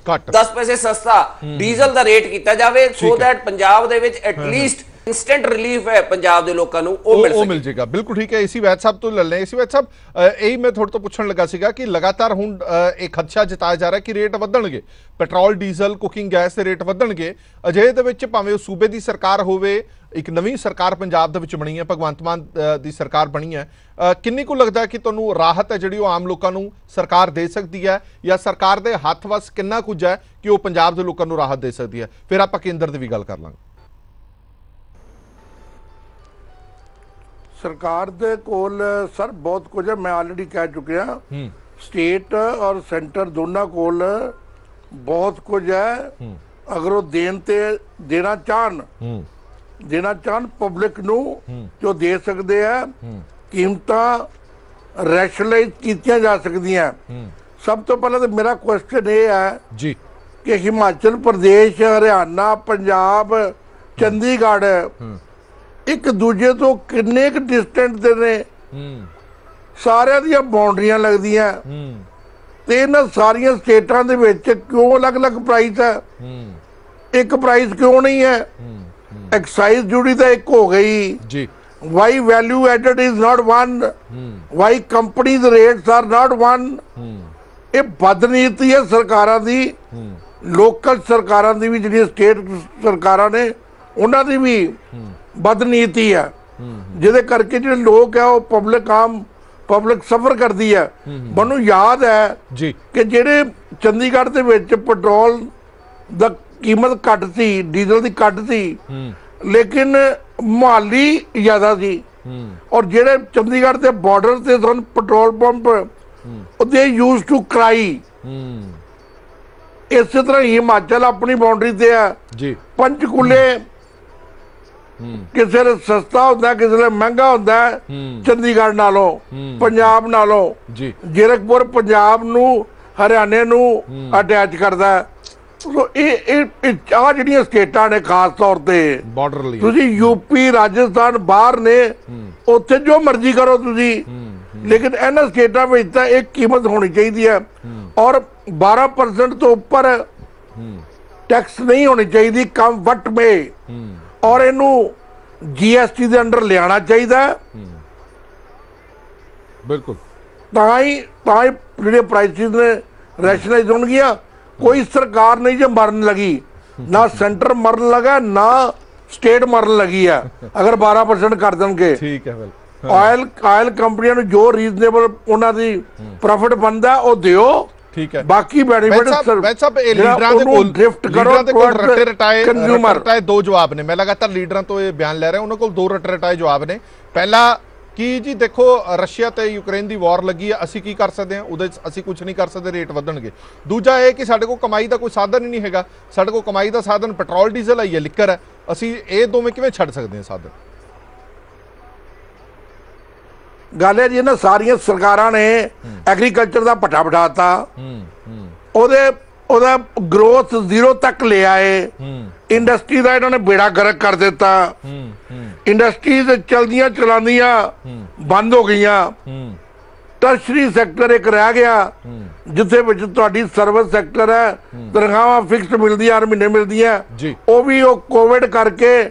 10 ਪੈਸੇ ਸਸਤਾ ਡੀਜ਼ਲ ਦਾ ਰੇਟ ਕੀਤਾ ਜਾਵੇ, ਸੋ ਦੈਟ ਪੰਜਾਬ ਦੇ ਵਿੱਚ ਐਟਲੀਸਟ इंस्टेंट रिलीफ है पंजाब के लोगों को मिल जाएगा। बिल्कुल ठीक है। इसी वैद साहब तो ले लें। इसी वैद साहब यही मैं थोड़ा तो पूछण लगा सीगा कि लगातार हुण एक खदशा जताया जा रहा है कि रेट वधणगे, पेट्रोल डीजल कुकिंग गैस के रेट वधणगे। अजे दे विच भावें सूबे की सरकार होवे, एक नवीं सरकार पंजाब दे विच बनी है, भगवंत मान दी सरकार बनी है, किन्नी को लगता है कि तुहानूं राहत है जिहड़ी ओह आम लोकां नूं सरकार दे सकदी है, या सरकार दे हत्थ वस किन्ना कुछ है कि ओह पंजाब दे लोकां नूं राहत दे सकदी है? फिर आपां केंद्र दी भी गल कर लांगे। सरकार दे कोल सर बहुत कुछ है, मैं ऑलरेडी कह चुके हैं, स्टेट और सेंटर दोनों कोल बहुत कुछ है। अगर वो देना चाहन पब्लिक नू जो दे सकते हैं, कीमतां रैशनलाइज कीतियां जा सकदियां। सब तो पहले तो मेरा क्वेश्चन ये है जी कि हिमाचल प्रदेश, हरियाणा, पंजाब, चंडीगढ़ एक दूजे तो किन्ने क डिस्टेंट दे ने, सारियां दी बाउंड्रियां लगदियां, ते इन्हां सारियां स्टेटां दे विच क्यों अलग अलग प्राइस है? एक प्राइस क्यों नहीं है? एक्साइज ड्यूटी तो एक हो गई जी, why value added is not one, why companies rates are not one. ਇਹ ਬਦਨੀਤੀ ਹੈ ਸਰਕਾਰਾਂ ਦੀ, ਲੋਕਲ ਸਰਕਾਰਾਂ ਦੀ ਵੀ, ਜਿਹੜੀਆਂ ਸਟੇਟ ਸਰਕਾਰਾਂ ਨੇ ਉਹਨਾਂ ਦੀ ਵੀ ਬਦਨੀਤੀ ਹੈ, ਜਿਹਦੇ ਕਰਕੇ ਜਿਹੜੇ ਲੋਕ ਆ ਉਹ ਪਬਲਿਕ ਸਫਰ ਕਰਦੀ ਹੈ। ਮੈਨੂੰ ਯਾਦ ਹੈ ਜੀ ਕਿ ਜਿਹੜੇ ਚੰਡੀਗੜ੍ਹ ਦੇ ਵਿੱਚ ਪੈਟਰੋਲ ਦਾ ਕੀਮਤ ਘੱਟ ਸੀ, ਡੀਜ਼ਲ ਦੀ ਘੱਟ ਸੀ, ਲੇਕਿਨ ਮੁਹਾਲੀ ਜ਼ਿਆਦਾ ਸੀ। ਔਰ ਜਿਹੜੇ ਚੰਡੀਗੜ੍ਹ ਦੇ ਬਾਰਡਰ ਤੇ ਸਨ ਪੈਟਰੋਲ ਪੰਪ, ਉਹਦੇ ਯੂਜ਼ ਟੂ ਕਰਾਈ। ਇਸੇ ਤਰ੍ਹਾਂ ਹਿਮਾਚਲ ਆਪਣੀ ਬਾਉਂਡਰੀ ਤੇ ਹੈ ਜੀ। ਪੰਚਕੂਲੇ ਕਿਸੇ ਵੇਲੇ ਸਸਤਾ ਹੁੰਦਾ, ਕਿਸੇ ਵੇਲੇ ਮਹਿੰਗਾ ਹੁੰਦਾ ਚੰਡੀਗੜ੍ਹ ਨਾਲੋਂ, ਪੰਜਾਬ ਨਾਲੋਂ। ਜ਼ੀਰਕਪੁਰ ਪੰਜਾਬ ਨੂੰ, ਹਰਿਆਣੇ ਨੂੰ ਅਟੈਚ ਕਰਦਾ। ਸੋ ਇਹ ਆ ਜਿਹੜੀਆਂ ਸਟੇਟਾਂ ਨੇ ਖਾਸ ਤੌਰ ਤੇ ਬਾਰਡਰ ਲਈ, ਤੁਸੀਂ ਯੂਪੀ ਰਾਜਸਥਾਨ ਬਾਹਰ ਨੇ, ਉੱਥੇ ਜੋ ਮਰਜ਼ੀ ਕਰੋ ਤੁਸੀਂ, ਲੇਕਿਨ ਇਹਨਾਂ ਸਟੇਟਾਂ ਵਿੱਚ ਤਾਂ ਇੱਕ ਕੀਮਤ ਹੋਣੀ ਚਾਹੀਦੀ ਹੈ। ਔਰ 12% ਤੋਂ ਉੱਪਰ ਟੈਕਸ ਨਹੀਂ ਹੋਣੀ ਚਾਹੀਦੀ, ਕਮ ਵਟ ਮੇ। ਔਰ ਇਹਨੂੰ GST ਦੇ ਅੰਡਰ ਲਿਆਣਾ ਚਾਹੀਦਾ, ਬਿਲਕੁਲ। ਤਾਂ ਹੀ ਜਿਹੜੇ ਪ੍ਰਾਈਸਿਸ ਨੇ ਰੈਸ਼ਨਲਾਈਜ਼ ਹੋਣਗੀਆਂ। ਕੋਈ ਸਰਕਾਰ ਨਹੀਂ ਜੇ ਮਰਨ ਲਗੀ, ਨਾ ਸੈਂਟਰ ਮਰਨ ਲਗਾ, ਨਾ ਸਟੇਟ ਮਰਨ ਲਗੀ ਹੈ ਅਗਰ 12% ਕਰ ਦੇਣਗੇ। ਠੀਕ ਹੈ। ਆਇਲ ਕੰਪਨੀਆਂ ਨੂੰ ਜੋ ਰੀਜ਼ਨੇਬਲ ਉਹਨਾਂ ਦੀ ਪ੍ਰੋਫਿਟ ਬਣਦਾ ਉਹ ਦਿਓ, ਠੀਕ ਹੈ। ਬਾਕੀ ਬੈਨੀਫਿਟ ਸਾਹਿਬ ਇਹ ਲੀਡਰਾਂ ਦੇ ਕੋਲ ਰੱਟੇ ਰਟਾਏ ਦੋ ਜਵਾਬ ਨੇ। ਮੈਂ ਲਗਾਤਾਰ ਲੀਡਰਾਂ ਤੋਂ ਇਹ ਬਿਆਨ ਲੈ ਰਿਹਾ, ਉਹਨਾਂ ਕੋਲ ਦੋ ਰੱਟੇ ਰਟਾਏ ਜਵਾਬ ਨੇ। ਪਹਿਲਾ ਕਿ ਜੀ ਦੇਖੋ ਰਸ਼ੀਆ ਤੇ ਯੂਕਰੇਨ ਦੀ ਵਾਰ ਲੱਗੀ ਹੈ, ਅਸੀਂ ਕੀ ਕਰ ਸਕਦੇ ਹਾਂ, ਉਹਦੇ 'ਚ ਅਸੀਂ ਕੁਝ ਨਹੀਂ ਕਰ ਸਕਦੇ, ਰੇਟ ਵਧਣਗੇ। ਦੂਜਾ ਇਹ ਕਿ ਸਾਡੇ ਕੋਲ ਕਮਾਈ ਦਾ ਕੋਈ ਸਾਧਨ ਹੀ ਨਹੀਂ ਹੈਗਾ, ਸਾਡੇ ਕੋਲ ਕਮਾਈ ਦਾ ਸਾਧਨ ਪੈਟਰੋਲ ਡੀਜ਼ਲ ਹੈ ਜਾਂ ਲਿਕਰ ਹੈ, ਅਸੀਂ ਇਹ ਦੋਵੇਂ ਕਿਵੇਂ ਛੱਡ ਸਕਦੇ ਹਾਂ ਸਾਧਨ? ਗੱਲ ਹੈ ਜੀ, ਇਹਨਾਂ ਸਾਰੀਆਂ ਸਰਕਾਰਾਂ ਨੇ ਐਗਰੀਕਲਚਰ ਦਾ ਭੱਠਾ ਬਿਠਾਤਾ, ਉਹਦਾ ਗਰੋਥ ਜ਼ੀਰੋ ਤੱਕ ਲੈ ਆਏ। ਇੰਡਸਟਰੀ ਦਾ ਇਹਨਾਂ ਨੇ ਬੇੜਾ ਗਰਕ ਕਰ ਦਿੱਤਾ। ਇੰਡਸਟਰੀਜ਼ ਚਲਦੀਆਂ ਚਲਾਉਂਦੀਆਂ ਬੰਦ ਹੋ ਗਈਆਂ। ਟਰਸ਼ਰੀ ਸੈਕਟਰ ਇੱਕ ਰਹਿ ਗਿਆ, ਜਿੱਥੇ ਵਿੱਚ ਤੁਹਾਡੀ ਸਰਵਿਸ ਸੈਕਟਰ ਹੈ, ਤਨਖਾਹਾਂ ਫਿਕਸਡ ਮਿਲਦੀਆਂ, ਹਰ ਮਹੀਨੇ ਮਿਲਦੀਆਂ। ਉਹ ਵੀ ਉਹ ਕੋਵਿਡ ਕਰਕੇ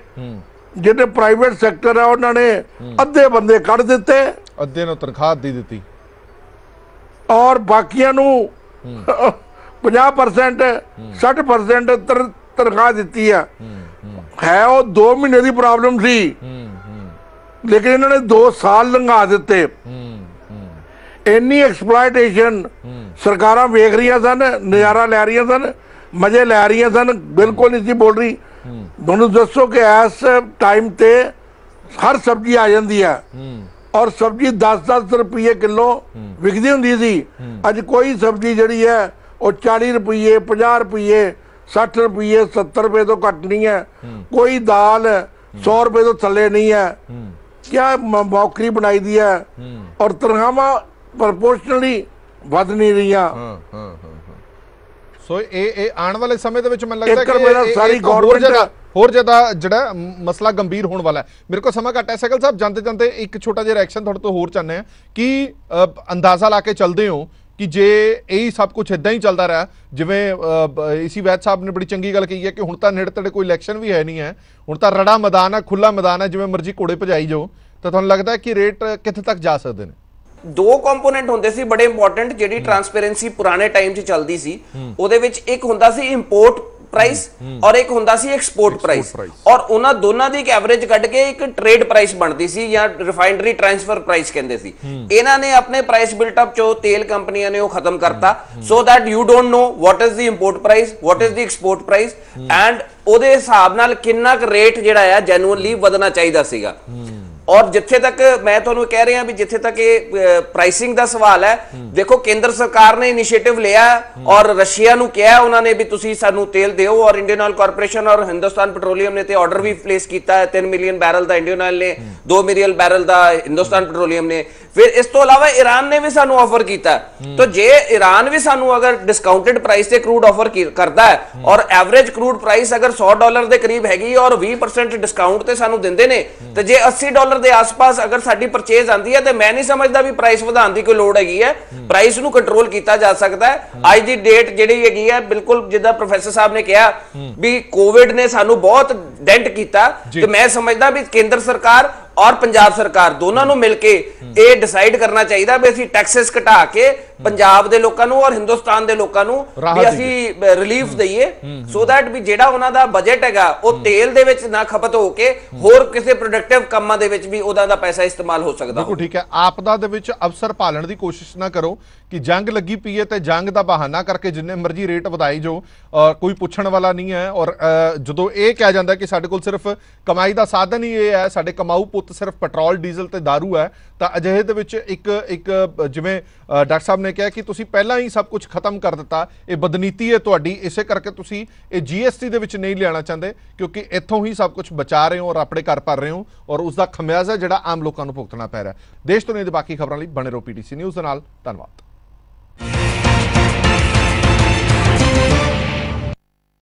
ਜਿਹੜੇ ਪ੍ਰਾਈਵੇਟ ਸੈਕਟਰ ਹੈ ਉਹਨਾਂ ਨੇ ਅੱਧੇ ਬੰਦੇ ਕੱਢ ਦਿੱਤੇ, ਅੱਧੇ ਨੂੰ ਤਨਖਾਹ ਦੇ ਦਿੱਤੀ, ਔਰ ਬਾਕੀਆਂ ਨੂੰ 50% 60% ਤਨਖਾਹ ਦਿੱਤੀ ਹੈ। ਉਹ 2 ਮਹੀਨੇ ਦੀ ਪ੍ਰੋਬਲਮ ਸੀ, ਲੇਕਿਨ ਇਹਨਾਂ ਨੇ 2 ਸਾਲ ਲੰਘਾ ਦਿੱਤੇ। ਇੰਨੀ ਐਕਸਪਲੋਇਟੇਸ਼ਨ ਸਰਕਾਰਾਂ ਵੇਖ ਰਹੀਆਂ ਸਨ, ਨਜ਼ਾਰਾ ਲੈ ਰਹੀਆਂ ਸਨ, ਮਜ਼ੇ ਲੈ ਰਹੀਆਂ ਸਨ, ਬਿਲਕੁਲ ਨਹੀਂ ਸੀ ਬੋਲ ਰਹੀ। ਤੁਹਾਨੂੰ ਦੱਸੋ ਕਿ ਇਸ ਟਾਈਮ ਤੇ ਹਰ ਸਬਜ਼ੀ ਆ ਜਾਂਦੀ ਹੈ, ਔਰ ਸਬਜ਼ੀ 10-10 ਰੁਪਏ ਕਿਲੋ ਵਿਕਦੀ ਹੁੰਦੀ ਸੀ। ਅੱਜ ਕੋਈ ਸਬਜ਼ੀ ਜਿਹੜੀ ਹੈ ਉਹ 40 ਰੁਪਏ, 50 ਰੁਪਏ, 60 ਰੁਪਏ, 70 ਰੁਪਏ ਤੋਂ ਘੱਟ ਨਹੀਂ ਹੈ। ਕੋਈ ਦਾਲ 100 ਰੁਪਏ ਤੋਂ ਥੱਲੇ ਨਹੀਂ ਹੈ। ਕਿਆ ਮੌਕਰੀ ਬਣਾਈ ਦੀ ਹੈ, ਔਰ ਤਨਖਾਹਾਂ ਪ੍ਰਪੋਰਸ਼ਨਲੀ ਵੱਧ ਨਹੀਂ ਰਹੀਆਂ। ਸੋ ਇਹ ਆਉਣ ਵਾਲੇ ਸਮੇਂ ਦੇ ਵਿੱਚ ਮੈਨੂੰ ਲੱਗਦਾ ਕਿ ਸਾਰੀ ਗਵਰਨਮੈਂਟ ਹੋਰ ਜ਼ਿਆਦਾ ਜਿਹੜਾ ਮਸਲਾ ਗੰਭੀਰ ਹੋਣ ਵਾਲਾ ਹੈ। ਮੇਰੇ ਕੋਲ ਸਮਾਂ ਘੱਟ ਹੈ। ਸਹਿਗਲ ਸਾਹਿਬ, ਜਾਂਦੇ ਜਾਂਦੇ ਇੱਕ ਛੋਟਾ ਜਿਹਾ ਰਿਐਕਸ਼ਨ ਤੁਹਾਡੇ ਤੋਂ ਹੋਰ ਚਾਹੁੰਦੇ ਹਾਂ ਕਿ ਅੰਦਾਜ਼ਾ ਲਾ ਕੇ ਚੱਲਦੇ ਹੋ ਕਿ ਜੇ ਇਹੀ ਸਭ ਕੁਝ ਇਦਾਂ ਹੀ ਚੱਲਦਾ ਰਿਹਾ, ਜਿਵੇਂ ਇਸੀ ਵੈਦ ਸਾਹਿਬ ਨੇ ਬੜੀ ਚੰਗੀ ਗੱਲ ਕਹੀ ਹੈ ਕਿ ਹੁਣ ਤਾਂ ਨੇੜੇ ਤੇੜੇ ਕੋਈ ਇਲੈਕਸ਼ਨ ਵੀ ਹੈ ਨਹੀਂ ਹੈ, ਹੁਣ ਤਾਂ ਰੜਾ ਮੈਦਾਨ ਹੈ, ਖੁੱਲਾ ਮੈਦਾਨ ਹੈ, ਜਿਵੇਂ ਮਰਜ਼ੀ ਘੋੜੇ ਭਜਾਈ ਜਾਓ, ਤਾਂ ਤੁਹਾਨੂੰ ਲੱਗਦਾ ਕਿ ਰੇਟ ਕਿੱਥੇ ਤੱਕ ਜਾ ਸਕਦੇ ਨੇ? 2 ਕੰਪੋਨੈਂਟ ਹੁੰਦੇ ਸੀ ਬੜੇ ਇੰਪੋਰਟੈਂਟ, ਜਿਹੜੀ ਟਰਾਂਸਪੇਰੈਂਸੀ ਪੁਰਾਣੇ ਟਾਈਮ 'ਚ ਚੱਲਦੀ ਸੀ। ਉਹਦੇ ਵਿੱਚ ਇੱਕ ਹੁੰਦਾ ਸੀ ਇੰਪੋਰਟ ਪ੍ਰਾइस और एक ਹੁੰਦਾ ਸੀ एक्सपोर्ट प्राइस, और ਉਹਨਾਂ ਦੋਨਾਂ ਦੀ ਇੱਕ ਐਵਰੇਜ ਕੱਢ ਕੇ ਇੱਕ ਟ੍ਰੇਡ ਪ੍ਰਾइस ਬਣਦੀ ਸੀ ਜਾਂ ਰਿਫਾਈਨਰੀ ਟ੍ਰਾਂਸਫਰ ਪ੍ਰਾइस ਕਹਿੰਦੇ ਸੀ। ਇਹਨਾਂ ਨੇ ਆਪਣੇ ਪ੍ਰਾइस ਬਿਲਟ ਅਪ ਚੋਂ ਤੇਲ ਕੰਪਨੀਆਂ ਨੇ ਉਹ ਖਤਮ ਕਰਤਾ, so that you don't know what is the import price, what is the export price, and ਉਹਦੇ ਹਿਸਾਬ ਨਾਲ ਕਿੰਨਾ ਕੁ ਰੇਟ ਜਿਹੜਾ ਆ ਜੈਨੂਅਲੀ ਵਧਣਾ ਚਾਹੀਦਾ ਸੀਗਾ। और जिथे तक मैं तुहानू कह रहा भी जिथे तक ये प्राइसिंग का सवाल है, देखो केंद्र सरकार ने इनिशिएटिव लिया और रशिया नू कहा उन्होंने भी तुसी सानू तेल दिओ, और इंडियन ऑयल कॉर्पोरेशन और हिंदुस्तान पेट्रोलियम ने ते ऑर्डर भी प्लेस किया है। 3 मिलियन बैरल का इंडियन ऑयल ने, 2 मिलियन बैरल का हिंदुस्तान पेट्रोलियम ने। फिर इस तो अलावा ईरान ने भी सानू ऑफर किया। तो जे ईरान भी सानू अगर डिस्काउंटेड प्राइस से क्रूड ऑफर करता है और एवरेज क्रूड प्राइस अगर $100 के करीब हैगी और 20% डिस्काउंट ते सानू दिंदे ने, तो जे $80 ਦੇ ਆਸ-ਪਾਸ ਅਗਰ ਸਾਡੀ ਪਰਚੇਜ਼ ਆਂਦੀ ਹੈ ਤੇ ਮੈਂ ਨਹੀਂ ਸਮਝਦਾ ਵੀ ਪ੍ਰਾਈਸ ਵਧਾਉਣ ਦੀ ਕੋਈ ਲੋੜ ਹੈਗੀ ਹੈ। ਪ੍ਰਾਈਸ ਨੂੰ ਕੰਟਰੋਲ ਕੀਤਾ ਜਾ ਸਕਦਾ ਹੈ। ਅੱਜ ਦੀ ਡੇਟ ਜਿਹੜੀ ਹੈਗੀ ਹੈ, ਬਿਲਕੁਲ ਜਿੱਦਾਂ ਪ੍ਰੋਫੈਸਰ ਸਾਹਿਬ ਨੇ ਕਿਹਾ ਵੀ ਕੋਵਿਡ ਨੇ ਸਾਨੂੰ ਬਹੁਤ ਡੈਂਟ ਕੀਤਾ, ਤੇ ਮੈਂ ਸਮਝਦਾ ਵੀ ਕੇਂਦਰ ਸਰਕਾਰ ਔਰ ਪੰਜਾਬ ਸਰਕਾਰ ਦੋਨਾਂ ਨੂੰ ਮਿਲ ਕੇ ਇਹ ਡਿਸਾਈਡ ਕਰਨਾ ਚਾਹੀਦਾ ਵੀ ਅਸੀਂ ਟੈਕਸਸ ਘਟਾ ਕੇ ਪੰਜਾਬ ਦੇ ਲੋਕਾਂ ਨੂੰ ਔਰ ਹਿੰਦੁਸਤਾਨ ਦੇ ਲੋਕਾਂ ਨੂੰ ਵੀ ਅਸੀਂ ਰਿਲੀਫ ਦਈਏ, ਸੋ ਦੈਟ ਵੀ ਜਿਹੜਾ ਉਹਨਾਂ ਦਾ ਬਜਟ ਹੈਗਾ ਉਹ ਤੇਲ ਦੇ ਵਿੱਚ ਨਾ ਖਪਤ ਹੋ ਕੇ ਹੋਰ ਕਿਸੇ ਪ੍ਰੋਡਕਟਿਵ ਕੰਮਾਂ ਦੇ ਵਿੱਚ ਵੀ ਉਹਦਾ ਦਾ ਪੈਸਾ ਇਸਤੇਮਾਲ ਹੋ ਸਕਦਾ। ਬਿਲਕੁਲ ਠੀਕ ਹੈ। ਆਪਦਾ ਦੇ ਵਿੱਚ ਅਵਸਰ ਭਾਲਣ ਦੀ ਕੋਸ਼ਿਸ਼ ਨਾ ਕਰੋ ਕਿ ਜੰਗ ਲੱਗੀ ਪਈ ਹੈ ਤੇ ਜੰਗ ਦਾ ਬਹਾਨਾ ਕਰਕੇ ਜਿੰਨੇ ਮਰਜ਼ੀ ਰੇਟ ਵਧਾਈ ਜੋ ਕੋਈ ਪੁੱਛਣ ਵਾਲਾ ਨਹੀਂ ਹੈ। ਔਰ ਜਦੋਂ ਇਹ ਕਿਹਾ ਜਾਂਦਾ ਕਿ ਸਾਡੇ ਕੋਲ ਸਿਰਫ ਕਮਾਈ ਦਾ ਸਾਧਨ ਹੀ ਇਹ ਹੈ, ਸਾਡੇ ਕਮਾਊ ਪੁੱਤ ਸਿਰਫ ਪੈਟਰੋਲ ਡੀਜ਼ਲ ਤੇ ਦਾਰੂ ਹੈ, ਤਾਂ ਅਜਿਹੇ ਦੇ ਵਿੱਚ ਇੱਕ ਜਿਵੇਂ ਡਾਕਟਰ ਸਾਹਿਬ ਨੇ ਕਿਹਾ ਕਿ ਤੁਸੀਂ ਪਹਿਲਾਂ ਹੀ ਸਭ ਕੁਝ ਖਤਮ ਕਰ ਦਿੱਤਾ, ਇਹ ਬਦਨੀਤੀ ਹੈ ਤੁਹਾਡੀ, ਇਸੇ ਕਰਕੇ ਤੁਸੀਂ ਇਹ GST ਦੇ ਵਿੱਚ ਨਹੀਂ ਲਿਆਉਣਾ ਚਾਹੁੰਦੇ ਕਿਉਂਕਿ ਇੱਥੋਂ ਹੀ ਸਭ ਕੁਝ ਬਚਾ ਰਹੇ ਹੋ ਔਰ ਆਪਣੇ ਘਰ ਭਰ ਰਹੇ ਹੋ ਔਰ ਉਸ ਦਾ ਖਮਿਆਜ਼ਾ ਜਿਹੜਾ ਆਮ ਲੋਕਾਂ ਨੂੰ ਭੁਗਤਣਾ ਪੈ ਰਿਹਾ। ਦੇਸ਼ ਦੁਨੀਆ ਦੀ ਬਾਕੀ ਖਬਰਾਂ ਲਈ ਬਣੇ ਰਹੋ PTC ਨਿਊਜ਼ ਦੇ ਨਾਲ। ਧੰਨਵਾਦ।